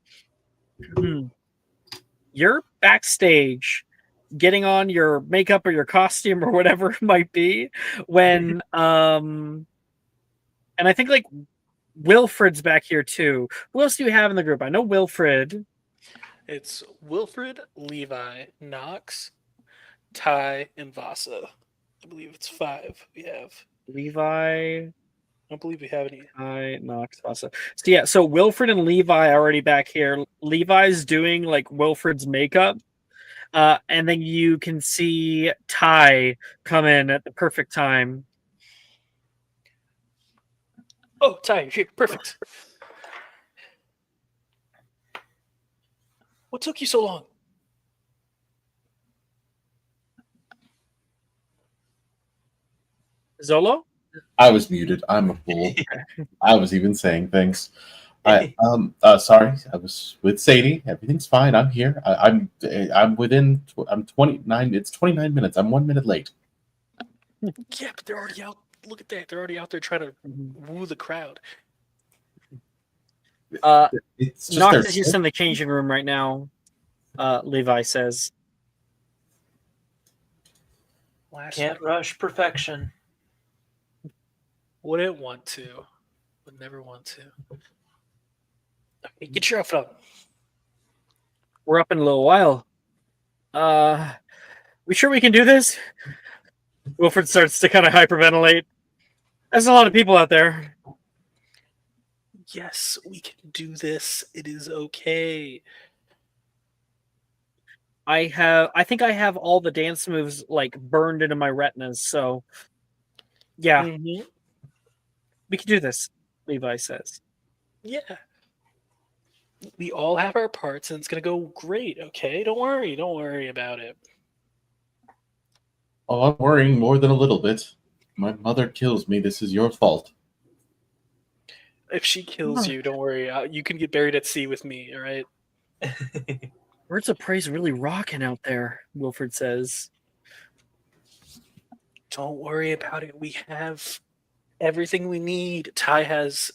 You're backstage getting on your makeup or your costume or whatever it might be when and I think like Wilfred's back here too. Who else do you have in the group? I know Wilfred. It's Wilfred, Levi, Knox, Ty, and Vasa. I believe it's 5 we have. Levi, I don't believe we have any. Knox, Vasa. So yeah, so Wilfred and Levi are already back here. Levi's doing like Wilfred's makeup. And then you can see Ty come in at the perfect time. Oh, Ty, you're here. Perfect. What took you so long? Zolo? I was muted. I'm a fool. I was even saying things. Sorry. I was with Sadie. Everything's fine. I'm here. I'm 29. It's 29 minutes. I'm 1 minute late. Yeah, but they're already out. Look at that. They're already out there trying to woo the crowd. It's just Knox their is just in the changing room right now. Levi says. Can't rush perfection. Wouldn't want to. Would never want to. Okay, get your outfit on. We're up in a little while. We sure we can do this? Wilfred starts to kind of hyperventilate. There's a lot of people out there. Yes, we can do this. It is okay. I think I have all the dance moves like burned into my retinas, so yeah, Mhm. we can do this, Levi says. Yeah. We all have our parts and it's going to go great, okay? Don't worry. Don't worry about it. Oh, I'm worrying more than a little bit. My mother kills me. This is your fault. If she kills you, don't worry. You can get buried at sea with me, all right? Words of praise really rocking out there, Wilfred says. Don't worry about it. We have everything we need. Ty has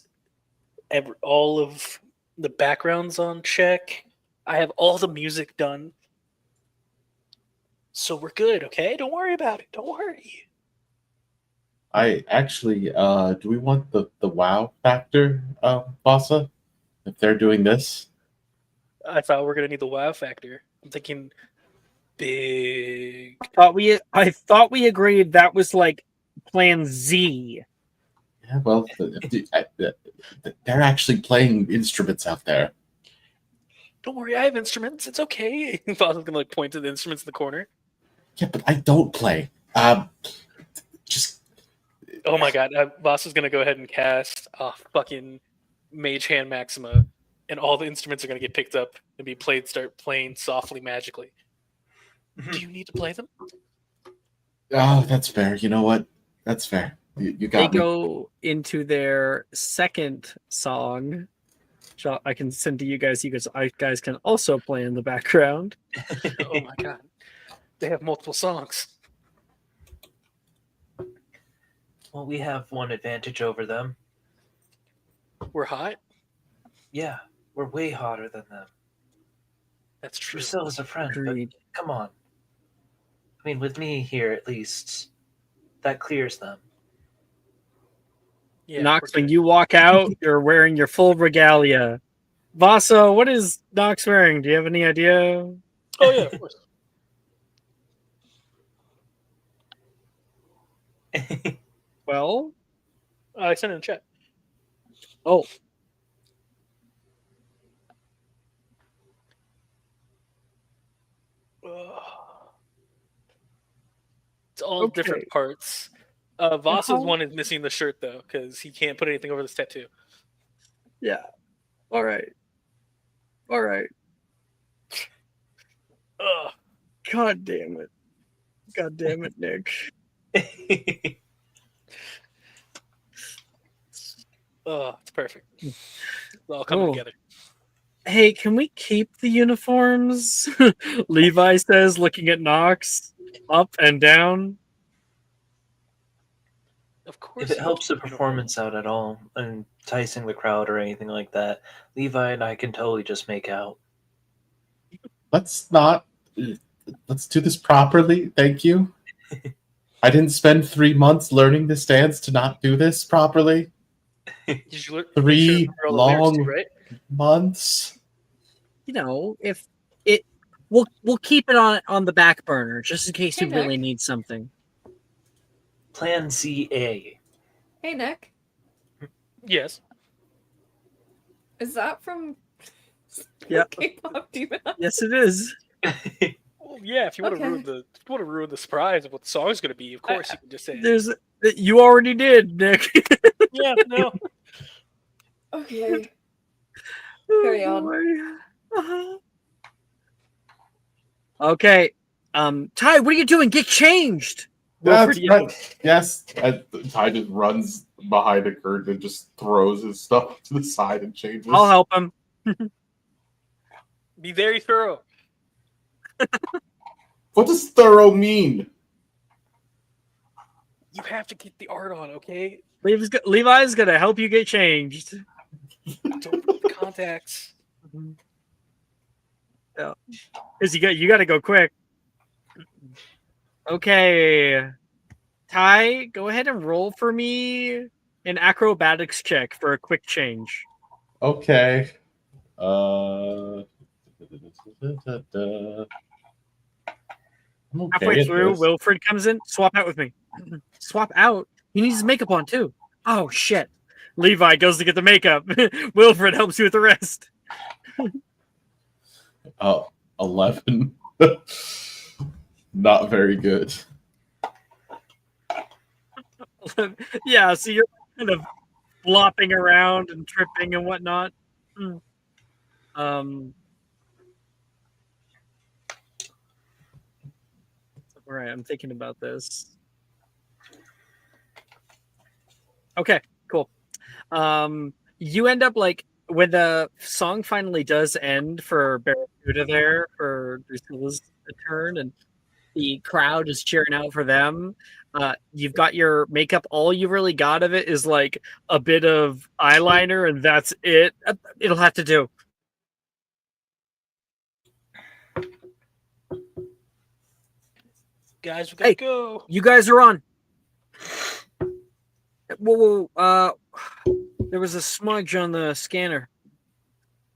all of the backgrounds on check. I have all the music done. So we're good, okay? Don't worry about it. Don't worry. I actually, do we want the wow factor, Vasa? If they're doing this? I thought we were going to need the wow factor. I'm thinking big. I thought we agreed that was like Plan Z. Yeah, well, they're actually playing instruments out there. Don't worry, I have instruments. It's okay. Foster's gonna like point to the instruments in the corner. Yeah, but I don't play. Just Oh my god, Voss is gonna go ahead and cast a fucking Mage Hand Maxima, and all the instruments are gonna get picked up and be played. Start playing softly, magically. Do you need to play them? oh, that's fair. You know what? That's fair. You They got me. go into their second song. Which I can send to you guys. You guys can also play in the background. Oh my god, they have multiple songs. Well, we have one advantage over them. We're hot. Yeah, we're way hotter than them. That's true. Drusilla's a friend, Agreed. but come on. I mean, with me here, at least, that clears them. Yeah, Nox, we're when good. you walk out, you're wearing your full regalia. Vasa, what is Nox wearing? Do you have any idea? Oh yeah, of course. Well, I sent it in chat. oh, It's all Okay. different parts. Voss's how- one is missing the shirt though, because he can't put anything over this tattoo. yeah. All right. All right. Ugh. God damn it. God damn it, Nick. Oh, it's perfect. It's all coming Oh. together. Hey, can we keep the uniforms? Levi says, looking at Nox, up and down. Of course. If it you helps the can- performance out at all, enticing the crowd or anything like that, Levi and I can totally just make out. Let's not. Let's do this properly. Thank you. I didn't spend 3 months learning this dance to not do this properly. Did you 3 remember all the lyrics long too, right? months. You know, if it we'll keep it on the back burner just in case Hey, we really Nick. need something. Plan CA. Hey, Nick. Yes. Is that from Yep. K-pop Demon? Yes, it is. Well, yeah. If you want to Okay. ruin the surprise of what the song's going to be, of course you can just say. There's you already did, Nick. Yeah. No. Okay. Carry on. Uh-huh. Okay. Ty, what are you doing? Get changed. That's Wilfred, right. Yes. Ty just runs behind a curtain and just throws his stuff to the side and changes. I'll help him. Be very thorough. What does thorough mean? You have to get the art on, okay? Levi's gonna help you get changed. Don't put the contacts. Because you got to go quick. Okay, Ty, go ahead and roll for me an acrobatics check for a quick change. Okay. I'm okay Halfway at through, this. Wilfred comes in. Swap out with me. Swap out? He needs his makeup on too. Oh shit. Levi goes to get the makeup. Wilfred helps you with the rest. 11. Not very good. Yeah, so you're kind of flopping around and tripping and whatnot. All right, I'm thinking about this. Okay, cool. You end up like when the song finally does end for Barracuda there for Drusilla's turn, and the crowd is cheering out for them. You've got your makeup. All you really got of it is like a bit of eyeliner, and that's it. It'll have to do. Guys, we gotta Hey. go. You guys are on. Whoa. There was a smudge on the scanner.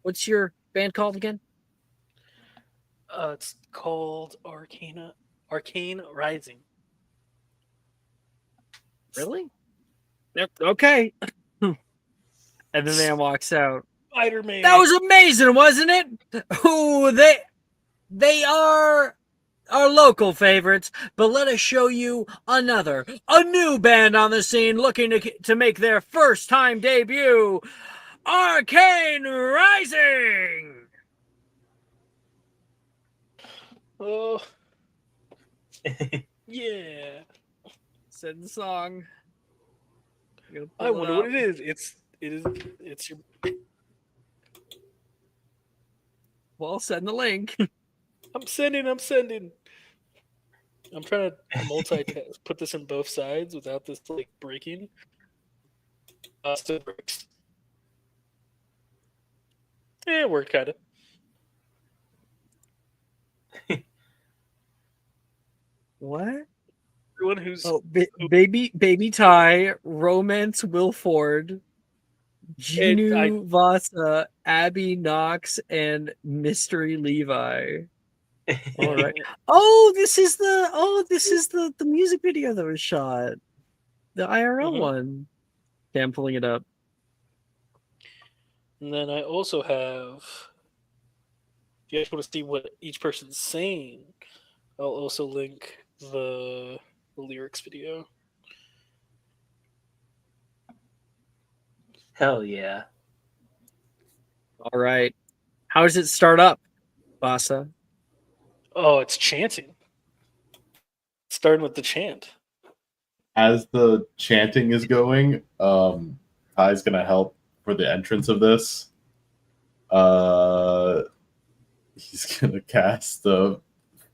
What's your band called again? It's called Arcane Rising. Really? Yep. Okay. And the man walks out. Spider-Man. That was amazing, wasn't it? Oh, they are our local favorites, but let us show you a new band on the scene looking to make their first time debut. Arcane Rising. Oh. Yeah. Said the song. I wonder what it is. It's your. Well, send the link. I'm sending. I'm trying to multitask. Put this in both sides without this like breaking. Still breaks. Yeah, it worked kind of. What? Everyone who's baby Ty, Romance Wilford, Ginu Vasa, Abby Knox, and Mystery Levi. All right. This is the music video that was shot. The IRL one. Okay, I'm pulling it up. And then I also have. If you guys want to see what each person's saying, I'll also link the lyrics video. Hell yeah. All right. How does it start up, Vasa? Oh, it's chanting. Starting with the chant. As the chanting is going, Ty's gonna help for the entrance of this. He's gonna cast the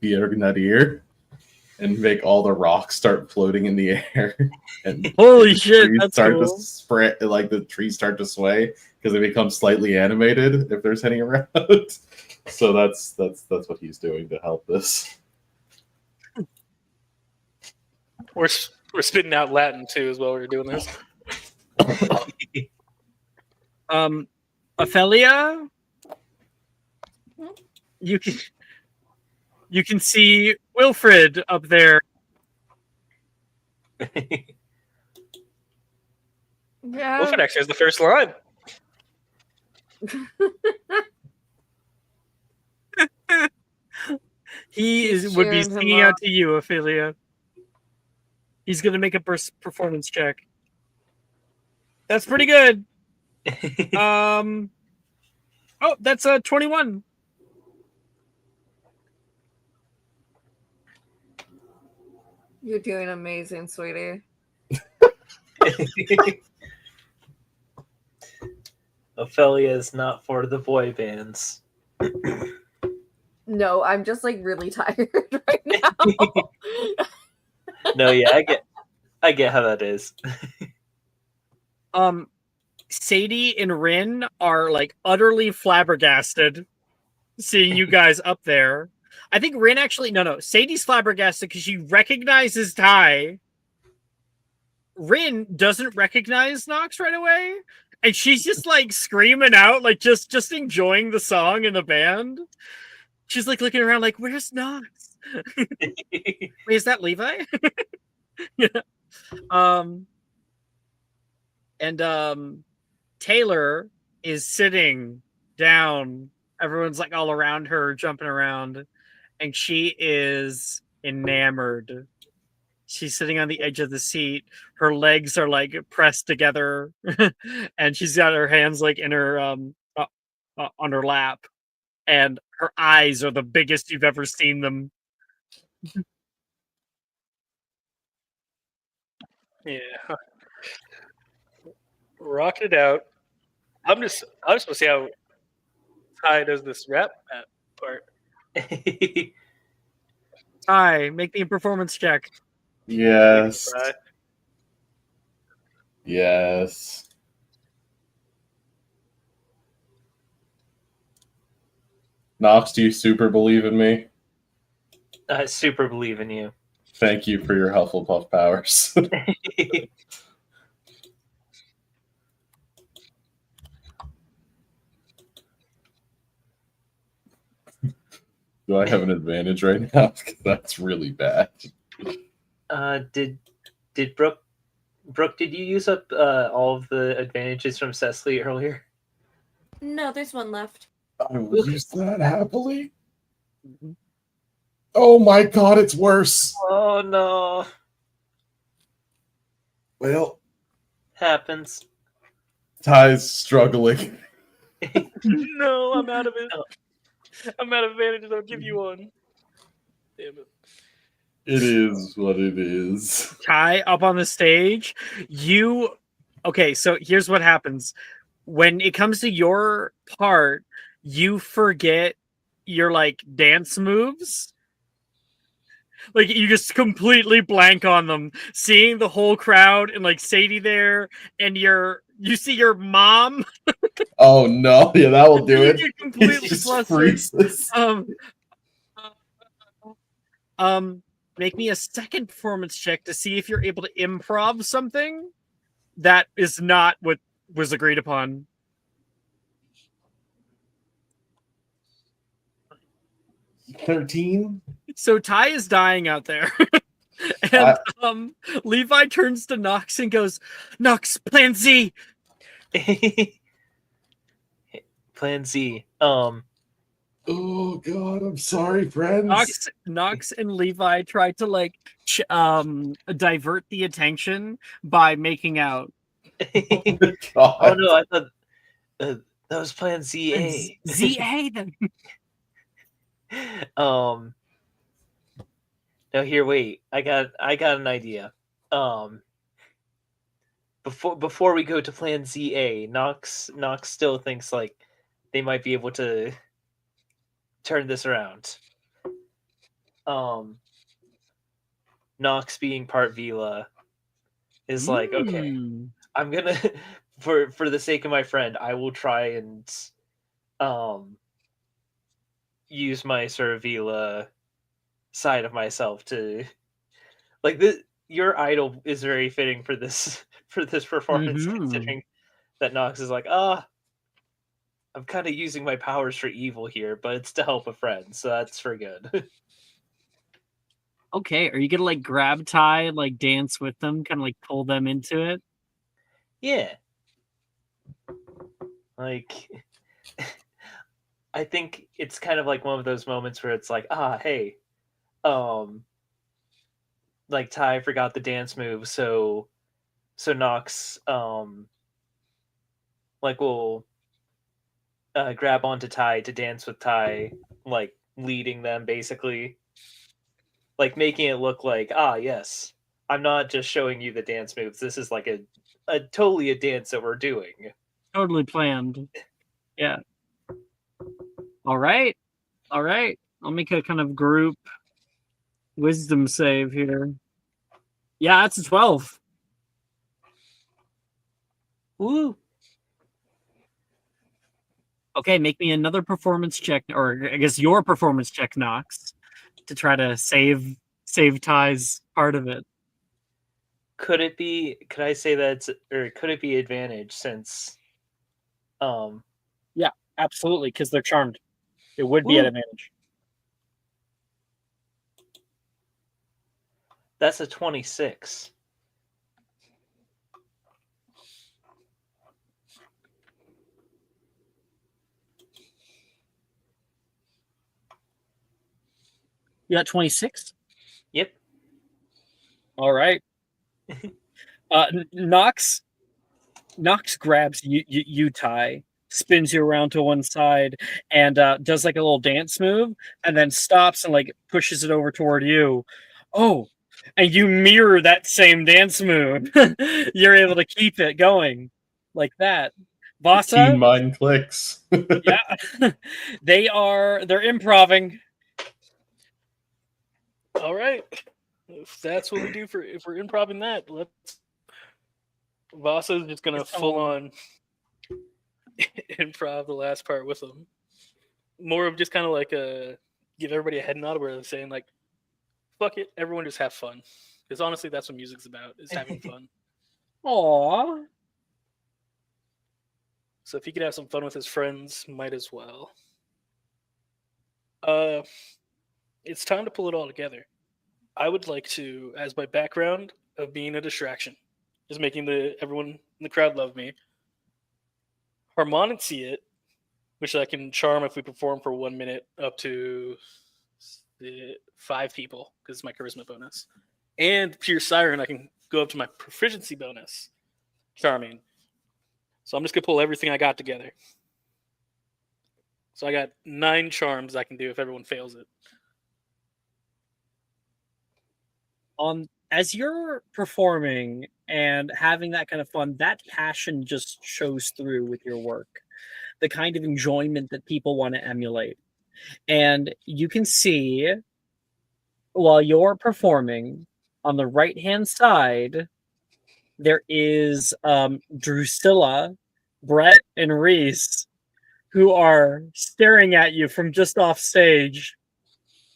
Fear Nadir and make all the rocks start floating in the air. And Holy the shit, trees that's start cool. to spread, like the trees start to sway because they become slightly animated if there's any around. So that's what he's doing to help this. We're spitting out Latin too as well. We're doing this. Ophelia, you can see Wilfred up there. Yeah. Wilfred actually has the first line. Would be cheering him singing out up. to you, Ophelia. He's gonna make a performance check. That's pretty good. That's a 21. You're doing amazing, sweetie. Ophelia is not for the boy bands. No, I'm just like really tired right now. No, yeah, I get how that is. Sadie and Rin are like utterly flabbergasted seeing you guys up there. I think Rin actually no. Sadie's flabbergasted because she recognizes Ty. Rin doesn't recognize Nox right away, and she's just like screaming out, like just enjoying the song and the band. She's like looking around, like, "Where's Knox? Wait, is that Levi?" Yeah. And Taylor is sitting down. Everyone's like all around her, jumping around, and she is enamored. She's sitting on the edge of the seat. Her legs are like pressed together, and she's got her hands like in her on her lap, and her eyes are the biggest you've ever seen them. Yeah. Rock it out. I'm just supposed to see how Ty does this rap part. Hi, make me a performance check. Yes. Try. Yes. Knox, do you super believe in me? I super believe in you. Thank you for your Hufflepuff powers. Do I have an advantage right now? That's really bad. Did Brooke, did you use up all of the advantages from Cecily earlier? No, there's one left. I will use that happily. Oh my god, it's worse. Oh no. Well, Happens. Ty's struggling. No, I'm out of it. I'm out of advantages. I'll give you one. Damn it. It is what it is. Ty up on the stage. Okay, so here's what happens. When it comes to your part, you forget your like dance moves. Like you just completely blank on them. Seeing the whole crowd and like Sadie there, and you see your mom. Oh no, yeah, that will do it. You're It completely just flustered. freezes. Make me a second performance check to see if you're able to improv something that is not what was agreed upon. 13? So Ty is dying out there. And Levi turns to Knox and goes, "Knox, plan Z." Plan Z. Oh god, I'm sorry, friends. Knox and Levi try to like divert the attention by making out. Oh my god. Oh no, I thought that was Plan ZA. ZA then. No, here, wait. I got an idea. Before we go to Plan ZA, Knox still thinks like they might be able to turn this around. Knox being part Vila is like, okay, I'm gonna for the sake of my friend, I will try and use my sort of Vila side of myself to like this. Your idol is very fitting for this performance, considering that Knox is like, I'm kind of using my powers for evil here, but it's to help a friend, so that's for good. Okay, are you gonna like grab Ty and like dance with them, kind of like pull them into it? Yeah. Like, I think it's kind of like one of those moments where it's like, hey, like Ty forgot the dance move, so Knox, like will grab onto Ty to dance with Ty, like leading them basically, like making it look like, yes, I'm not just showing you the dance moves. This is like a totally a dance that we're doing. Totally planned. Yeah. All right. I'll make a kind of group wisdom save here. Yeah, that's a 12. Woo! Okay, make me another performance check, or I guess your performance check, Knox, to try to save Ty's part of it. Could I say that or could it be advantage since Yeah, absolutely, because they're charmed. It would be at advantage. That's a 26. You got 26? Yep. All right. Nox grabs you, Ty, spins you around to one side, and does like a little dance move, and then stops and like pushes it over toward you. Oh, and you mirror that same dance move. You're able to keep it going like that. Vasa, Keen mind clicks. yeah, they're improving. All right. If that's what we do if we're improving that, let's. Vasa's just gonna It's full on improv the last part with them. More of just kind of like give everybody a head nod where they're saying like, "Fuck it, everyone just have fun." Because honestly, that's what music's about: is having fun. Aw. So if he could have some fun with his friends, might as well. It's time to pull it all together. I would like to, as my background of being a distraction, just making everyone in the crowd love me. Harmonic it, which I can charm if we perform for 1 minute up to 5 people because it's my charisma bonus. And pure siren, I can go up to my proficiency bonus, charming. So I'm just gonna pull everything I got together. So I got 9 charms I can do if everyone fails it. As you're performing and having that kind of fun, that passion just shows through with your work. The kind of enjoyment that people want to emulate. And you can see while you're performing on the right-hand side, there is Drusilla, Brett, and Reese, who are staring at you from just off stage.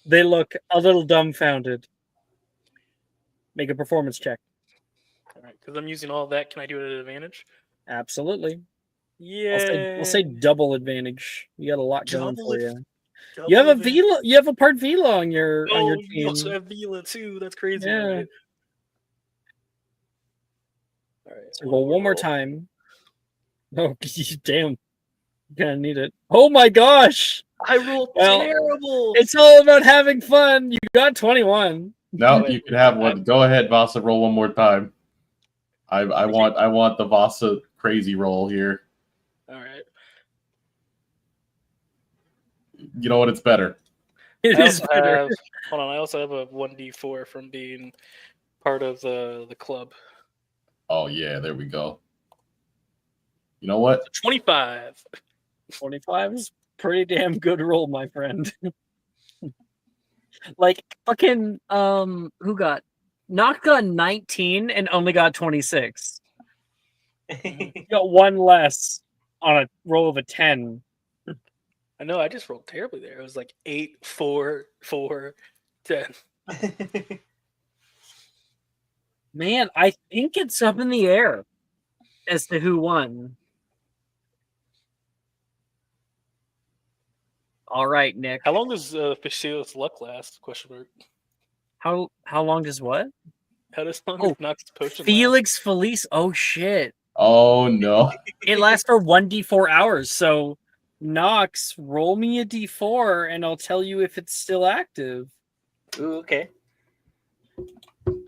They look a little dumbfounded. Make a performance check. All right, because I'm using all that, can I do it at advantage? Absolutely. Yeah. We'll say double advantage. You got a lot going Double for ad- you. Double You have a advantage. Vila. You have a part Vila on your Oh, team. you also have Vila too. That's crazy. Yeah. All right. So roll one more time. Oh, damn. You're gonna need it. Oh my gosh. I rolled Well, terrible. It's all about having fun. You got 21. No, Wait, you can have one. Go ahead, Vasa. Roll one more time. I want the Vasa crazy roll here. All right. You know what? It's better. It I is also better. have. Hold on. I also have a 1d4 from being part of the club. Oh yeah, there we go. You know what? 25. 25 is pretty damn good roll, my friend. Like fucking who got Knock got 19 and only got 26. You got one less on a roll of a 10. I know. I just rolled terribly there. It was like 8, 4, 4, 10. Man, I think it's up in the air as to who won. All right, Nick. How long does Facilious luck last? Question mark. How long does what? How does long Oh, does Nox's potion last? Felix Felice. Oh shit. Oh no. It lasts for 1d4 hours. So Nox, roll me a d4 and I'll tell you if it's still active. Ooh, okay. Let's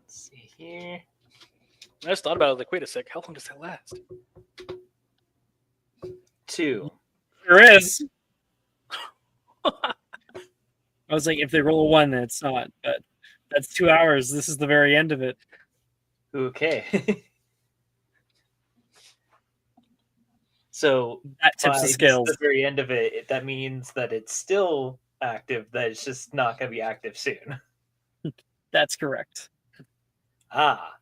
see here. I just thought about it. Like, wait a sec. How long does that last? 2. There is. I was like, if they roll a 1, then it's not. But that's 2 hours. This is the very end of it. Okay. So That tips by the scales. the very end of it, that means that it's still active. That it's just not going to be active soon. That's correct. Ah.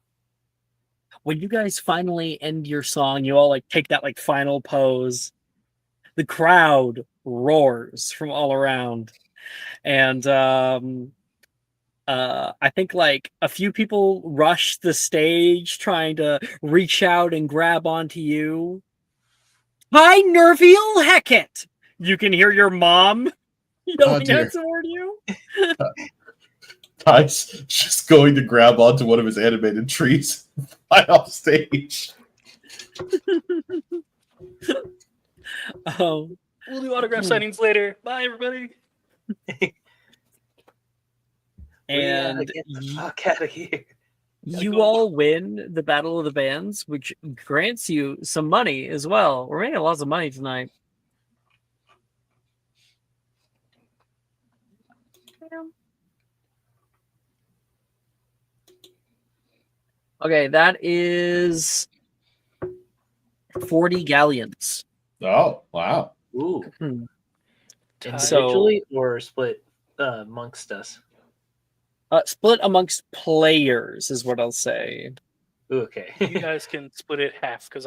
When you guys finally end your song, you all like take that like final pose. The crowd roars from all around. And I think like a few people rush the stage trying to reach out and grab onto you. Hi, Nerviel Heckett! You can hear your mom yelling dear. out toward you. Ty's just going to grab onto one of his animated trees and fly off stage. Oh, We'll do autograph signings later. Bye, everybody. We gotta and get the fuck out of here. you go. all win the Battle of the Bands, which grants you some money as well. We're making lots of money tonight. Okay, that is 40 galleons. Oh, wow. Ooh. Hmm. Individually or split amongst us? Split amongst players is what I'll say. Ooh, okay. You guys can split it half because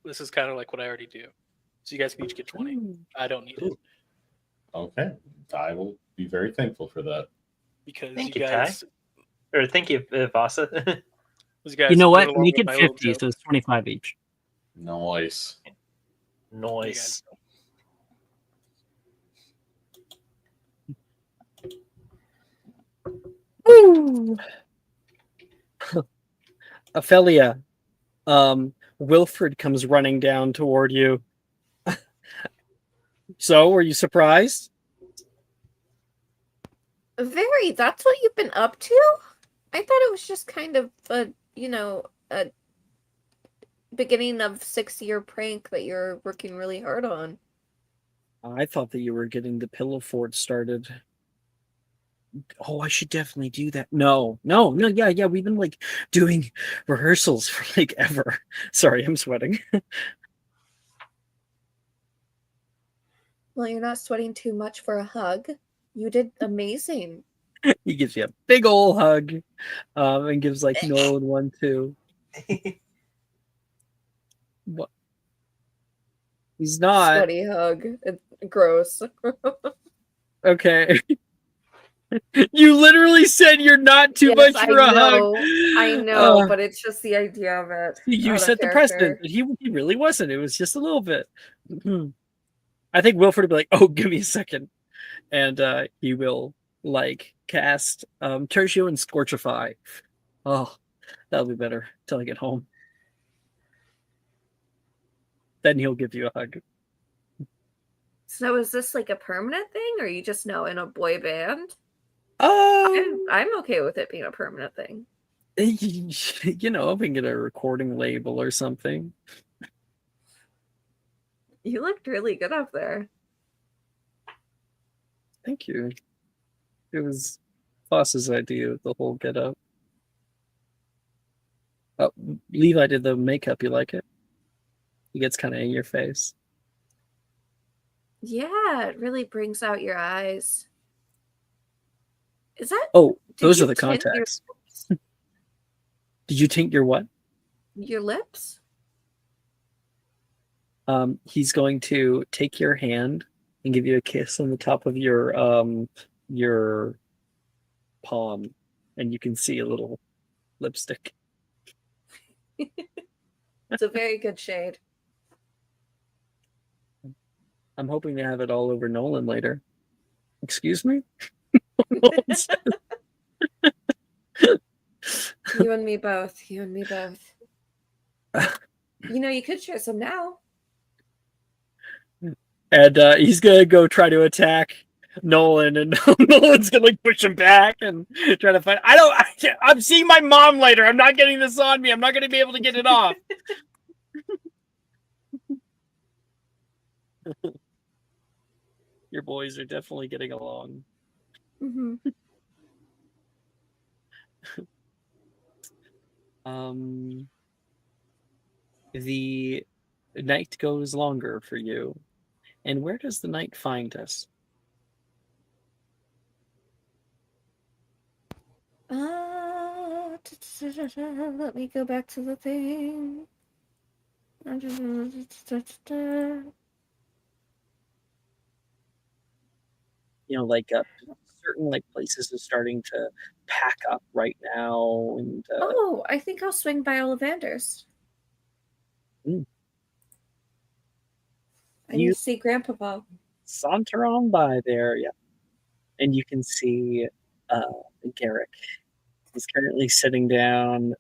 this is kind of like what I already do. So you guys can each get 20. I don't need it Ooh. Okay. I will be very thankful for that. because Thank you you, guys. Or thank you, Vasa. You guys You know went what? along Make with it my little 50, joke. so it's 25 each. Nice. Noise. Woo! Ophelia, Wilfred comes running down toward you. So, were you surprised? Very. That's what you've been up to? I thought it was just kind of a beginning of 6-year prank that you're working really hard on. I thought that you were getting the pillow fort started. Oh, I should definitely do that. No, yeah. We've been like doing rehearsals for like ever. Sorry, I'm sweating. Well, you're not sweating too much for a hug. You did amazing. He gives you a big old hug, and gives like Nolan one too. What? He's not Sweaty hug. It's gross. okay. You literally said you're not too much for a hug. I know, but it's just the idea of it. You out of set the character. precedent, but he really wasn't. It was just a little bit. I think Wilfred would be like, "Oh, give me a second," and he will like cast Tertio and Scorchify. Oh, that'll be better till I get home. Then he'll give you a hug. So is this like a permanent thing, or you just know in a boy band? Oh, I'm okay with it being a permanent thing. you know, if we can get a recording label or something. You looked really good up there. Thank you. It was Foss's idea, the whole get up. Oh, Levi did the makeup. You like it? He gets kind of in your face. Yeah, it really brings out your eyes. Is that? Oh, did those you are the tint contacts. Did you tint your what? Your lips? He's going to take your hand and give you a kiss on the top of your palm, and you can see a little lipstick. It's a very good shade. I'm hoping to have it all over Nolan later. Excuse me? You and me both. You and me both. You know, you could share some now. And he's gonna go try to attack Nolan, and Nolan's gonna like push him back and try to fight. I'm seeing my mom later. I'm not getting this on me. I'm not gonna be able to get it off. Your boys are definitely getting along. Mm-hmm. The night goes longer for you. And where does the night find us? Let me go back to the thing. You know, like certain like places are starting to pack up right now, and Oh, I think I'll swing by Ollivanders. Mm. I need to see Grandpapa. saunter on by there. Yeah. and you can see Garrick. He's currently sitting down.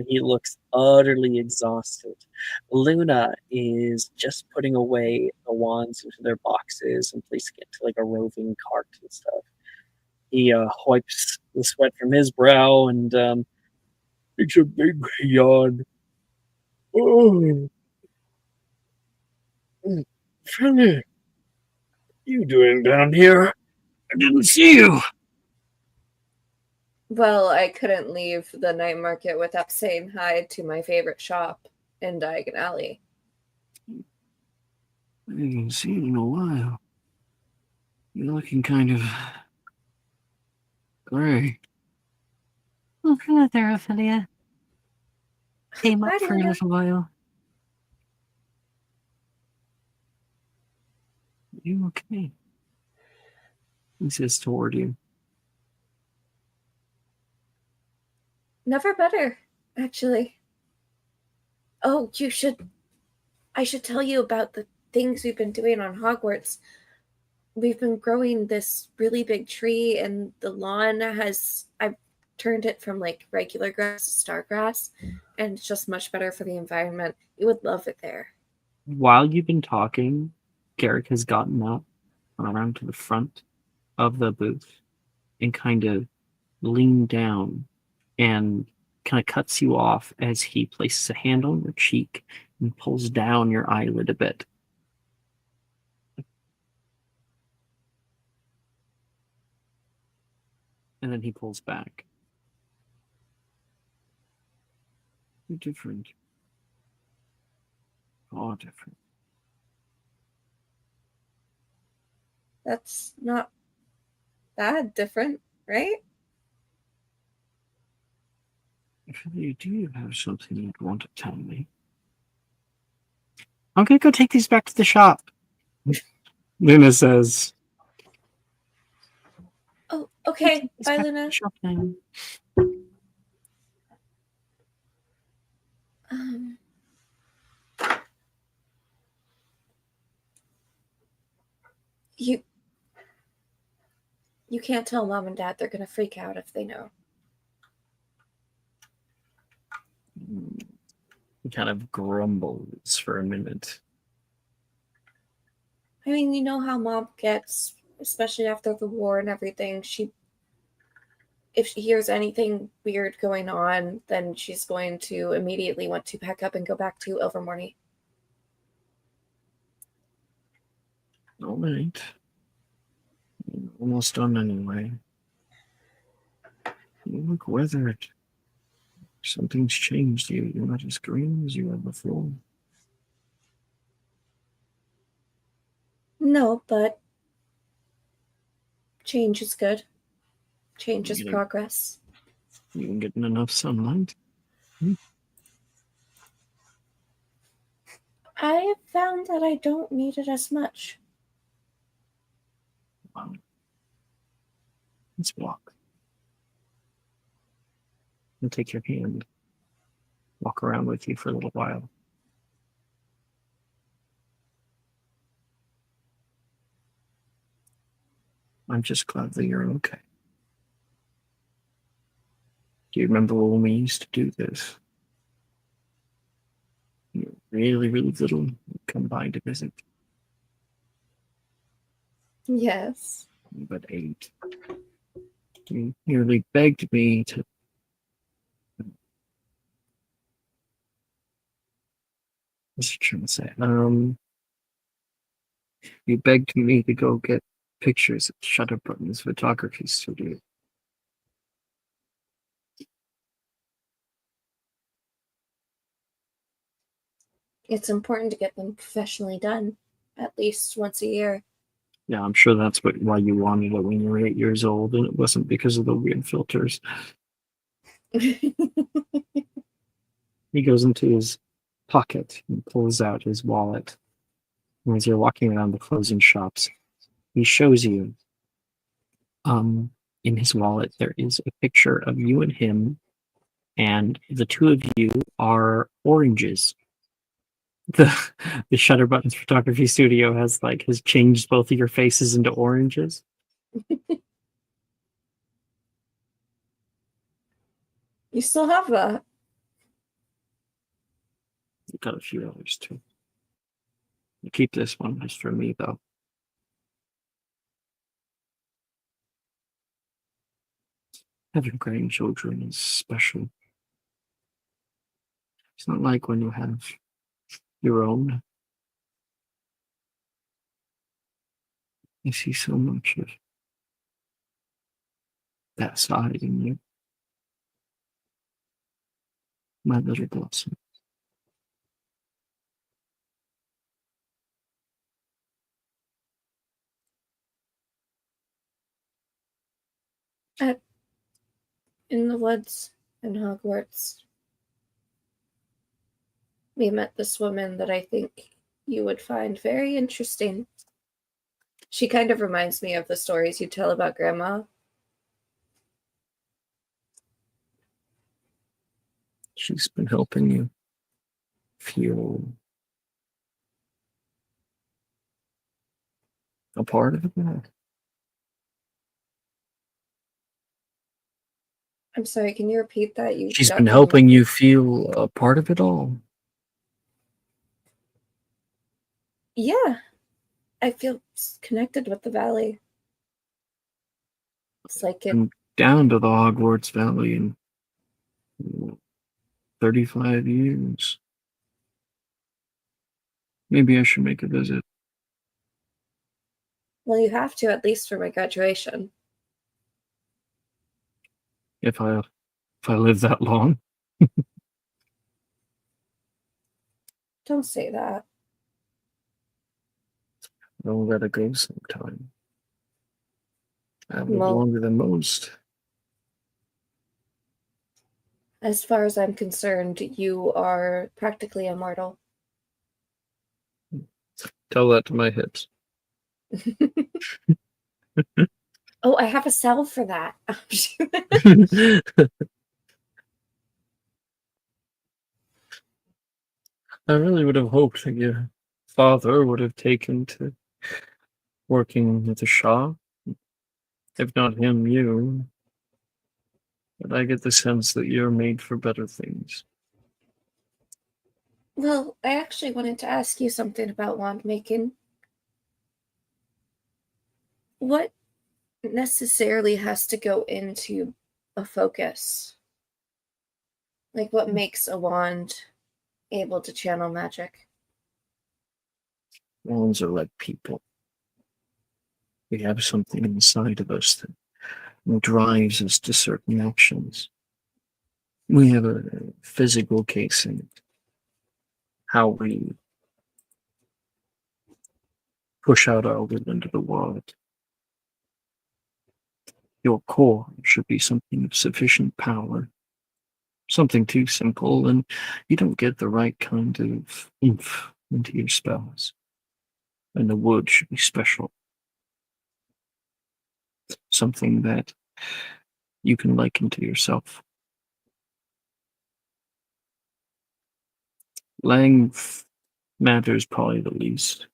He looks utterly exhausted. Luna is just putting away the wands into their boxes and placing it to like a roving cart and stuff. He wipes the sweat from his brow and takes a big yawn. Oh, Fanny, you doing down here? I didn't see you. Well, I couldn't leave the night market without saying hi to my favorite shop in Diagon Alley. I haven't seen you in a while. You're looking kind of gray. Oh, hello there, Ophelia. Came up Hi, for a Luna. little while. You okay? He says toward you. Never better, actually. Oh, I should tell you about the things we've been doing on Hogwarts. We've been growing this really big tree, and the lawn I've turned it from like regular grass to star grass, and it's just much better for the environment. You would love it there. While you've been talking, Garrick has gotten up and around to the front of the booth and kind of leaned down and kind of cuts you off as he places a hand on your cheek and pulls down your eyelid a bit. And then he pulls back. You're different. All different. That's not that different, right? Ophelia, do you have something you'd want to tell me? I'm gonna go take these back to the shop. Luna says. Oh, okay. Bye, Luna. Shop now. Um, you can't tell Mom and Dad. They're gonna freak out if they know. He kind of grumbles for a minute. I mean, you know how Mom gets, especially after the war and everything. If she hears anything weird going on, then she's going to immediately want to pack up and go back to Ilvermorny. All right. You're almost done anyway. You look weathered. Something's changed you. You're not as green as you were before. No, but change is good. Change is You know- progress. You been getting enough sunlight? I have found that I don't need it as much. Wow. Let's walk. I'll take your hand. Walk around with you for a little while. I'm just glad that you're okay. Do you remember when we used to do this? You were really, really little. You'd come by to visit. Yes. But 8. You nearly begged me to. What's you trying to say? You begged me to go get pictures at Shutterbutton's photography studio. It's important to get them professionally done, at least once a year. Yeah, I'm sure that's why you wanted it when you were 8 years old, and it wasn't because of the weird filters. He goes into his pocket and pulls out his wallet. And as you're walking around the closing shops, he shows you in his wallet there is a picture of you and him, and the two of you are oranges. The Shutterbuttons photography studio has changed both of your faces into oranges. You still have that. Got a few others too. You keep this one just for me, though. Having grandchildren is special. It's not like when you have your own. I see so much of that side in you, my little blossom. In the woods in Hogwarts, we met this woman that I think you would find very interesting. She kind of reminds me of the stories you tell about Grandma. She's been helping you feel a part of it. I'm sorry, can you repeat that? She's been helping you feel a part of it all. Yeah. I feel connected with the valley. It's like it. I'm down to the Hogwarts Valley in 35 years. Maybe I should make a visit. Well, you have to, at least for my graduation. If I live that long. Don't say that. I'll let it go sometime. I live Well- longer than most. As far as I'm concerned, you are practically immortal. Tell that to my hips. Oh, I have a salve for that. I really would have hoped that your father would have taken to working with the Shah. If not him, you. But I get the sense that you're made for better things. Well, I actually wanted to ask you something about wand making. What necessarily has to go into a focus? Like, what makes a wand able to channel magic? Wands are like people. We have something inside of us that drives us to certain actions. We have a physical case in it. How we push out our will into the world. Your core should be something of sufficient power. Something too simple, and you don't get the right kind of oomph into your spells. And the wood should be special. Something that you can liken to yourself. Length matters probably the least.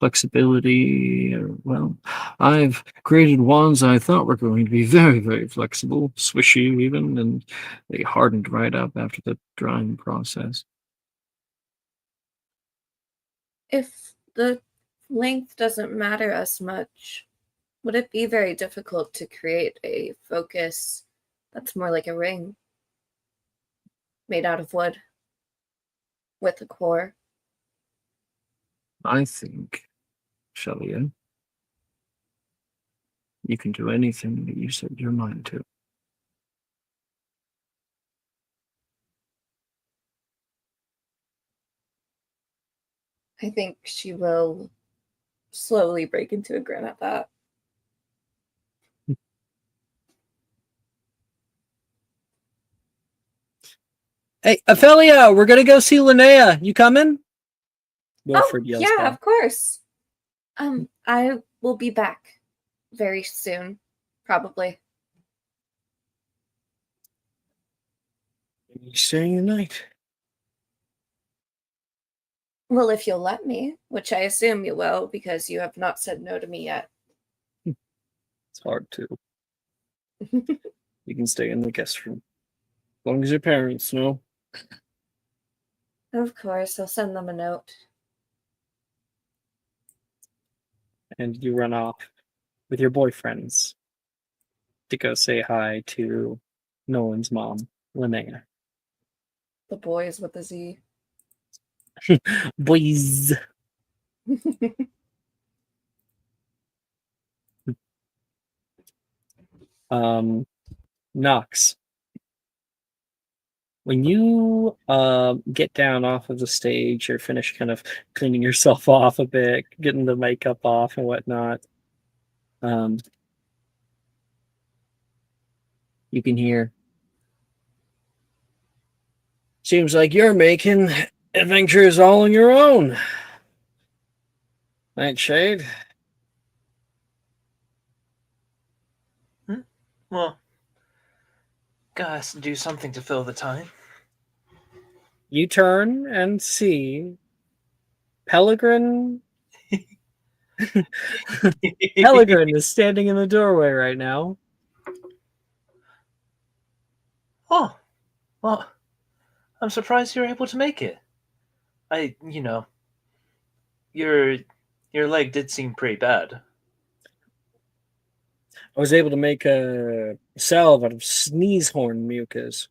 Flexibility, well, I've created wands I thought were going to be very, very flexible, swishy even, and they hardened right up after the drying process. If the length doesn't matter as much, would it be very difficult to create a focus that's more like a ring made out of wood with a core? I think, Shelia, you can do anything that you set your mind to. I think she will slowly break into a grin at that. Hey, Ophelia, we're gonna go see Linnea. You coming? Wilfred yells yeah, back. of course. I will be back very soon, probably. You staying the night? Well, if you'll let me, which I assume you will, because you have not said no to me yet. It's hard to. You can stay in the guest room. long as your parents know. Of course, I'll send them a note. And you run off with your boyfriends to go say hi to Nolan's mom, Linnea. The boys with the Z. Boys. Knox. When you get down off of the stage or finish kind of cleaning yourself off a bit, getting the makeup off and whatnot, you can hear. Seems like you're making adventures all on your own. Nightshade. Well, gotta do something to fill the time. You turn and see Pelegrin. Pelegrin is standing in the doorway right now. Oh, well, I'm surprised you're able to make it. Your leg did seem pretty bad. I was able to make a salve out of sneeze horn mucus.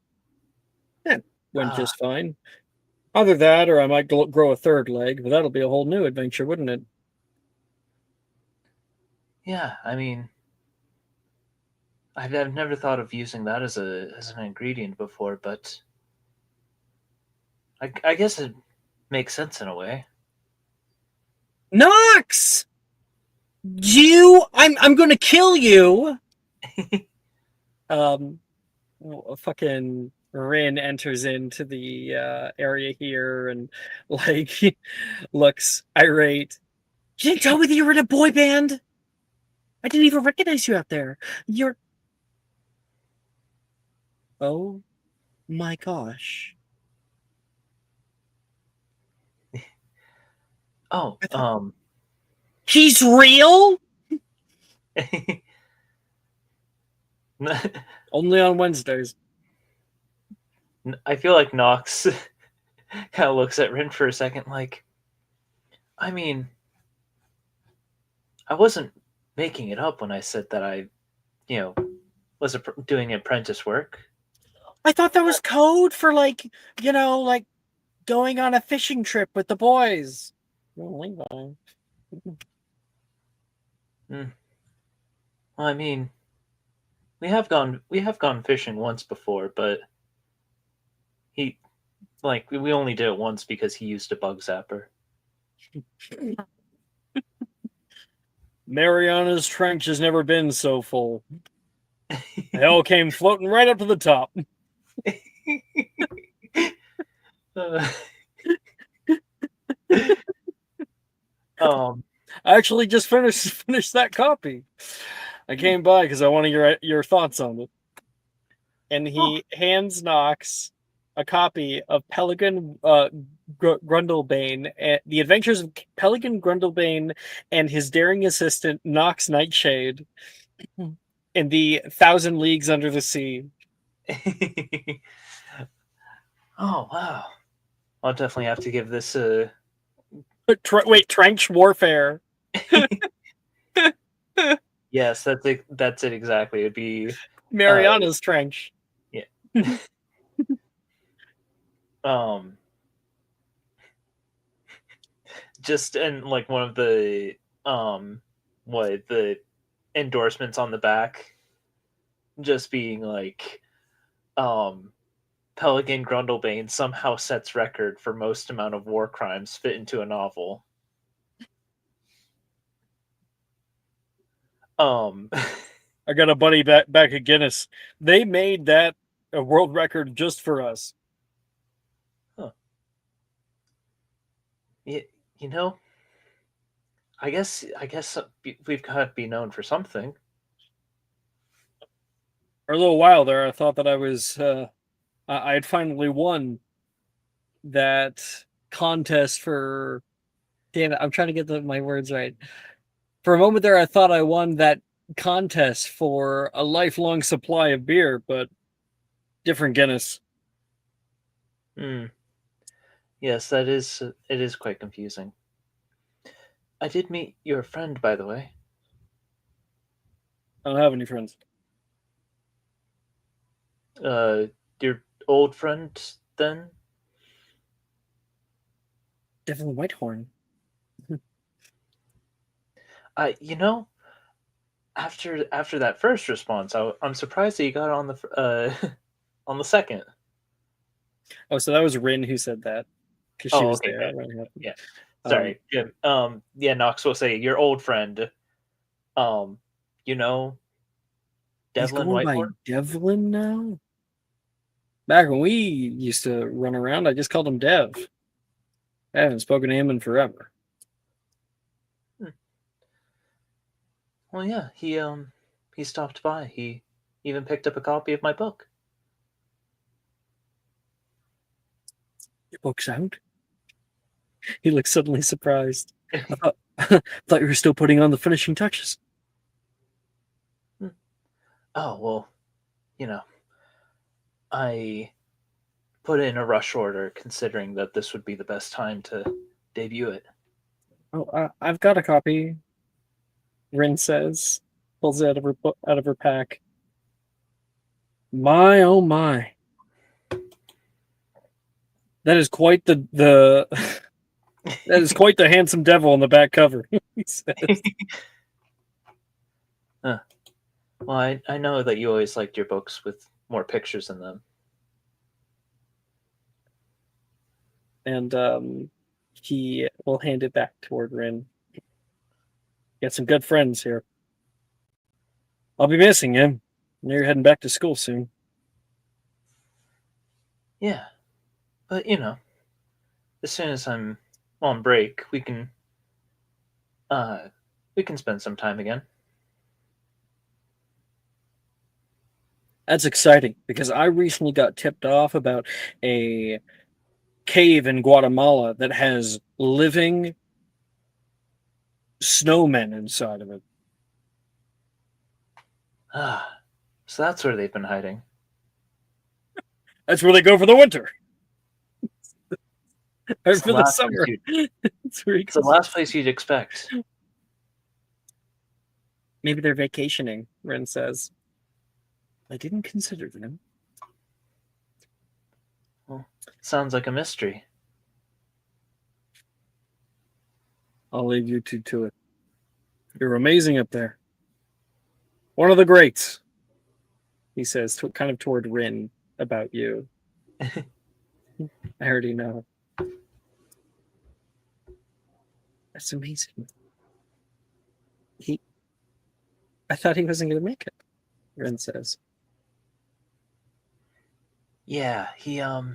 That went just fine. Either that, or I might grow a third leg, but that'll be a whole new adventure, wouldn't it? Yeah, I mean, I've never thought of using that as an ingredient before, but I guess it makes sense in a way. Knox! I'm gonna kill you! Fucking Rin enters into the area here and like looks irate. You didn't tell me that you were in a boy band. I didn't even recognize you out there. You're. Oh my gosh. Oh, He's real? Only on Wednesdays. I feel like Nox kind of looks at Rin for a second, like, I mean, I wasn't making it up when I said that I, was doing apprentice work. I thought that was code for like going on a fishing trip with the boys. Well, I mean, we have gone fishing once before, but we only did it once because he used a bug zapper. Mariana's trench has never been so full. Hell came floating right up to the top. I actually just finished that copy. I came by because I wanted your thoughts on it. And he hands Knox a copy of Pelican Grundlebane, The Adventures of Pelican Grundlebane and his daring assistant Knox Nightshade in the 1,000 Leagues Under the Sea. Oh wow! I'll definitely have to give this a. Trench warfare. Yes, that's it exactly. It'd be Mariana's trench. Yeah. Just in like one of the the endorsements on the back, just being like, Pelican Grundlebane somehow sets record for most amount of war crimes fit into a novel. I got a buddy back at Guinness. They made that a world record just for us. Huh. I guess we've got to be known for something. For a little while there, I thought that I had finally won that contest for. Damn it! I'm trying to get my words right. For a moment there, I thought I won that contest for a lifelong supply of beer, but Different Guinness. Hmm. Yes, it is quite confusing. I did meet your friend, by the way. I don't have any friends. Your old friend, then? Devlin Whitehorn. You know, after that first response, I'm surprised that you got on on the second. Oh, so that was Rin who said that because she Oh, was okay, there good. when it happened. Yeah. Sorry. Yeah, Knox will say your old friend. You know, He's Devlin going by Whitehorn. Devlin now. Back when we used to run around, I just called him Dev. I haven't spoken to him in forever. Well, yeah, he stopped by. He even picked up a copy of my book. Your book's out? He looks suddenly surprised. I thought, thought you were still putting on the finishing touches. Oh well, you know, I put in a rush order considering that this would be the best time to debut it. Oh, I've got a copy. Rin says, pulls it out of her pack. My oh my! That is quite the that is quite the handsome devil on the back cover. He says. Well, I know that you always liked your books with more pictures in them. And he will hand it back toward Rin. Got some good friends here. I'll be missing him. You're heading back to school soon. Yeah, but you know, as soon as I'm on break, we can spend some time again. That's exciting because I recently got tipped off about a cave in Guatemala that has living snowmen inside of it. Ah, so that's where they've been hiding. That's where they go for the winter. Or It's for the summer. it's the last place you'd expect. Maybe they're vacationing, Ren says. I didn't consider them. Well, sounds like a mystery. I'll leave you two to it. You're amazing up there. One of the greats, he says, kind of toward Rin about you. I already know. That's amazing. I thought he wasn't going to make it, Rin says. Yeah, he has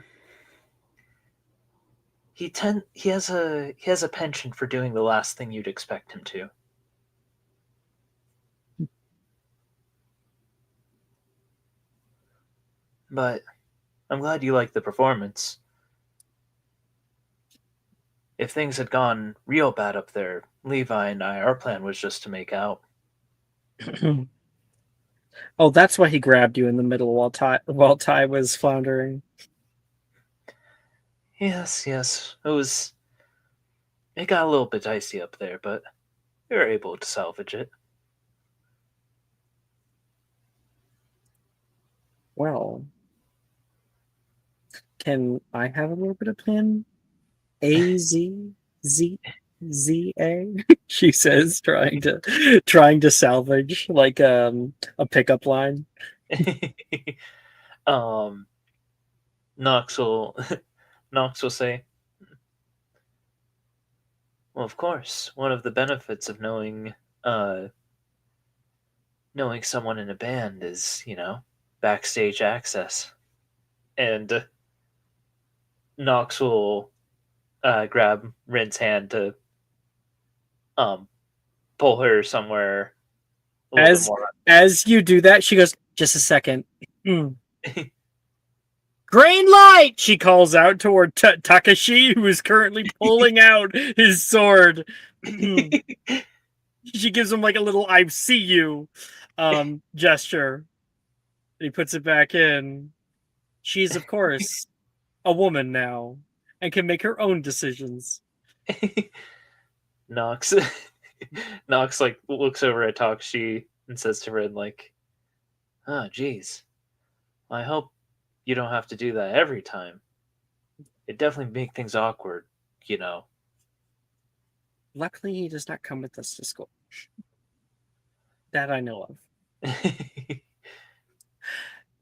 a penchant for doing the last thing you'd expect him to. But I'm glad you liked the performance. If things had gone real bad up there, Levi and our plan was just to make out. Oh, that's why he grabbed you in the middle while Ty was floundering. Yes, it got a little bit dicey up there, but we were able to salvage it. Well, can I have a little bit of plan? A-Z-Z-Z-A? She says, trying to salvage like a pickup line. Knox will Knox will say, well, of course, one of the benefits of knowing someone in a band is, backstage access. And Knox will grab Rin's hand to pull her somewhere a little bit more. As you do that, she goes, just a second. Green light! She calls out toward Takashi, who is currently pulling out his sword. She gives him like a little "I see you" gesture. He puts it back in. She's, of course, a woman now and can make her own decisions. Nox Nox like looks over at Takshi and says to Rin like, "Oh, geez. I hope you don't have to do that every time. It definitely make things awkward, you know." Luckily, he does not come with us to school. That I know of.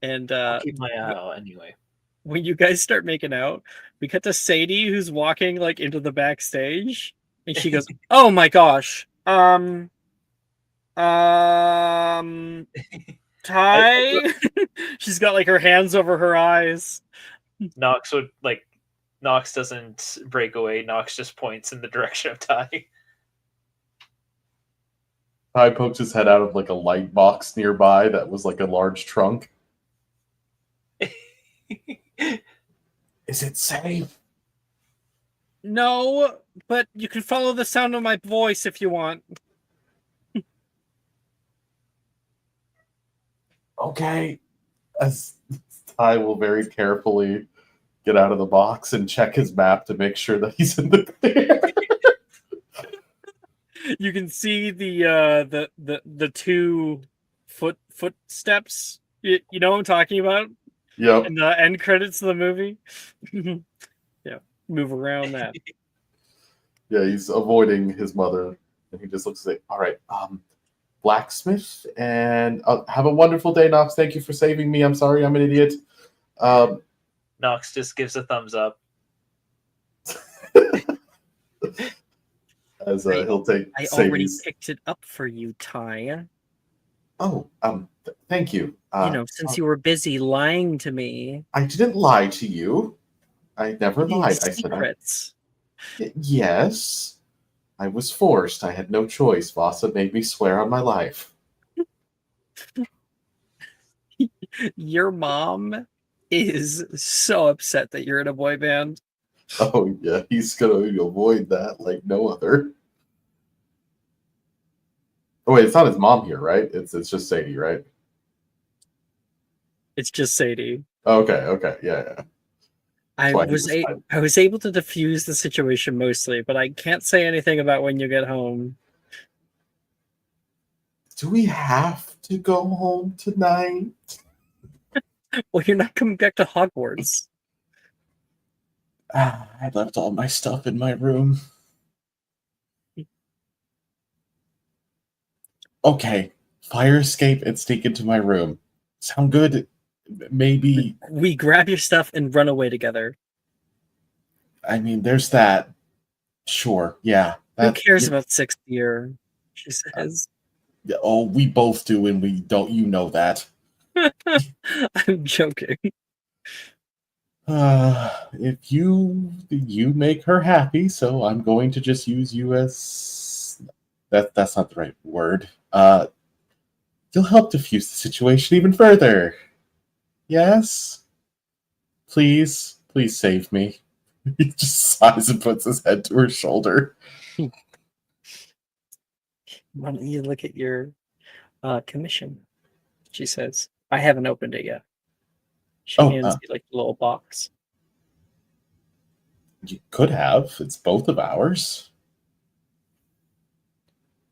And I'll keep my eye out anyway. when you guys start making out, we cut to Sadie, who's walking like into the backstage, and she goes, "Oh my gosh, Ty." She's got like her hands over her eyes. Nox would like Nox doesn't break away. Nox just points in the direction of Ty. Ty pokes his head out of like a light box nearby that was like a large trunk. Is it safe? No, but you can follow the sound of my voice if you want. Okay. As Ty will very carefully get out of the box and check his map to make sure that he's in the clear. You can see the 2 footsteps. You know what I'm talking about? Yep. In the end credits of the movie. Yeah, move around that. Yeah, he's avoiding his mother, and he just looks like, all right, blacksmith, and have a wonderful day, Knox. Thank you for saving me. I'm sorry, I'm an idiot. Nox just gives a thumbs up. As he'll take I already Sadie's. picked it up for you, Ty. Oh, thank you. Since you were busy lying to me. I didn't lie to you. I never You lied. secrets. I said, yes. I was forced. I had no choice. Vasa made me swear on my life. Your mom is so upset that you're in a boy band. Oh, yeah. He's going to avoid that like no other. Oh, wait. It's not his mom here, right? It's just Sadie, right? It's just Sadie. Okay. Yeah. I Why he was I was able to diffuse the situation mostly, but I can't say anything about when you get home. Do we have to go home tonight? Well, you're not coming back to Hogwarts. I left all my stuff in my room. Okay, fire escape and sneak into my room. Sound good? Maybe. We grab your stuff and run away together. I mean, there's that. Sure, yeah. Who cares about 6th year? She says. Oh, we both do, and we don't. You know that. I'm joking. If you make her happy, so I'm going to just use you as that's not the right word. You'll help diffuse the situation even further. Yes? Please save me. He just sighs and puts his head to her shoulder. Why don't you look at your commission? She says. I haven't opened it yet. She hands me like a little box. You could have. It's both of ours.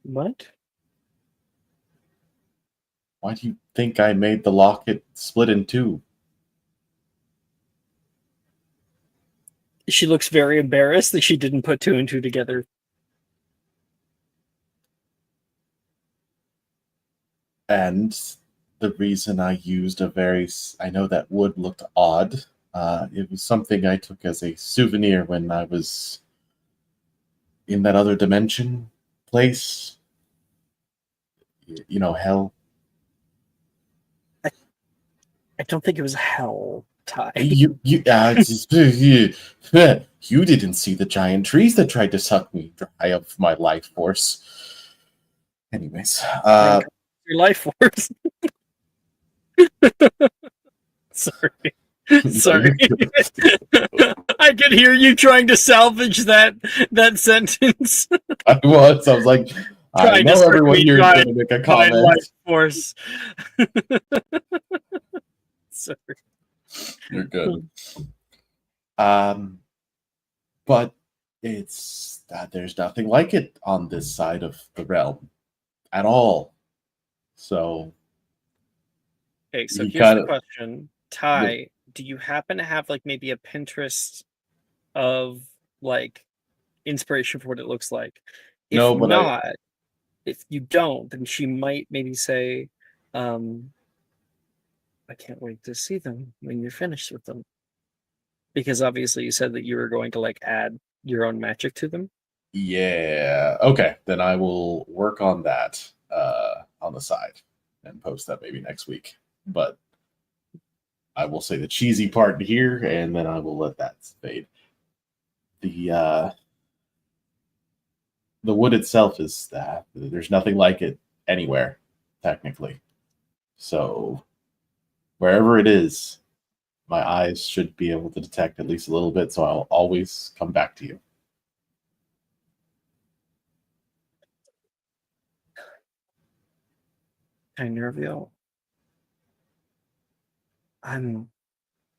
What? Why do you think I made the locket split in two? She looks very embarrassed that she didn't put 2 and 2 together. And the reason I used I know that wood looked odd. It was something I took as a souvenir when I was in that other dimension place. You know, hell. I don't think it was hell, Ty. You didn't see the giant trees that tried to suck me dry of my life force. Anyways, your life force. Sorry. I could hear you trying to salvage that sentence. I was like, I know everyone here is going to make a comment. Life force. Sorry. You're good. But it's that there's nothing like it on this side of the realm at all. So Okay, so You here's the kinda- question. Ty, do you happen to have like maybe a Pinterest of like inspiration for what it looks like? If No, but not, if you don't, then she might maybe say, I can't wait to see them when you're finished with them. Because obviously you said that you were going to like add your own magic to them. yeah, okay. Then I will work on that on the side and post that maybe next week. But I will say the cheesy part here, and then I will let that fade. The wood itself is that there's nothing like it anywhere, technically. So wherever it is, my eyes should be able to detect at least a little bit. So I'll always come back to you. Hi, Nerville. I'm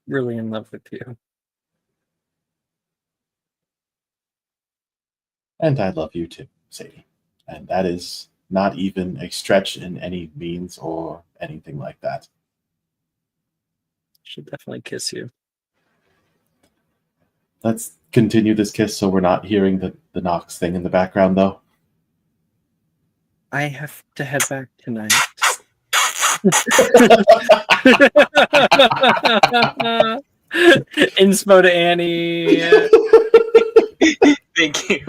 really in love with you. And I love you too, Sadie. And that is not even a stretch in any means or anything like that. Should definitely kiss you. Let's continue this kiss so we're not hearing the Knox thing in the background, though. I have to head back tonight. Inspo to Annie. Thank you.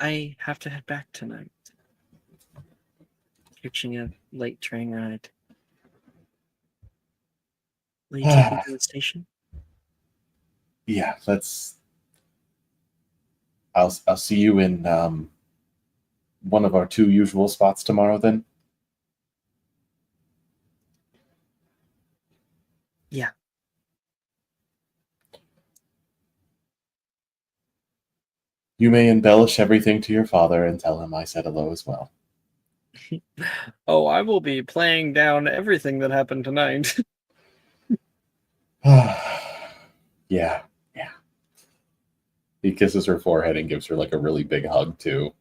I have to head back tonight. Catching a late train ride. Will you take me to the station? Yeah, let's. I'll see you in one of our two usual spots tomorrow. Then. Yeah. You may embellish everything to your father and tell him I said hello as well. Oh, I will be playing down everything that happened tonight. Yeah. He kisses her forehead and gives her like a really big hug too.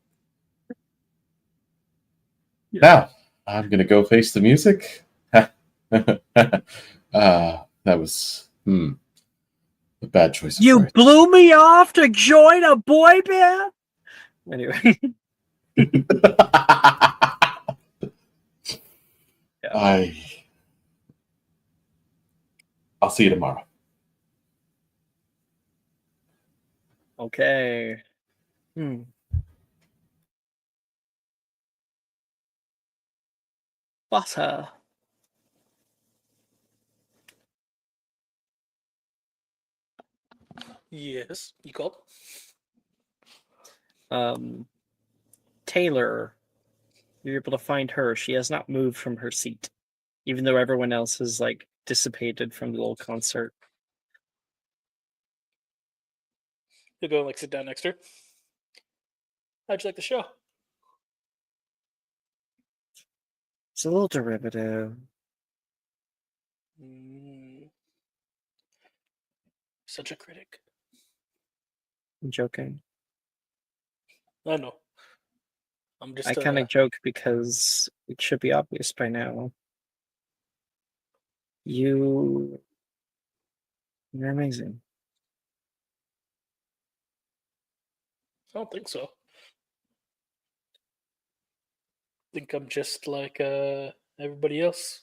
Yeah. Now, I'm gonna go face the music. That was a bad choice of You words. blew me off to join a boy band? Anyway. Yeah. I'll see you tomorrow. Okay. Butter. Yes, you called. Taylor. You're able to find her. She has not moved from her seat, even though everyone else is like dissipated from the little concert. You'll go and like sit down next to her. How'd you like the show? It's a little derivative. Such a critic. I'm joking. I know. I'm just. I kind of joke because it should be obvious by now. You're amazing. I don't think so. I think I'm just like everybody else.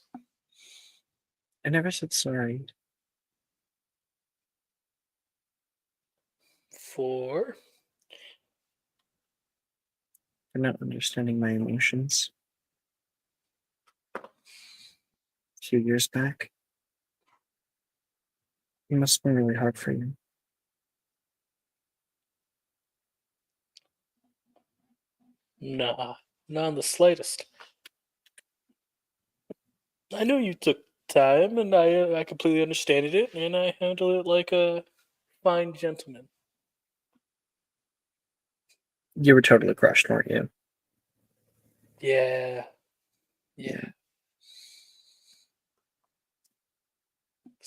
I never said sorry. For not understanding my emotions. A few years back. It must have been really hard for you. Nah, not in the slightest. I knew you took time, and I completely understood it, and I handled it like a fine gentleman. You were totally crushed, weren't you? Yeah. Yeah.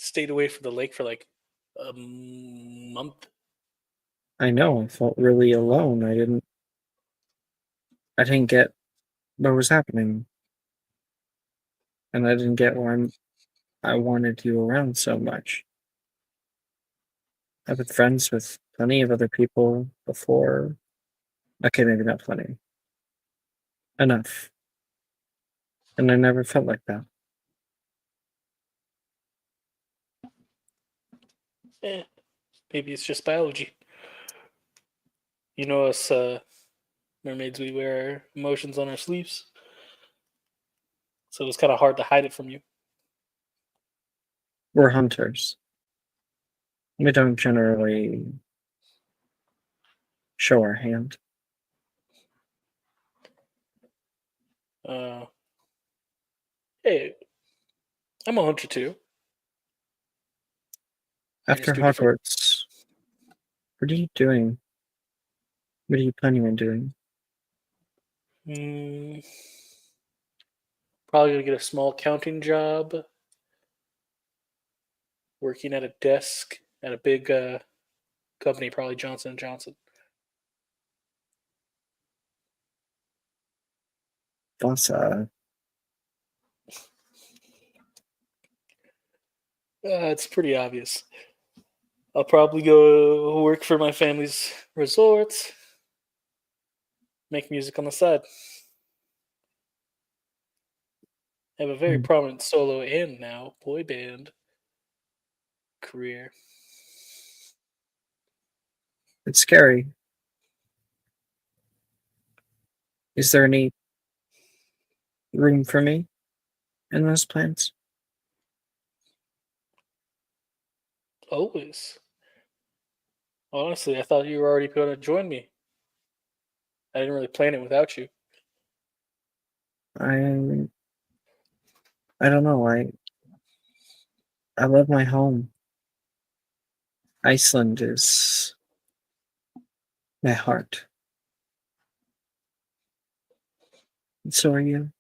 stayed away from the lake for like a month. I know. I felt really alone. I didn't get what was happening, and I didn't get why I wanted you around so much. I've been friends with plenty of other people before. Okay, maybe not plenty. Enough. And I never felt like that. Eh, maybe it's just biology. You know us mermaids, we wear our emotions on our sleeves. So it's kind of hard to hide it from you. We're hunters. We don't generally show our hand. Hey, I'm a hunter too. I After just do different. Hogwarts, what are you doing? What are you planning on doing? Probably gonna get a small accounting job, working at a desk at a big company, probably Johnson and Johnson. Vasa, It's pretty obvious. I'll probably go work for my family's resort, make music on the side. I have a very Hmm. prominent solo and now boy band career. it's scary. Is there any room for me in those plans? Always. Honestly, I thought you were already going to join me. I didn't really plan it without you. I don't know. I love my home. Iceland is my heart. And so are you.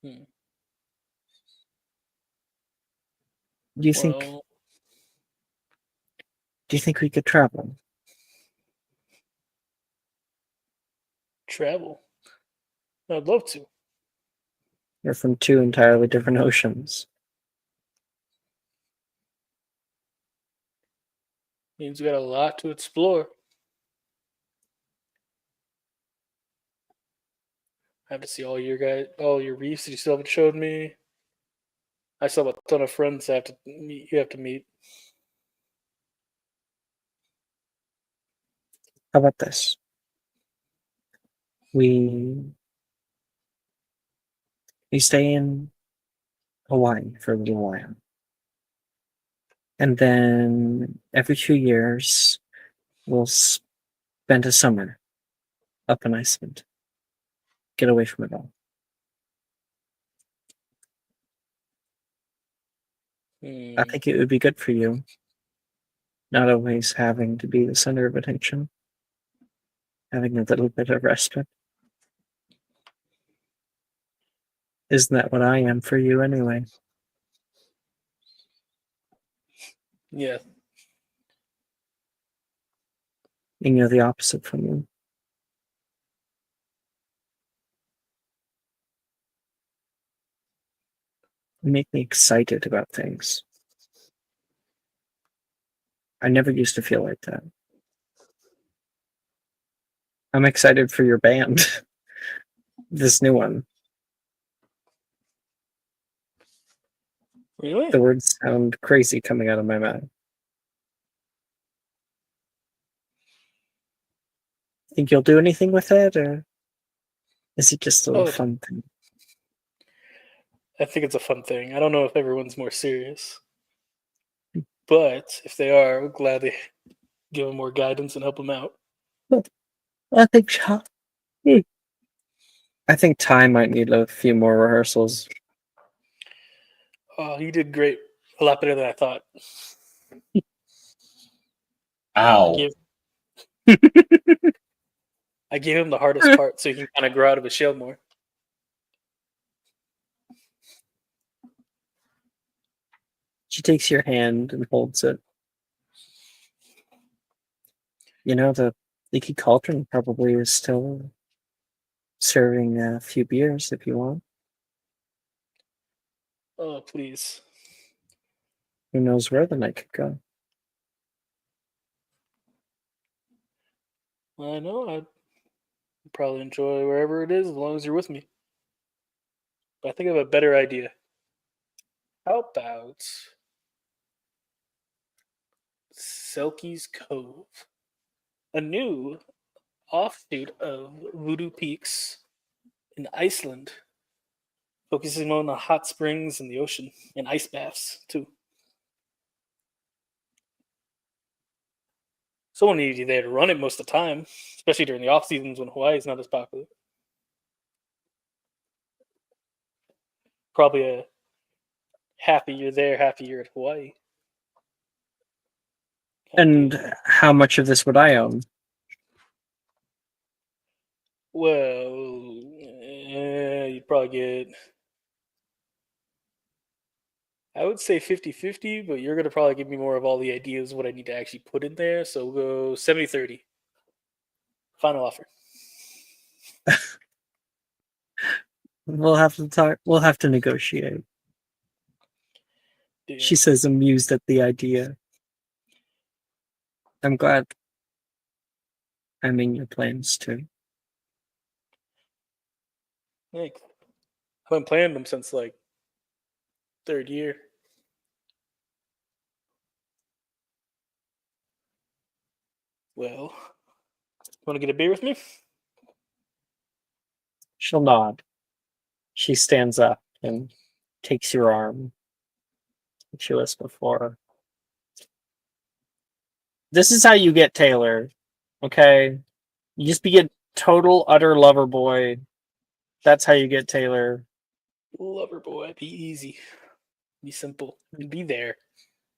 Hmm. Do you think Well, we could travel? travel. I'd love to. We're from two entirely different oceans. Means we got a lot to explore. I have to see all your reefs that you still haven't showed me. I still have a ton of friends I have to meet. You have to meet. How about this? We stay in Hawaii for a little while. And then every 2 years, we'll spend a summer up in Iceland. Get away from it all. I think it would be good for you, not always having to be the center of attention, having a little bit of respite. Isn't that what I am for you anyway? Yeah. And you're the opposite from you. You make me excited about things. I never used to feel like that. I'm excited for your band. This new one. Really? The words sound crazy coming out of my mouth. Think you'll do anything with it, or is it just a little Oh, fun thing? I think it's a fun thing. I don't know if everyone's more serious, but if they are, I'll gladly give them more guidance and help them out. I think I think Ty might need a few more rehearsals. Oh, he did great. A lot better than I thought. Ow. I gave him the hardest part so he can kind of grow out of his shell more. She takes your hand and holds it. You know, the leaky cauldron probably is still serving a few beers if you want. Oh, please. Who knows where the night could go? I know. I'd probably enjoy wherever it is as long as you're with me. But I think I have a better idea. How about Selkie's Cove? A new offshoot of Voodoo Peaks in Iceland, focusing on the hot springs and the ocean and ice baths too. Someone needs you there to run it most of the time, especially during the off seasons when Hawaii is not as popular. Probably a half a year there, half a year at Hawaii. And how much of this would I own? Well, you'd probably get, I would say 50-50, but you're going to probably give me more of all the ideas what I need to actually put in there. So we'll go 70-30. Final offer. We'll have to talk. We'll have to negotiate. Damn. She says, amused at the idea. I'm glad I'm in your plans too. Thanks. I've been playing them since like third year. Well, want to get a beer with me? She'll nod. She stands up and takes your arm. She was before. This is how you get Taylor, okay? You just be a total, utter lover boy. That's how you get Taylor. Lover boy, be easy, be simple, and be there.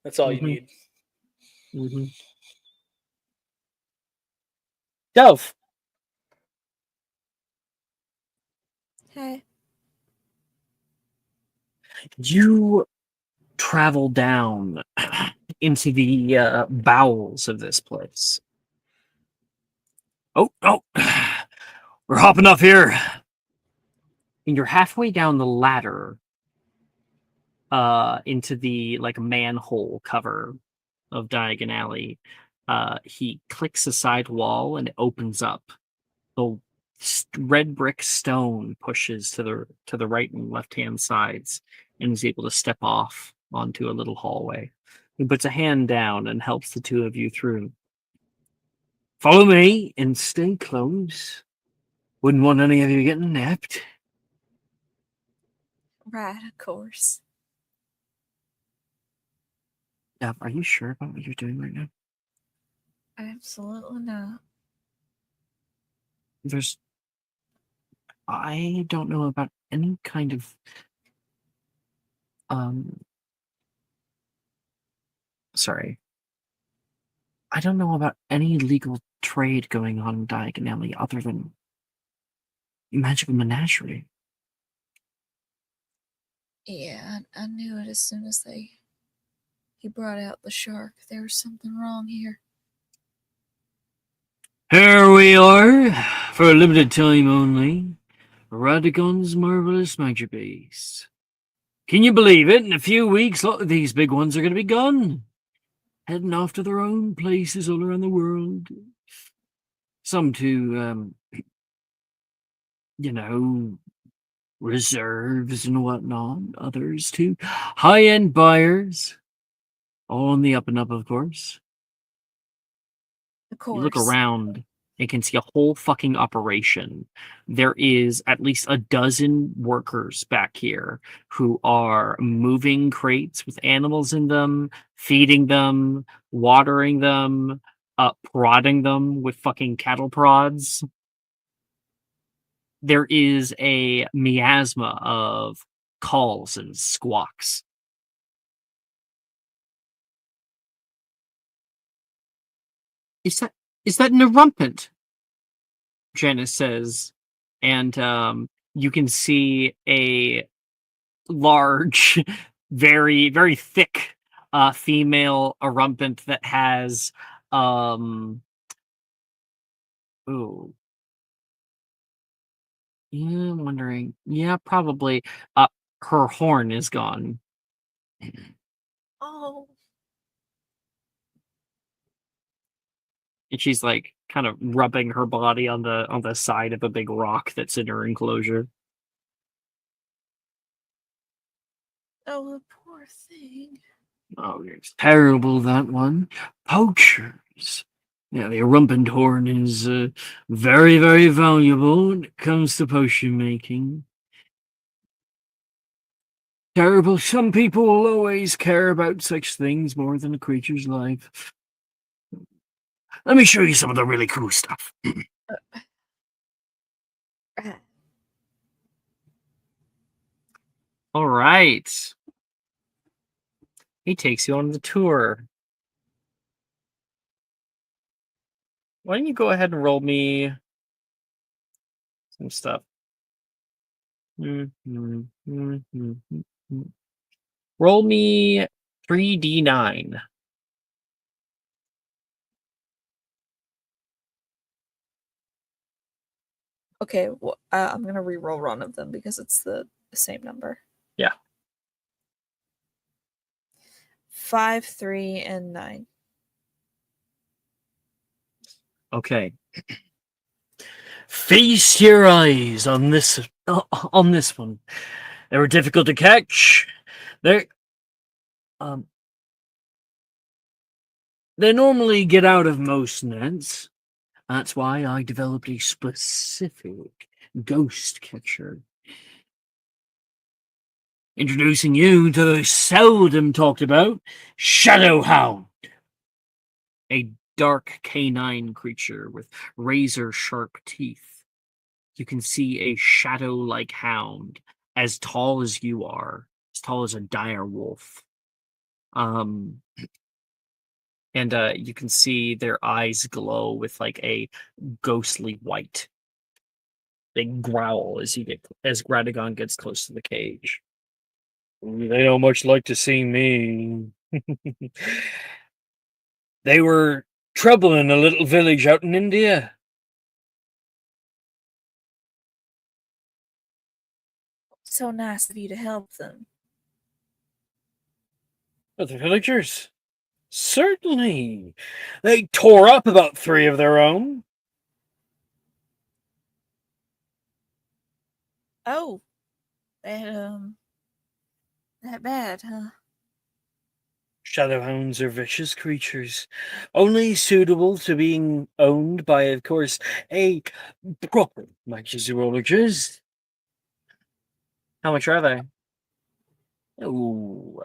That's all you need. Mm-hmm. Dove. Hey. You travel down into the bowels of this place. Oh, we're hopping up here. And you're halfway down the ladder into the like manhole cover of Diagon Alley. He clicks a side wall and it opens up. The red brick stone pushes to the right and left hand sides and is able to step off onto a little hallway. He puts a hand down and helps the two of you through. Follow me and stay close. Wouldn't want any of you getting napped. Right, of course. Dove, are you sure about what you're doing right now? Absolutely not. I don't know about any kind of sorry. I don't know about any legal trade going on in Diagon Alley other than magical menagerie. Yeah, I knew it as soon as he brought out the shark. There was something wrong here. Here we are, for a limited time only. Radagon's Marvelous Magic Base. Can you believe it? In a few weeks, a lot of these big ones are going to be gone. Heading off to their own places all around the world. Some to, reserves and whatnot. Others to high-end buyers. All on the up and up, of course. Of course. You look around and can see a whole fucking operation. There is at least a dozen workers back here who are moving crates with animals in them, feeding them, watering them, prodding them with fucking cattle prods. There is a miasma of calls and squawks. Is that Nerumpant? Janice says, and you can see a large, very, very thick female erumpent that has ooh. Yeah, I'm wondering. Yeah, probably. Her horn is gone. Oh, And she's like kind of rubbing her body on the side of a big rock that's in her enclosure. oh, the poor thing. Oh, it's terrible, that one. Poachers. Yeah, the erumpent horn is very, very valuable when it comes to potion making. Terrible. Some people will always care about such things more than a creature's life. Let me show you some of the really cool stuff. All right. He takes you on the tour. Why don't you go ahead and roll me some stuff? Roll me 3d9. Okay, well, I'm gonna re-roll one of them because it's the same number. Yeah. 5, 3, and 9. Okay. Feast your eyes on this one. They were difficult to catch. They normally get out of most nets. That's why I developed a specific ghost catcher. Introducing you to the seldom talked about Shadowhound, a dark canine creature with razor-sharp teeth. You can see a shadow-like hound as tall as you are, as tall as a dire wolf. And you can see their eyes glow with like a ghostly white. They growl as Radagon gets close to the cage. They don't much like to see me. They were troubling a little village out in India. So nice of you to help them. But the villagers? Certainly. They tore up about 3 of their own. Oh, that bad, huh? Shadowhounds are vicious creatures, only suitable to being owned by, of course, a proper zoologist. How much are they? Oh,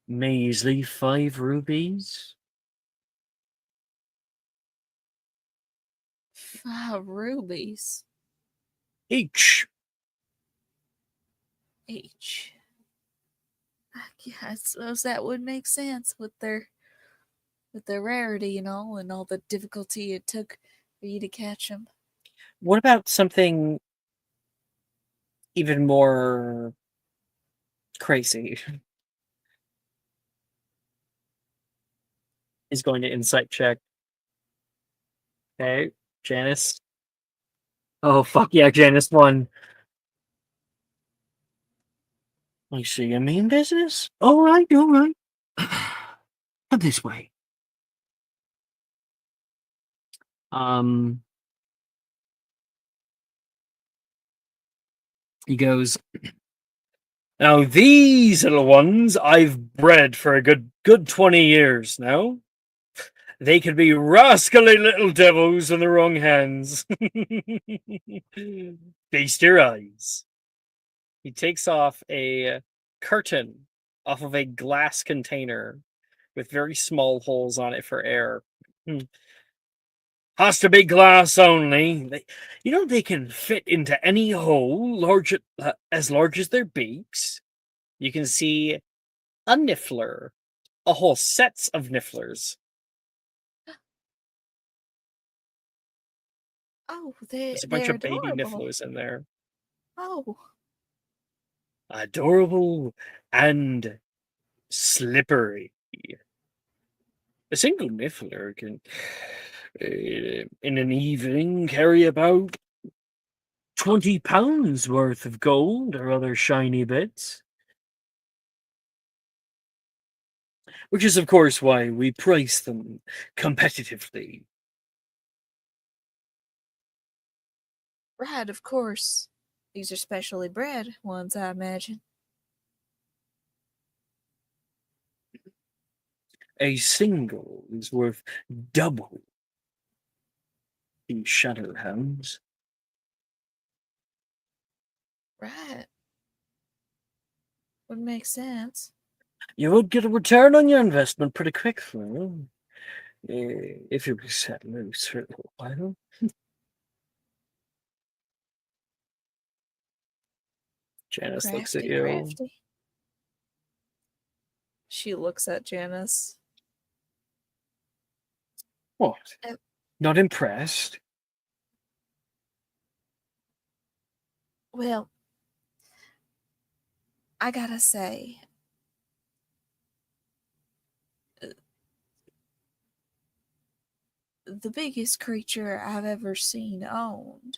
measly 5 rubies. 5 rubies Each. each. Yeah, I suppose that would make sense with their rarity, and all the difficulty it took for you to catch them. What about something even more crazy? Is going to insight check. Okay, Janice. Oh, fuck yeah, Janice won. I see you mean business. All right, all right. But this way. He goes, now these little ones I've bred for a good 20 years now. They could be rascally little devils in the wrong hands. Feast your eyes. He takes off a curtain off of a glass container with very small holes on it for air. Has to be glass only. They can fit into any hole as large as their beaks. You can see a niffler, a whole sets of nifflers. Oh, There's a bunch they're of baby adorable. nifflers in there. Oh, Adorable and slippery. A single niffler can, in an evening, carry about 20 pounds worth of gold or other shiny bits. Which is, of course, why we price them competitively. Right, of course. These are specially bred ones, I imagine. A single is worth double the shadow hounds. Right. Would make sense. You would get a return on your investment pretty quickly, if you were set loose for a little while. Janice looks at Crafty, you. crafty. She looks at Janice. What? Uh, Not impressed? Well, I gotta say, the biggest creature I've ever seen owned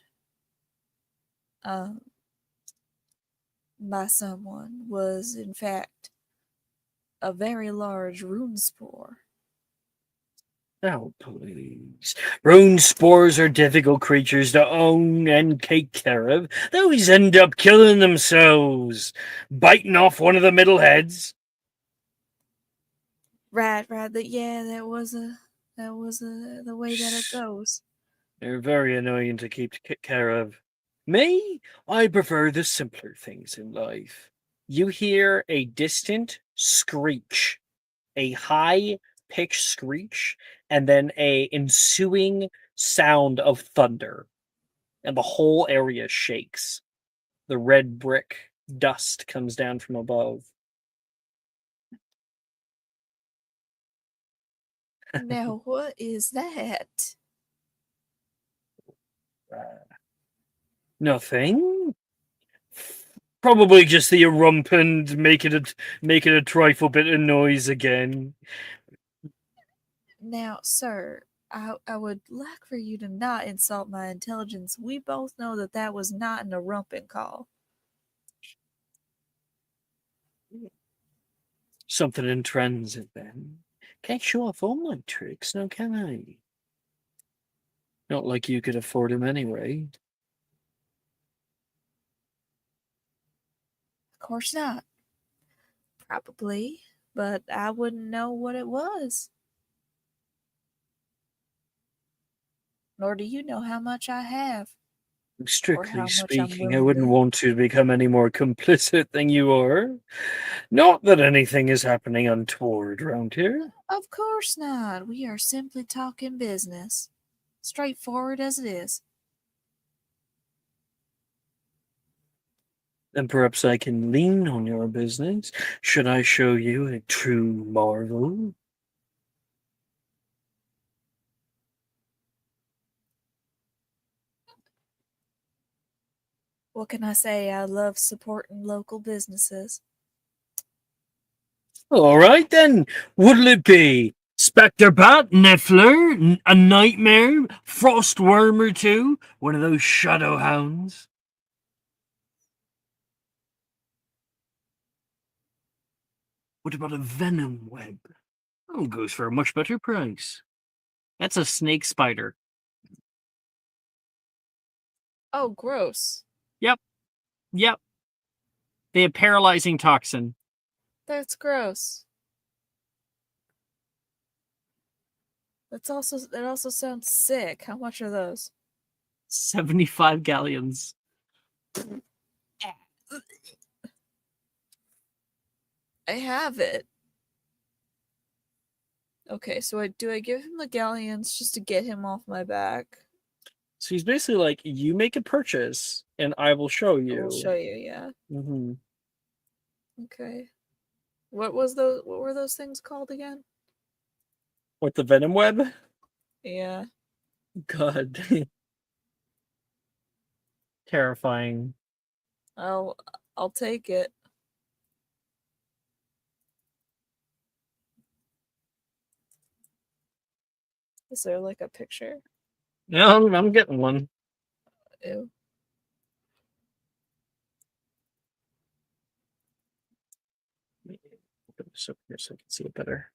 by someone was, in fact, a very large rune spore. Oh, please. Rune spores are difficult creatures to own and take care of. They always end up killing themselves, biting off one of the middle heads. Right. That was the way that it goes. They're very annoying to keep care of. Me, I prefer the simpler things in life. You hear a distant screech, a high-pitched screech, and then a ensuing sound of thunder, and the whole area shakes. The red brick dust comes down from above. Now, what is that? Nothing. Probably just the rumpant making a trifle bit of noise again. Now, sir, I would like for you to not insult my intelligence. We both know that that was not an erumping call. Something in transit then. Can't show off all my tricks, now can I? Not like you could afford them anyway. Of course not. Probably, but I wouldn't know what it was. Nor do you know how much I have. Strictly how much I'm speaking, I willing wouldn't to- want to become any more complicit than you are. Not that anything is happening untoward round here. Of course not. We are simply talking business. Straightforward as it is. Then perhaps I can lean on your business. Should I show you a true marvel? What can I say? I love supporting local businesses. All right then. What'll it be? Spectre Bat, Niffler, a nightmare, frostworm or two, one of those shadow hounds. What about a venom web? Oh, goes for a much better price. That's a snake spider. Oh, gross. Yep. They have paralyzing toxin. That's gross. That also sounds sick. How much are those? 75 galleons. I have it. Okay, so do I give him the galleons just to get him off my back? So he's basically like, you make a purchase, and I will show I you. will show you, yeah. Mm-hmm. Okay. What were those things called again? What, the venom web? Yeah. God. Terrifying. I'll take it. Is there like a picture? Yeah, I'm getting one. Ew. Put this up here so I can see it better.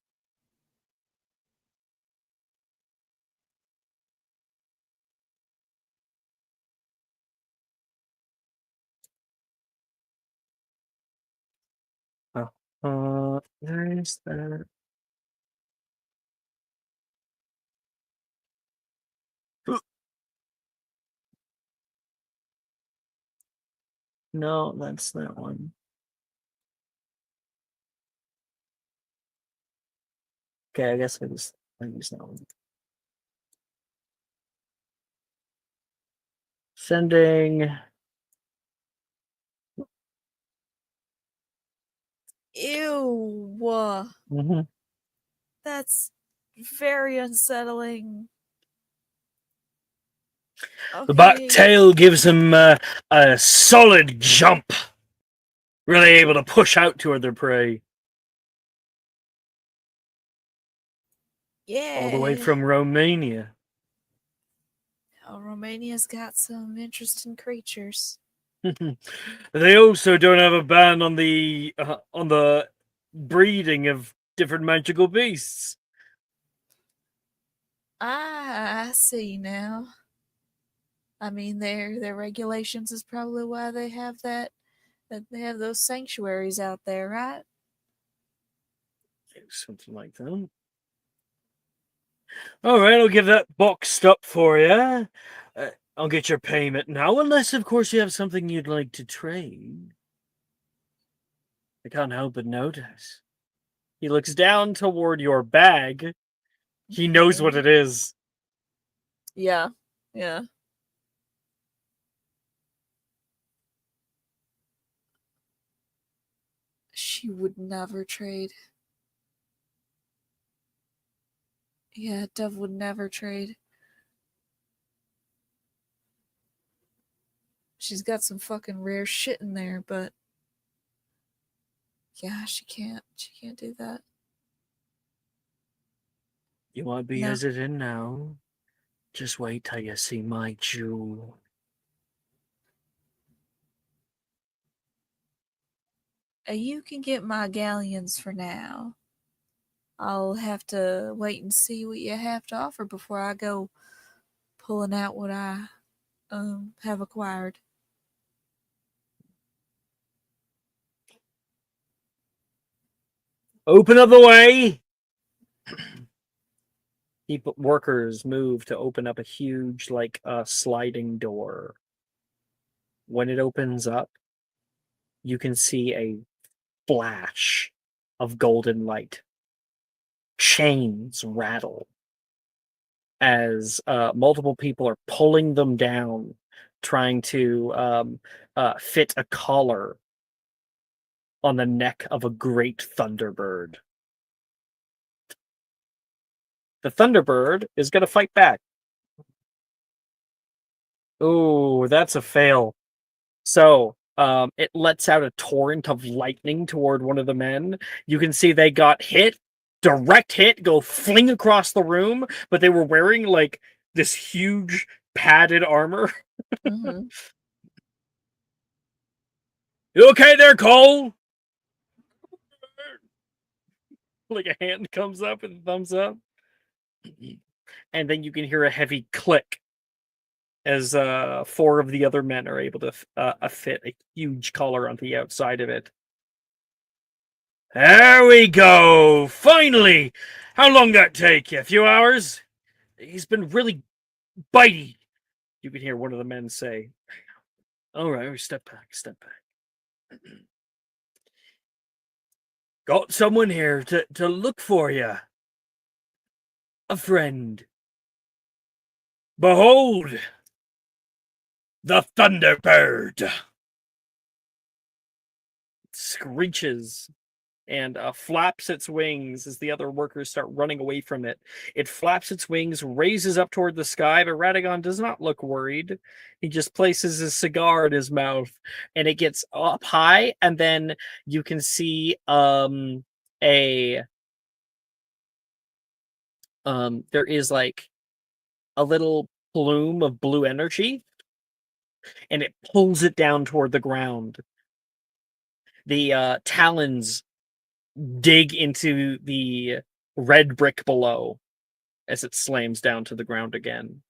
There's that. No, that's that one. Okay, I guess I use that one. Sending. Ew. Mm-hmm. That's very unsettling. The back Okay. tail gives him a solid jump. Really able to push out toward their prey. Yeah. All the way from Romania. Oh, Romania's got some interesting creatures. They also don't have a ban on the breeding of different magical beasts. I see now. I mean, their regulations is probably why they have that they have those sanctuaries out there, right? Something like that. All right, I'll give that boxed up for you. I'll get your payment now, unless, of course, you have something you'd like to trade. I can't help but notice. He looks down toward your bag. He knows what it is. Yeah. Yeah. She would never trade. Yeah, Dev would never trade. She's got some fucking rare shit in there, but yeah, she can't do that. You might be No. hesitant now. Just wait till you see my jewel. You can get my galleons for now. I'll have to wait and see what you have to offer before I go pulling out what I have acquired. Open up the way! Workers move to open up a huge, sliding door. When it opens up, you can see a flash of golden light. Chains rattle as multiple people are pulling them down, trying to fit a collar on the neck of a great thunderbird. The thunderbird is going to fight back. Oh, that's a fail. So it lets out a torrent of lightning toward one of the men. You can see they got hit, direct hit, go fling across the room, but they were wearing this huge padded armor. Mm-hmm. You okay there, Cole? Like a hand comes up with a thumbs up. And then you can hear a heavy click as four of the other men are able to fit a huge collar on the outside of it. There we go! Finally! How long that take you? A few hours? He's been really bitey, you can hear one of the men say. All right, step back. Got someone here to look for you. A friend. Behold! The Thunderbird! Screeches and flaps its wings as the other workers start running away from it. It flaps its wings, raises up toward the sky, but Radagon does not look worried. He just places his cigar in his mouth, and it gets up high, and then you can see a there is like a little plume of blue energy, and it pulls it down toward the ground. The talons dig into the red brick below as it slams down to the ground again.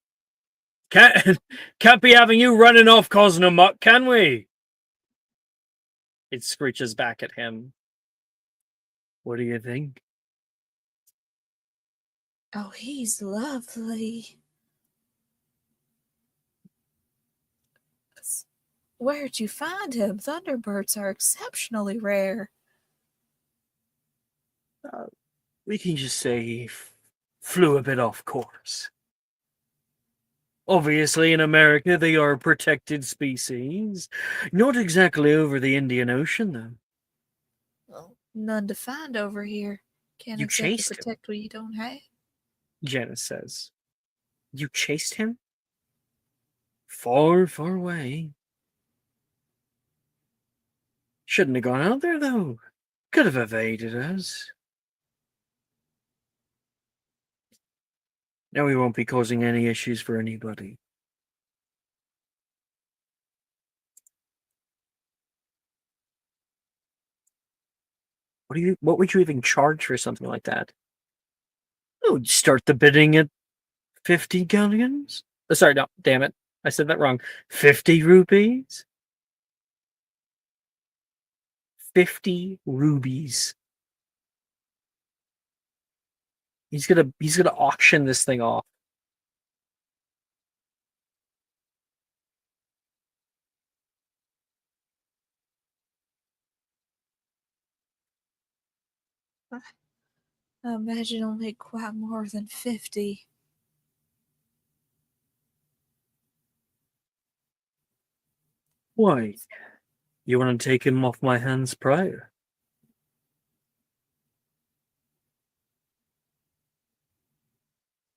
Can't be having you running off causing a muck, can we? It screeches back at him. What do you think? Oh, he's lovely. Where'd you find him? Thunderbirds are exceptionally rare. We can just say he flew a bit off course. Obviously, in America, they are a protected species. Not exactly over the Indian Ocean, though. Well, none to find over here. Can't You exactly chased him. protect what you don't have. Janice says. You chased him? Far, far away. Shouldn't have gone out there, though. Could have evaded us. Now we won't be causing any issues for anybody. What would you even charge for something like that? Oh, start the bidding at 50 galleons? Oh, sorry, no, damn it. I said that wrong. 50 rupees? 50 rubies. He's gonna auction this thing off. I imagine it'll make quite more than 50. Why? You want to take him off my hands prior?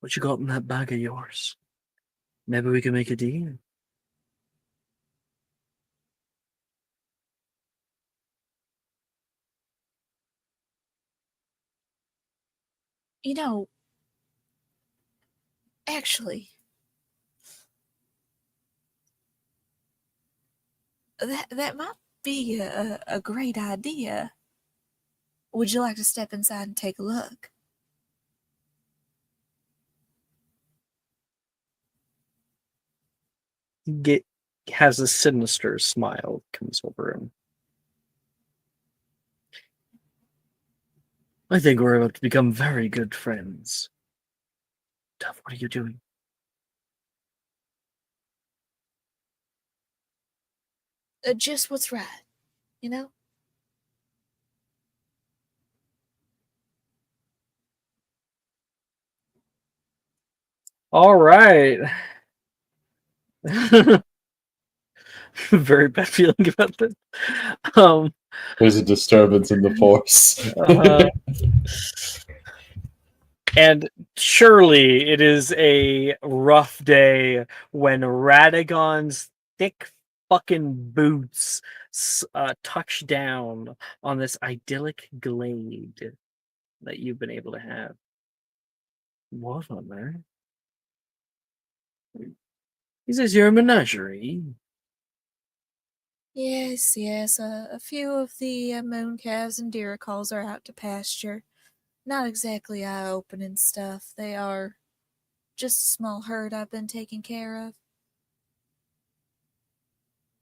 What you got in that bag of yours? Maybe we can make a deal. You know, actually, that might be a great idea. Would you like to step inside and take a look? Has a sinister smile comes over him. I think we're about to become very good friends. Duff, what are you doing? Just what's right, you know? All right. Very bad feeling about this. There's a disturbance in the force. And surely it is a rough day when Radagon's thick fucking boots touch down on this idyllic glade that you've been able to have. What on there? Is this your menagerie? Yes, yes. A few of the moon calves and diracals are out to pasture. Not exactly eye-opening stuff. They are just a small herd I've been taking care of.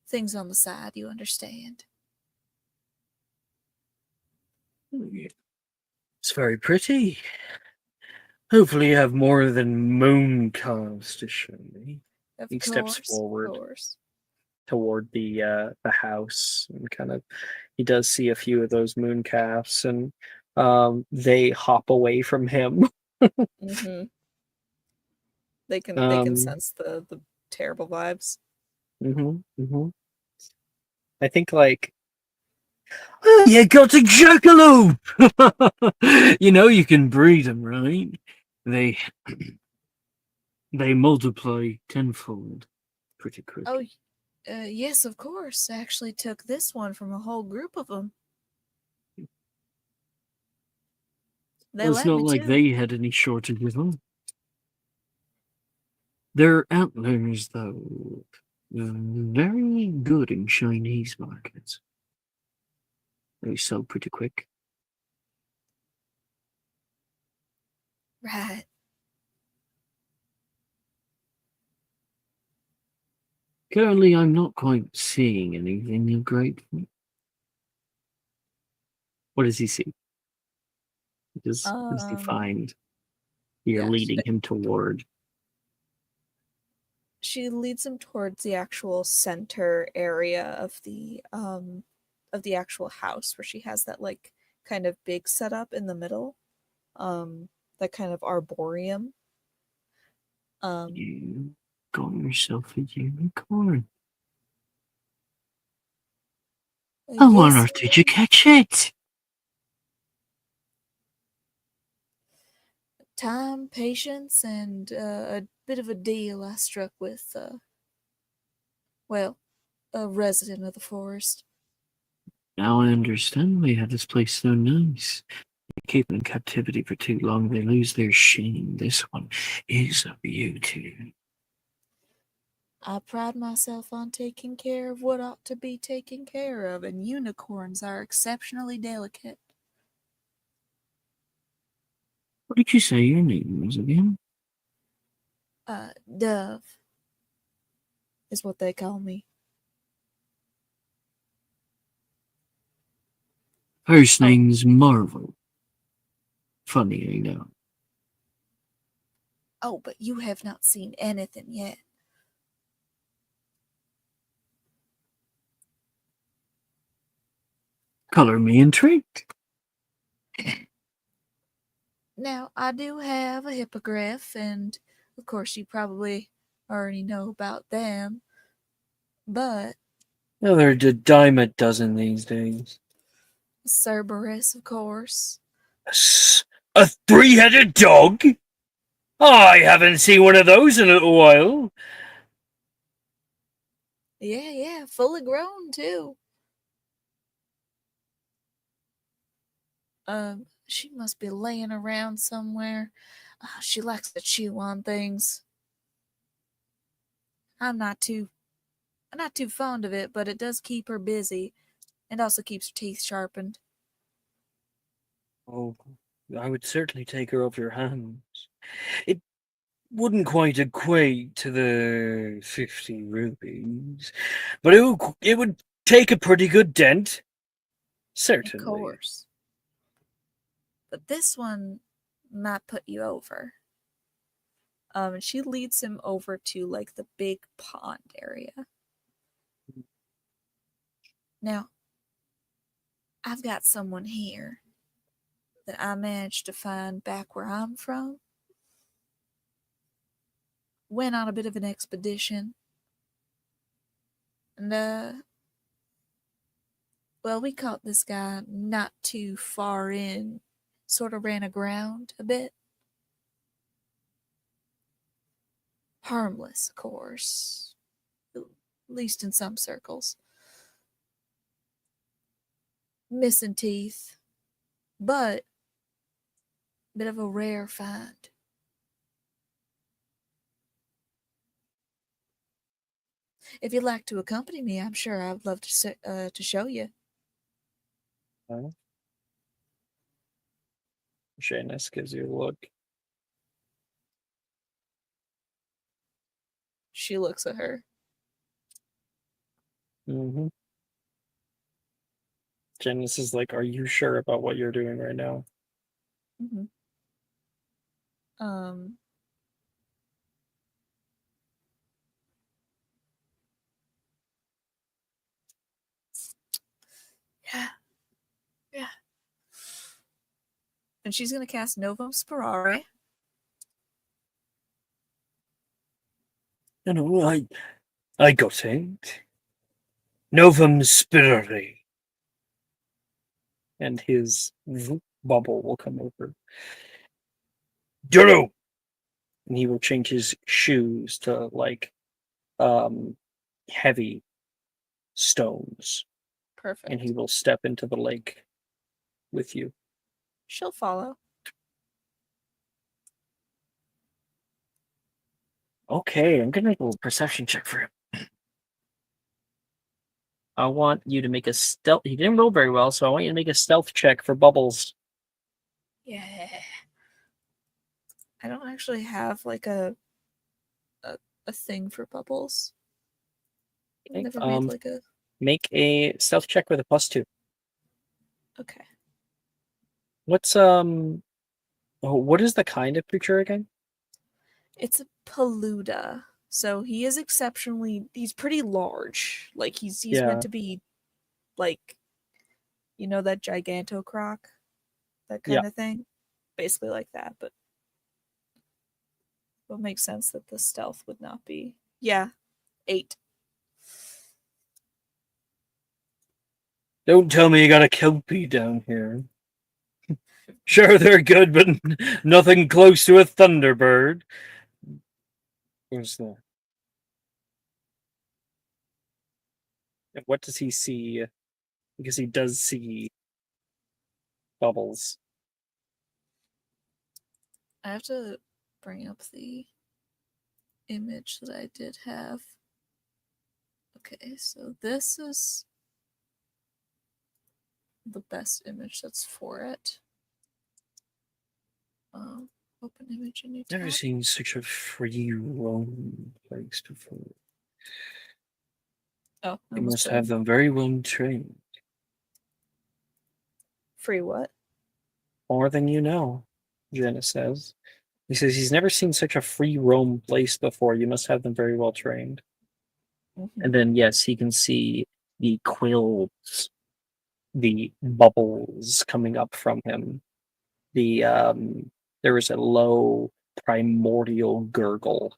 Things on the side, you understand. It's very pretty. Hopefully you have more than moon calves to show me. Of He course, steps forward of course. toward the house and kind of he does see a few of those moon calves and they hop away from him. Mm-hmm. They can sense the terrible vibes. I think like, oh, you got a jackalope. You know you can breed them, right? They multiply tenfold pretty quick. Oh, yes, of course. I actually took this one from a whole group of them. They Well, it's let not me like too. they had any shortage of them. Their antlers, though, very good in Chinese markets. They sell pretty quick. Right. Currently, I'm not quite seeing anything of great. What does he see? What does he find? You're yeah, leading him toward. she leads him towards the actual center area of the actual house where she has that like kind of big setup in the middle. That kind of arboreum. You got yourself a unicorn. How on Yes, earth did you catch it? time, patience, and a bit of a deal I struck with, well, a resident of the forest. Now I understand why you had this place so nice. You keep them in captivity for too long, they lose their sheen. This one is a beauty. I pride myself on taking care of what ought to be taken care of, and unicorns are exceptionally delicate. What did you say your name was again? Dove is what they call me. First Oh. name's Marvel. Funny, I know. Oh, but you have not seen anything yet. Color me intrigued. Now, I do have a hippogriff, and of course, you probably already know about them. But No, there are a dime a dozen these days. Cerberus, of course. A three-headed dog? I haven't seen one of those in a little while. Yeah, fully grown too. She must be laying around somewhere. She likes to chew on things. I'm not too fond of it, but it does keep her busy and also keeps her teeth sharpened. Oh, I would certainly take her off your hands. It wouldn't quite equate to the 50 rupees, but it would take a pretty good dent. Certainly. Of course. But this one might put you over. And she leads him over to like the big pond area. Now, I've got someone here that I managed to find back where I'm from. Went on a bit of an expedition. And, well, we caught this guy not too far in. Sort of ran aground a bit. Harmless, of course. At least in some circles. Missing teeth. But bit of a rare find. If you'd like to accompany me, I'm sure I'd love to show you. Janice gives you a look. She looks at her. Mm-hmm. Janice is like, "Are you sure about what you're doing right now?" Mm-hmm. Yeah. And she's gonna cast Novum Sperare. No, I got it. Novum Spirare. And his bubble will come over. Duro! And he will change his shoes to like heavy stones. Perfect. And he will step into the lake with you. She'll follow. Okay, I'm gonna make a little perception check for him. I want you to make a stealth. He didn't roll very well, so I want you to make a stealth check for Bubbles. Yeah. I don't actually have like a thing for bubbles. I Okay, never made like a. Make a stealth check with a +2. Okay. What's what is the kind of creature again? It's a paluda. So he is exceptionally. He's pretty large. Like he's Yeah. meant to be, like, you know, that gigantocroc, that kind of thing, basically like that. But it would make sense that the stealth would not be. Yeah, 8. Don't tell me you got a kelpie down here. Sure, they're good, but nothing close to a thunderbird. Where's that? What does he see? Because he does see Bubbles. I have to bring up the image that I did have. Okay, so this is the best image that's for it. Open image in new tab. Never seen such a free roam place before. Oh, I You almost must put have in them very well trained. free what? More than you know, Jenna says. He says he's never seen such a free roam place before. You must have them very well trained. Mhm. And then, yes, he can see the quills, the bubbles coming up from him. There is a low primordial gurgle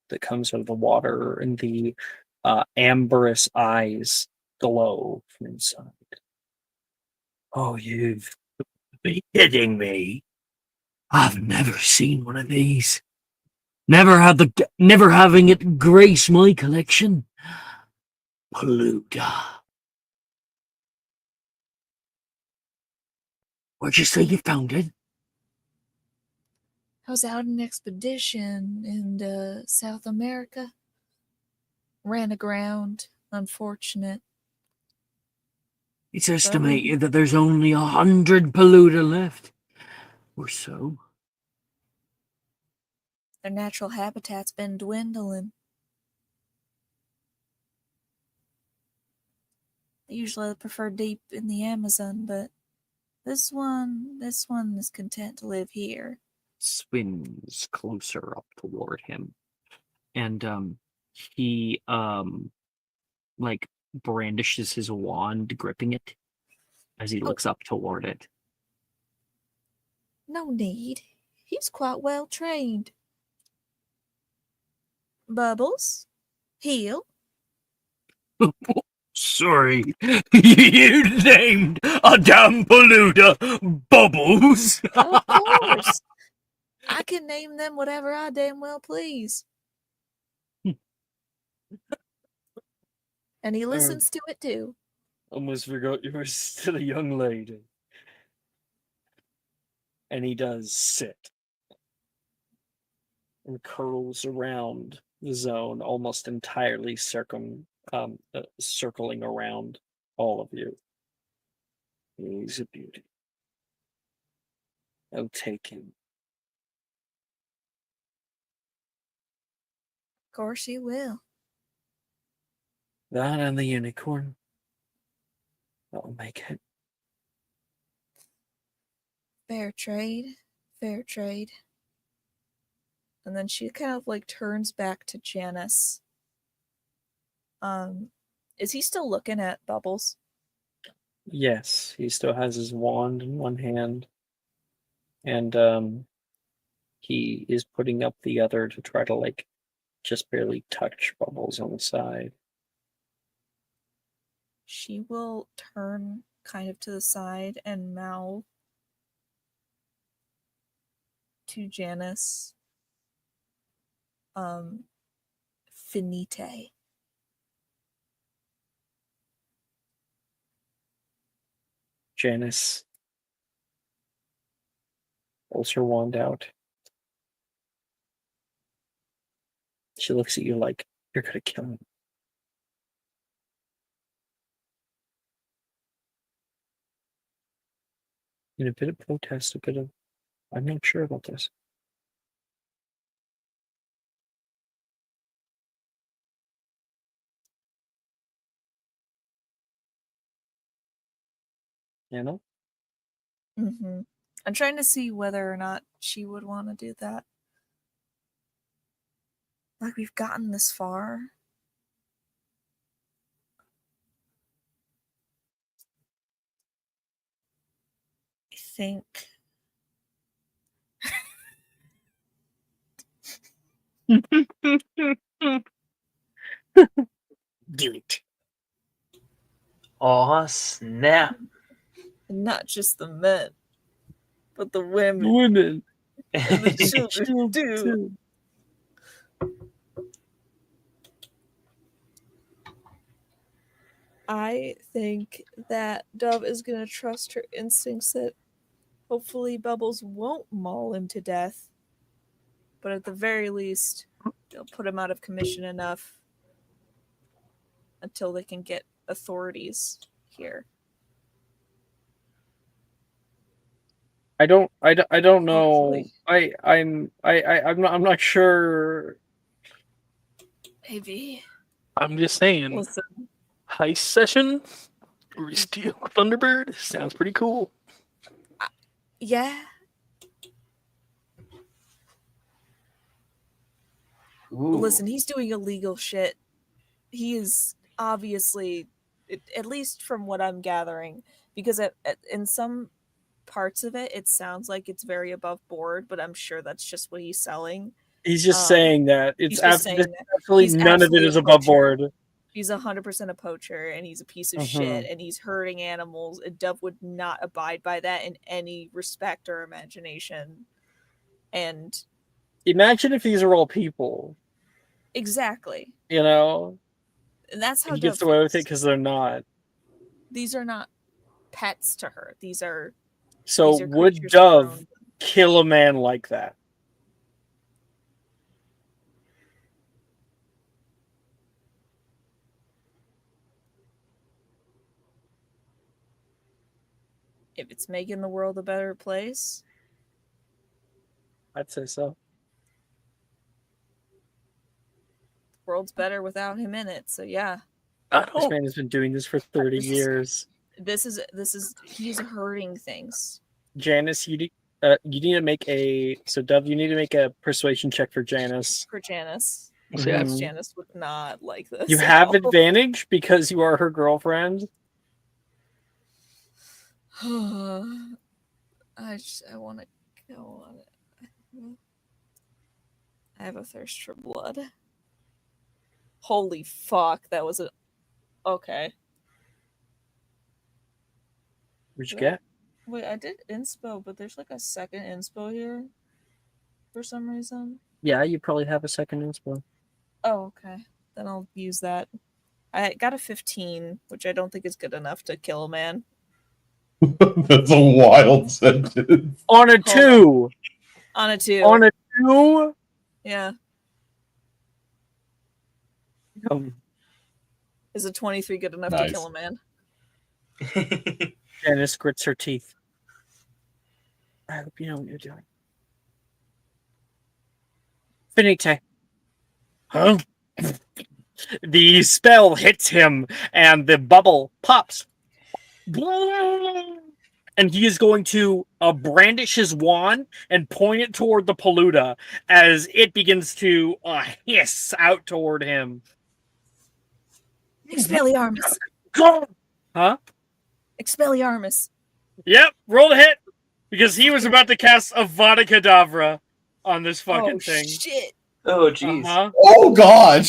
that comes out of the water, and the amberous eyes glow from inside. Oh, you've been kidding me! I've never seen one of these. Never having it grace my collection. Pluta. Where'd you say you found it? I was out on an expedition in South America. Ran aground. Unfortunate. It's estimated that there's only 100 Paluda left. Or so. Their natural habitat's been dwindling. They usually prefer deep in the Amazon, but this one is content to live here. Swims closer up toward him. And he like brandishes his wand, gripping it as he looks up toward it. No need. He's quite well trained. Bubbles? Heel? Sorry, you named a damn Paluda Bubbles. Of course. I can name them whatever I damn well please. And he listens to it too. Almost forgot you were still a young lady. And he does sit and curls around the zone, almost entirely circling around all of you. He's a beauty. Oh, take him. Of course he will. That and the unicorn. That'll make it. Fair trade. Fair trade. And then she kind of like turns back to Janice. Is he still looking at Bubbles? Yes, he still has his wand in one hand. And he is putting up the other to try to like just barely touch Bubbles on the side. She will turn kind of to the side and mouth to Janice. Finite. Janice pulls her wand out. She looks at you like you're gonna kill him. In a bit of protest, a bit of I'm not sure about this. You know? I'm trying to see whether or not she would want to do that. Like, we've gotten this far. I think. Do it. Aw, snap. And not just the men, but the women Women. and the children too. I think that Dove is going to trust her instincts that hopefully Bubbles won't maul him to death. But at the very least, they'll put him out of commission enough until they can get authorities here. I don't know. Hopefully. I'm not sure. Maybe. I'm just saying, Listen, heist session where we steal Thunderbird sounds pretty cool. yeah. Ooh. Listen, he's doing illegal shit. He is obviously, at least from what I'm gathering, because in some parts of it, it sounds like it's very above board, but I'm sure that's just what he's selling. He's just saying that it's He's just saying that. absolutely He's none of it absolutely is a above poacher. board. He's 100% a poacher, and he's a piece of Mhm. shit, and he's hurting animals, and Dove would not abide by that in any respect or imagination. And Imagine if these are all people, exactly. you know, And that's how and he Dove gets away with it feels. because they're not. These are not pets to her. These are So are would creatures of her Dove own. kill a man like that? If it's making the world a better place, I'd say so. the world's better without him in it. So yeah, I This don't. man has been doing this for 30 This is- years. this is he's hurting things. Janice, you need to make a Dove. You need to make a persuasion check for Janice. For Janice. See, I've- Mhm. Janice would not like this. You at have all. advantage because you are her girlfriend. I want to go on it. I have a thirst for blood. Holy fuck, that was a okay. What'd you Yeah. get? Wait, I did inspo, but there's like a second inspo here for some reason. Yeah, you probably have a second inspo. Oh, okay. Then I'll use that. I got a 15, which I don't think is good enough to kill a man. That's a wild sentence. On a Hold 2. On a 2. On a 2. Yeah. Is a 23 good enough to Nice. kill a man? Janice grits her teeth. I hope you know what you're doing. Finite. Huh? The spell hits him, and the bubble pops. And he is going to brandish his wand and point it toward the Paluda as it begins to hiss out toward him. Expelliarmus! Huh? Expelliarmus! Yep, roll the hit! Because he was about to cast Avada Kedavra on this fucking Oh, thing. shit! Oh, jeez. Uh-huh. Oh God!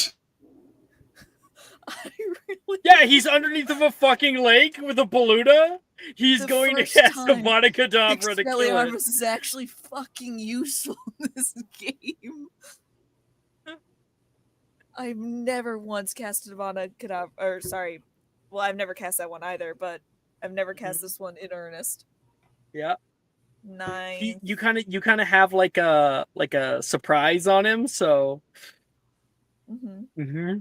I really... Yeah, he's underneath of a fucking lake with a Paluda. He's The going to first cast time Avada Kedavra to kill it. Expelliarmus is actually fucking useful in this game. I've never once casted Avada Kedavra, or sorry, well, I've never cast that one either, but I've never cast this one in earnest. Yeah. 9. You kind of have like a surprise on him, so Mm-hmm. Mm-hmm.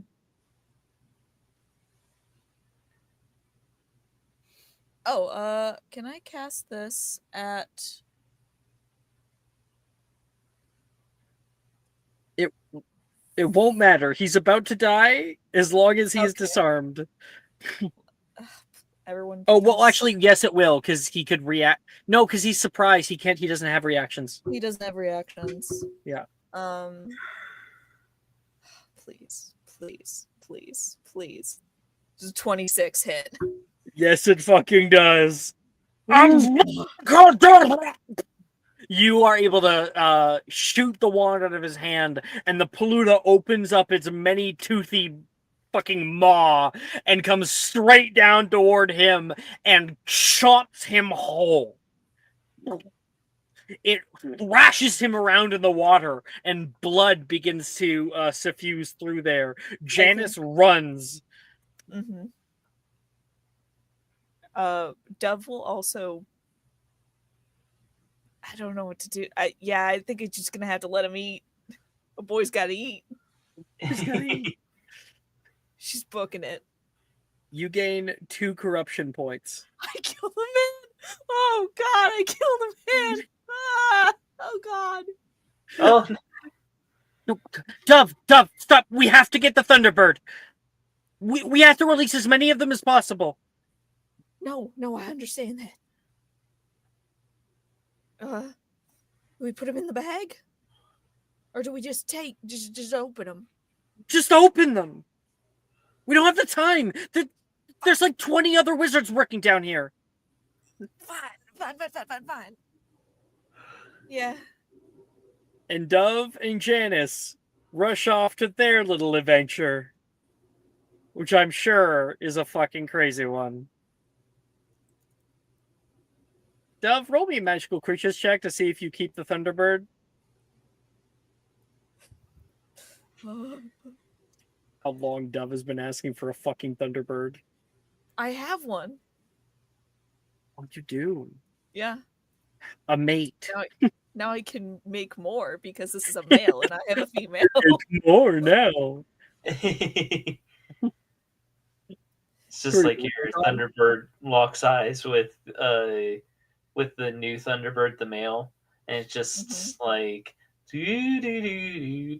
Oh, can I cast this at? It won't matter. He's about to die as long as he's Okay. disarmed. Everyone. Oh well, please. actually, yes, it will because he could react. No, because he's surprised. He can't. He doesn't have reactions. He doesn't have reactions. Yeah. Please, please, please, please. Just 26 hit. Yes, it fucking does. You are able to shoot the wand out of his hand, and the Paluda opens up its many toothy fucking maw and comes straight down toward him and chops him whole. It thrashes him around in the water, and blood begins to suffuse through there. Janice runs. Mm-hmm. Dove will also. I don't know what to do. I think it's just gonna have to let him eat. A boy's gotta eat. She's booking it. You gain 2 corruption points. I killed the man. Oh God, I killed the man. Ah, oh God. Oh, No, Dove, stop! We have to get the Thunderbird. We have to release as many of them as possible. No, I understand that. Do we put him in the bag? Or do we just just open them? Just open them. We don't have the time. There's like 20 other wizards working down here. Fine. Yeah. And Dove and Janice rush off to their little adventure, which I'm sure is a fucking crazy one. Dove, roll me a magical creatures check to see if you keep the Thunderbird. How long Dove has been asking for a fucking Thunderbird. I have one. What'd you do? Yeah. A mate. Now I can make more because this is a male and I have a female. It's more now. it's just like your Thunderbird locks eyes with the new Thunderbird, the male, and it's just like. Would you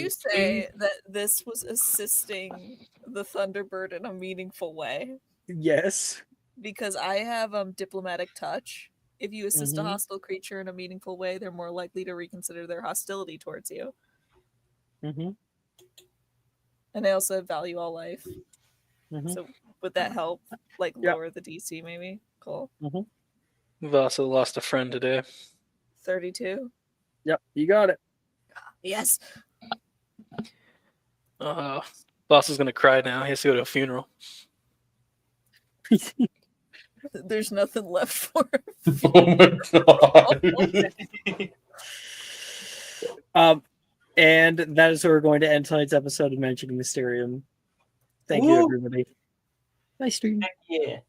say that this was assisting the Thunderbird in a meaningful way? Yes. Because I have diplomatic touch. If you assist a hostile creature in a meaningful way, they're more likely to reconsider their hostility towards you. Mm-hmm. And I also value all life. Mm-hmm. So would that help, like, lower the DC maybe? Cool. Mm-hmm. We've also lost a friend today. 32. Yep, you got it. Yes. Boss is gonna cry now. He has to go to a funeral. There's nothing left for him. Oh my god. And that is where we're going to end tonight's episode of Mentioning Mysterium. Thank you, everybody. Nice stream. Yeah.